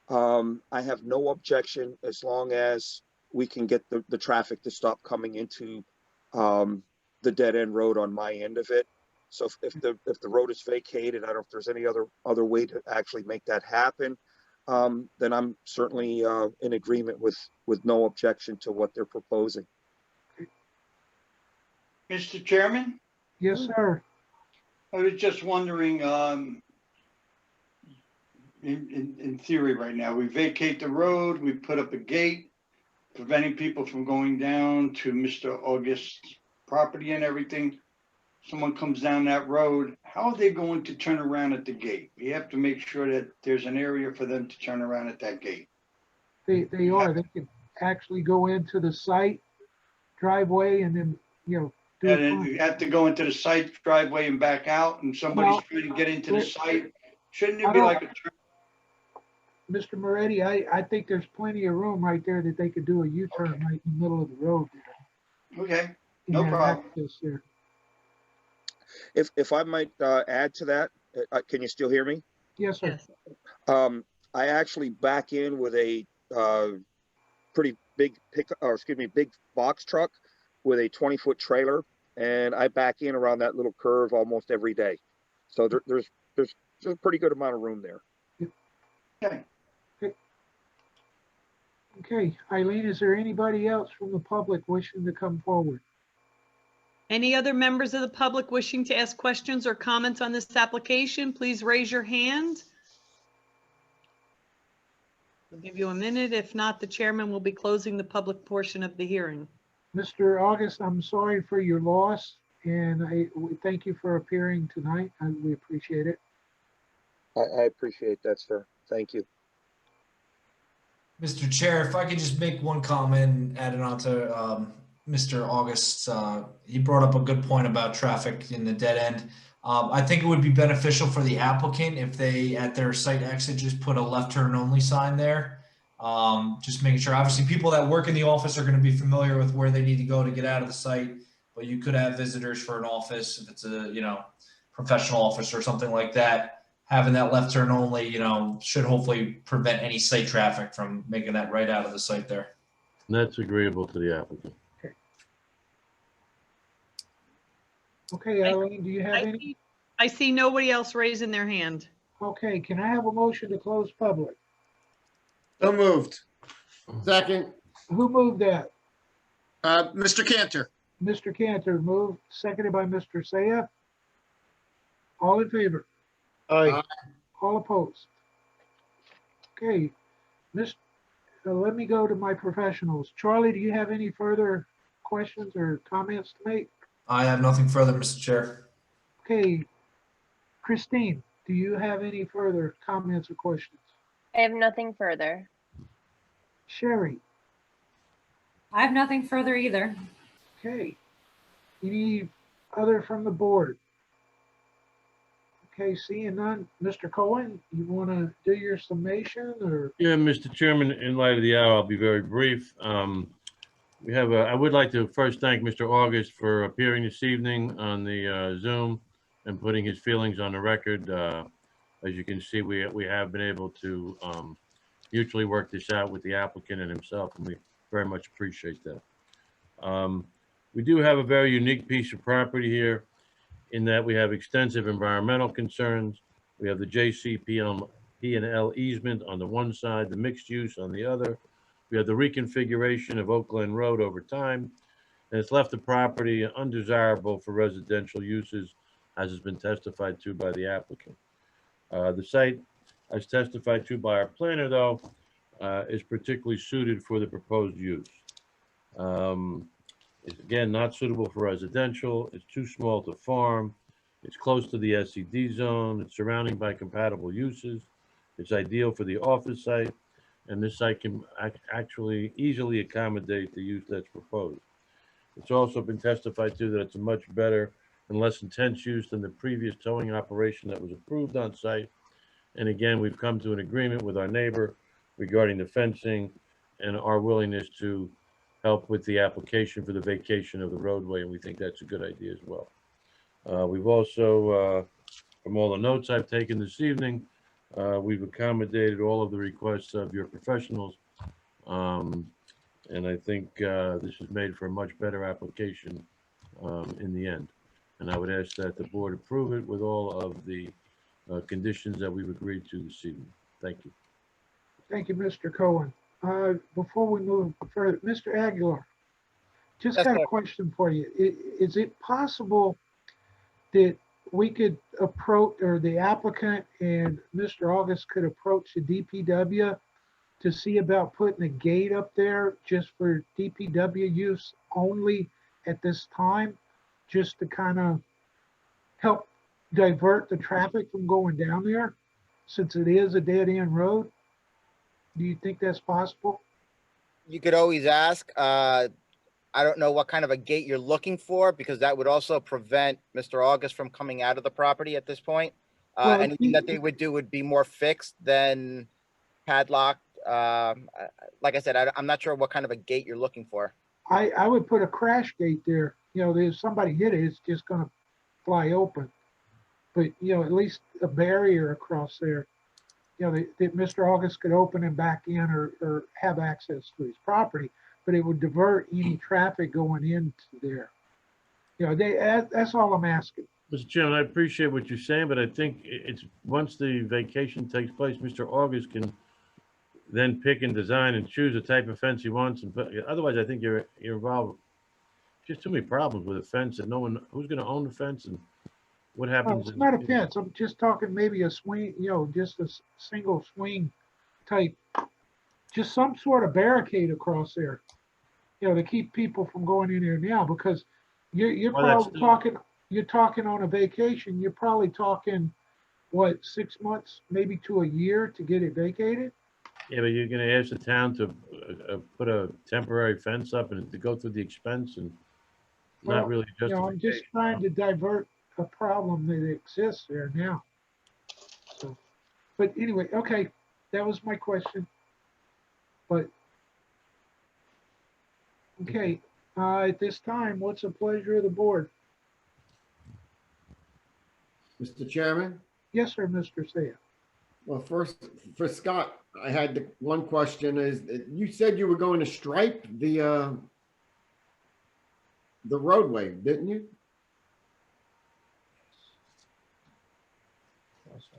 I have no objection as long as we can get the traffic to stop coming into the dead end road on my end of it. So if the road is vacated, I don't know if there's any other way to actually make that happen. Then I'm certainly in agreement with no objection to what they're proposing. Mr. Chairman? Yes, sir. I was just wondering, in theory right now, we vacate the road, we put up a gate, preventing people from going down to Mr. August's property and everything. Someone comes down that road, how are they going to turn around at the gate? We have to make sure that there's an area for them to turn around at that gate. They can actually go into the site driveway and then, do And it. then you have to go into the site driveway and back out, and somebody's Well, trying to get into the site. Shouldn't I there be don't- like a Mr. Moretti, I think there's plenty of room right there that they could do a U-turn right in the middle of the road there. Okay, and no have problem. access there. If I might add to that, can you still hear me? Yes, sir. I actually back in with a pretty big big box truck with a 20-foot trailer, and I back in around that little curve almost every day. So there's a pretty good amount of room there. Okay. Okay, Eileen, is there anybody else from the public wishing to come forward? Any other members of the public wishing to ask questions or comments on this application, please raise your hand. We'll give you a minute. If not, the chairman will be closing the public portion of the hearing. Mr. August, I'm sorry for your loss, and we thank you for appearing tonight. We appreciate it. I appreciate that, sir. Thank you. Mr. Chair, if I could just make one comment added on to Mr. August's, he brought up a good point about traffic in the dead end. I think it would be beneficial for the applicant if they, at their site exit, just put a left turn only sign there. Just making sure, obviously people that work in the office are going to be familiar with where they need to go to get out of the site, but you could have visitors for an office if it's a, professional office or something like that. Having that left turn only, should hopefully prevent any site traffic from making that right out of the site there. That's agreeable to the applicant. Okay, Eileen, do you have any? I see nobody else raising their hand. Okay, can I have a motion to close public? So moved. Second. Who moved that? Mr. Cantor. Mr. Cantor moved, seconded by Mr. Saya. All in favor? Aye. All opposed? Okay, let me go to my professionals. Charlie, do you have any further questions or comments to make? I have nothing further, Mr. Chair. Okay, Christine, do you have any further comments or questions? I have nothing further. Sherry? I have nothing further either. Okay. Any other from the board? Okay, seeing none. Mr. Cohen, you want to do your summation or? Yeah, Mr. Chairman, in light of the hour, I'll be very brief. I would like to first thank Mr. August for appearing this evening on the Zoom and putting his feelings on the record. As you can see, we have been able to mutually work this out with the applicant and himself, and we very much appreciate that. We do have a very unique piece of property here in that we have extensive environmental concerns. We have the P&L easement on the one side, the mixed use on the other. We have the reconfiguration of Oak Glen Road over time, and it's left the property undesirable for residential uses, as has been testified to by the applicant. The site, as testified to by our planner, though, is particularly suited for the proposed use. It's again not suitable for residential. It's too small to farm. It's close to the SED zone. It's surrounded by compatible uses. It's ideal for the office site, and this site can actually easily accommodate the use that's proposed. It's also been testified to that it's a much better and less intense use than the previous towing operation that was approved on site. And again, we've come to an agreement with our neighbor regarding the fencing and our willingness to help with the application for the vacation of the roadway, and we think that's a good idea as well. We've also, from all the notes I've taken this evening, we've accommodated all of the requests of your professionals, and I think this is made for a much better application in the end. And I would ask that the board approve it with all of the conditions that we've agreed to this evening. Thank you. Thank you, Mr. Cohen. Before we move further, Mr. Aguilar, just Yes, got a sir. question for you. Is it possible that we could approach, or the applicant and Mr. August could approach the DPW to see about putting a gate up there just for DPW use only at this time, just to kind of help divert the traffic from going down there, since it is a dead end road? Do you think that's possible? You could always ask. I don't know what kind of a gate you're looking for, because that would also prevent Mr. August from coming out of the property at this point. Well, Anything that they would do would be more fixed than padlocked. Like I said, I'm not sure what kind of a gate you're looking for. I would put a crash gate there. You know, if somebody hit it, it's just gonna fly open. But, you know, at least a barrier across there, you know, that Mr. August could open and back in or have access to his property, but it would divert any traffic going into there. You know, that's all I'm asking. Mr. Chairman, I appreciate what you're saying, but I think it's, once the vacation takes place, Mr. August can then pick and design and choose the type of fence he wants. And otherwise, I think you're involved. Just too many problems with a fence and no one, who's gonna own the fence and what No, happens? it's not a fence. I'm just talking maybe a swing, you know, just a single swing type, just some sort of barricade across there, you know, to keep people from going in there now, because you're Well, that's probably talking, you're talking on a vacation, you're probably talking, what, 6 months, maybe to a year to get it vacated? Yeah, but you're gonna ask the town to put a temporary fence up and to go through the expense and Well, not really you know, I'm justification. just trying to divert a problem that exists there now. So, but anyway, okay, that was my question. But, okay, at this time, what's the pleasure of the board? Mr. Chairman? Yes, sir, Mr. Saya. Well, first, for Scott, I had one question is, you said you were going to stripe the roadway, didn't you?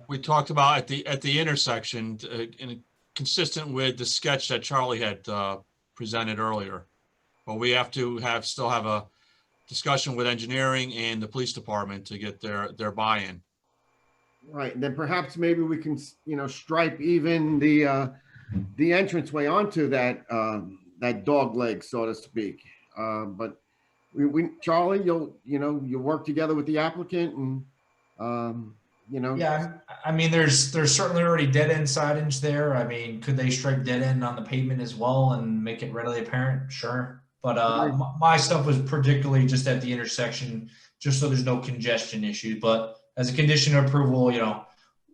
We talked about at the intersection, consistent with the sketch that Charlie had presented earlier. But we have to still have a discussion with engineering and the police department to get their buy-in. Right, then perhaps maybe we can, you know, stripe even the entranceway onto that that dog leg, so to speak. But Charlie, you work together with the applicant and you know. Yeah, I mean, there's certainly already dead end signage there. I mean, could they strike dead end on the pavement as well and make it readily apparent? Sure. But my stuff was particularly just at the intersection, just so there's no congestion issue. But as a condition of approval, you know,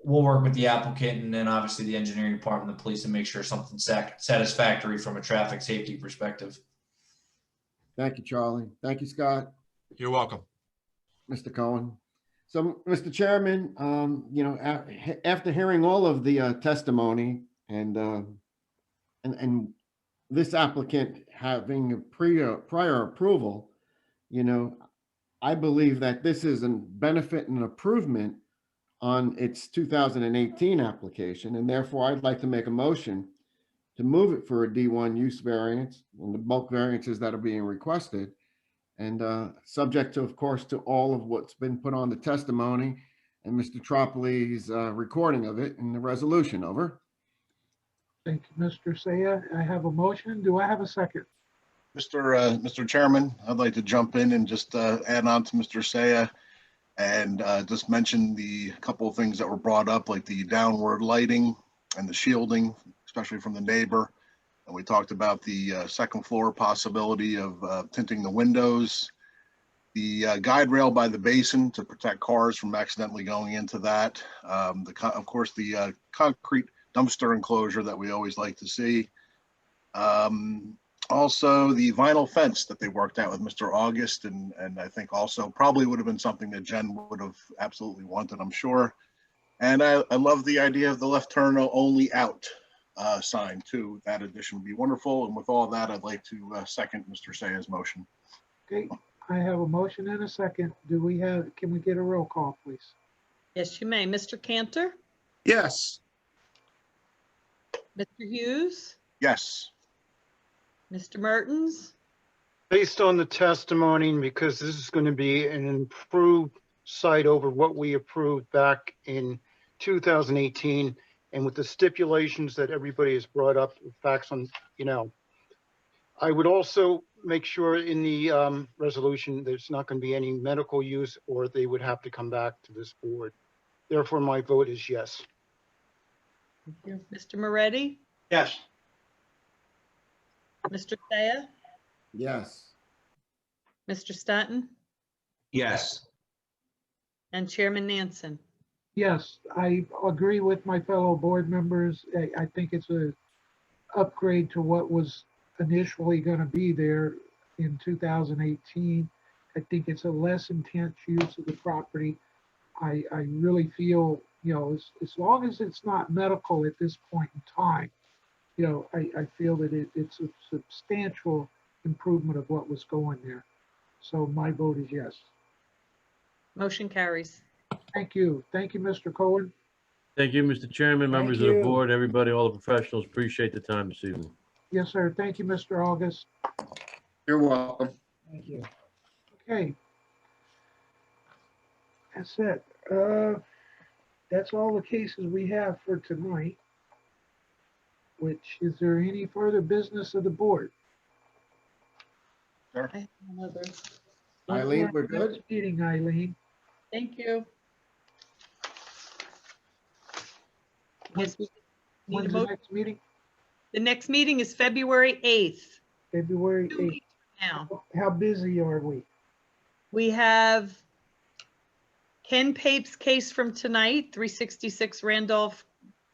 we'll work with the applicant and then obviously the engineering department, the police, to make sure something's satisfactory from a traffic safety perspective. Thank you, Charlie. Thank you, Scott. You're welcome. Mr. Cohen. So, Mr. Chairman, you know, after hearing all of the testimony and this applicant having a prior approval, you know, I believe that this is a benefit and improvement on its 2018 application, and therefore I'd like to make a motion to move it for a D1 use variance and the bulk variances that are being requested. And subject to, of course, to all of what's been put on the testimony and Mr. Tropoli's recording of it and the resolution. Over. Thank you, Mr. Saya. I have a motion. Do I have a second? Mr. Chairman, I'd like to jump in and just add on to Mr. Saya and just mention the couple of things that were brought up, like the downward lighting and the shielding, especially from the neighbor. And we talked about the second floor possibility of tinting the windows, the guide rail by the basin to protect cars from accidentally going into that. Of course, the concrete dumpster enclosure that we always like to see. Also, the vinyl fence that they worked out with Mr. August, and I think also probably would have been something that Jen would have absolutely wanted, I'm sure. And I love the idea of the left turn only out sign too. That addition would be wonderful. And with all that, I'd like to second Mr. Saya's motion. Okay, I have a motion and a second. Can we get a roll call, please? Yes, you may. Mr. Cantor? Yes. Mr. Hughes? Yes. Mr. Mertens? Based on the testimony, and because this is going to be an improved site over what we approved back in 2018, and with the stipulations that everybody has brought up, facts on, you know, I would also make sure in the resolution there's not going to be any medical use, or they would have to come back to this board. Therefore, my vote is yes. Thank you. Mr. Moretti? Yes. Mr. Saya? Yes. Mr. Staton, Yes. and Chairman Nansen. Yes, I agree with my fellow board members. I think it's a upgrade to what was initially going to be there in 2018. I think it's a less intense use of the property. I really feel, as long as it's not medical at this point in time, I feel that it's a substantial improvement of what was going there. So my vote is yes. Motion carries. Thank you. Thank you, Mr. Cohen. Thank you, Mr. Chairman, members of the you. board, everybody, all the professionals. Appreciate the time this evening. Yes, sir. Thank you, Mr. August. You're welcome. Thank you. Okay. That's it. That's all the cases we have for tonight. Is there any further business of the board? Sure. I have another. Eileen, we're good? Next meeting, Eileen. Thank you. Yes, we need a When's the motion. next meeting? The next meeting is February 8th. February 2 8th. weeks from now. How busy are we? We have Ken Pape's case from tonight, 366 Randolph,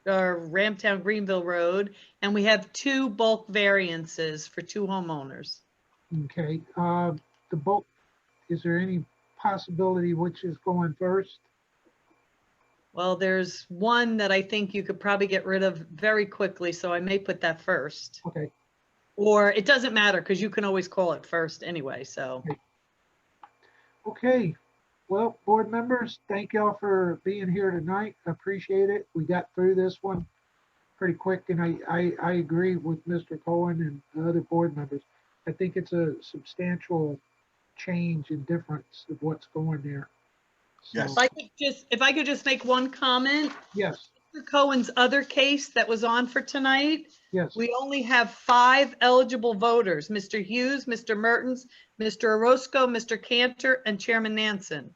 Ramtown Greenville Road, and we have 2 bulk variances for 2 homeowners. Okay, the bulk, is there any possibility which is going first? Well, there's one that I think you could probably get rid of very quickly, so I may put that first. Okay. Or it doesn't matter because you can always call it first anyway, so. Okay, well, board members, thank y'all for being here tonight. I appreciate it. We got through this one pretty quick, and I agree with Mr. Cohen and the other board members. I think it's a substantial change and difference of what's going there. So, Yes. If I could just make one comment. Yes, Mr. Cohen's other case that was on for tonight, yes. we only have 5 eligible voters, Mr. Hughes, Mr. Mertens, Mr. Orozco, Mr. Cantor, and Chairman Nansen.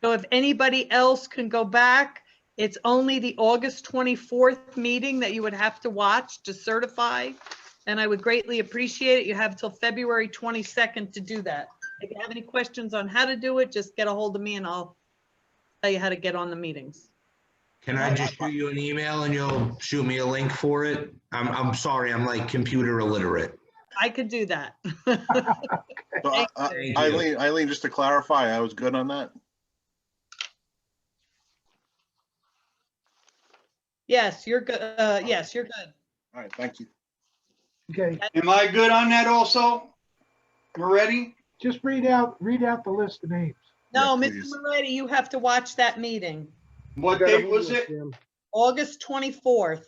So if anybody else can go back, it's only the August 24th meeting that you would have to watch to certify. And I would greatly appreciate it. You have till February 22nd to do that. If you have any questions on how to do it, just get a hold of me and I'll tell you how to get on the meetings. Can I just shoot you an email and you'll shoot me a link for it? I'm sorry, I'm like computer illiterate. I could do that. So, Thank you. Eileen, just to clarify, I was good on that. Yes, you're good. Yes, you're good. All right, thank you. Okay, Am I good on that also? Moretti? just read out the list of names. No, Yeah, Mr. please. Moretti, you have to watch that meeting. What date was it? August 24th.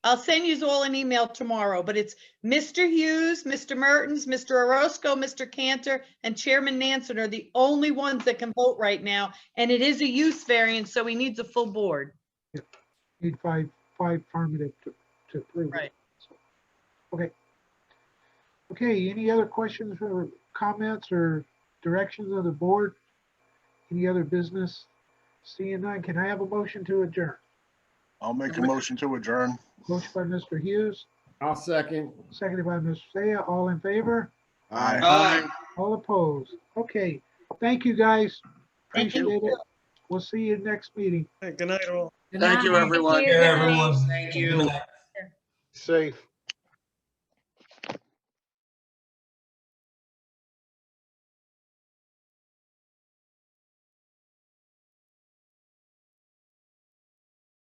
I'll send you all an email tomorrow, but it's Mr. Hughes, Mr. Mertens, Mr. Orozco, Mr. Cantor, and Chairman Nansen are the only ones that can vote right now. And it is a use variance, so he needs a full board. Need five affirmative to approve. Right. Okay. Okay, any other questions or comments or directions of the board? Any other business? Seeing none, can I have a motion to adjourn? I'll make a motion to adjourn. Motion by Mr. Hughes, I'll second. seconded by Mr. Saya. All in favor? Aye. Aye. All opposed? Okay, thank you, guys. Thank you. Appreciate it. We'll see you next meeting. Hey, good night, all. Thank you, everyone. Everyone. Thank you. Safe.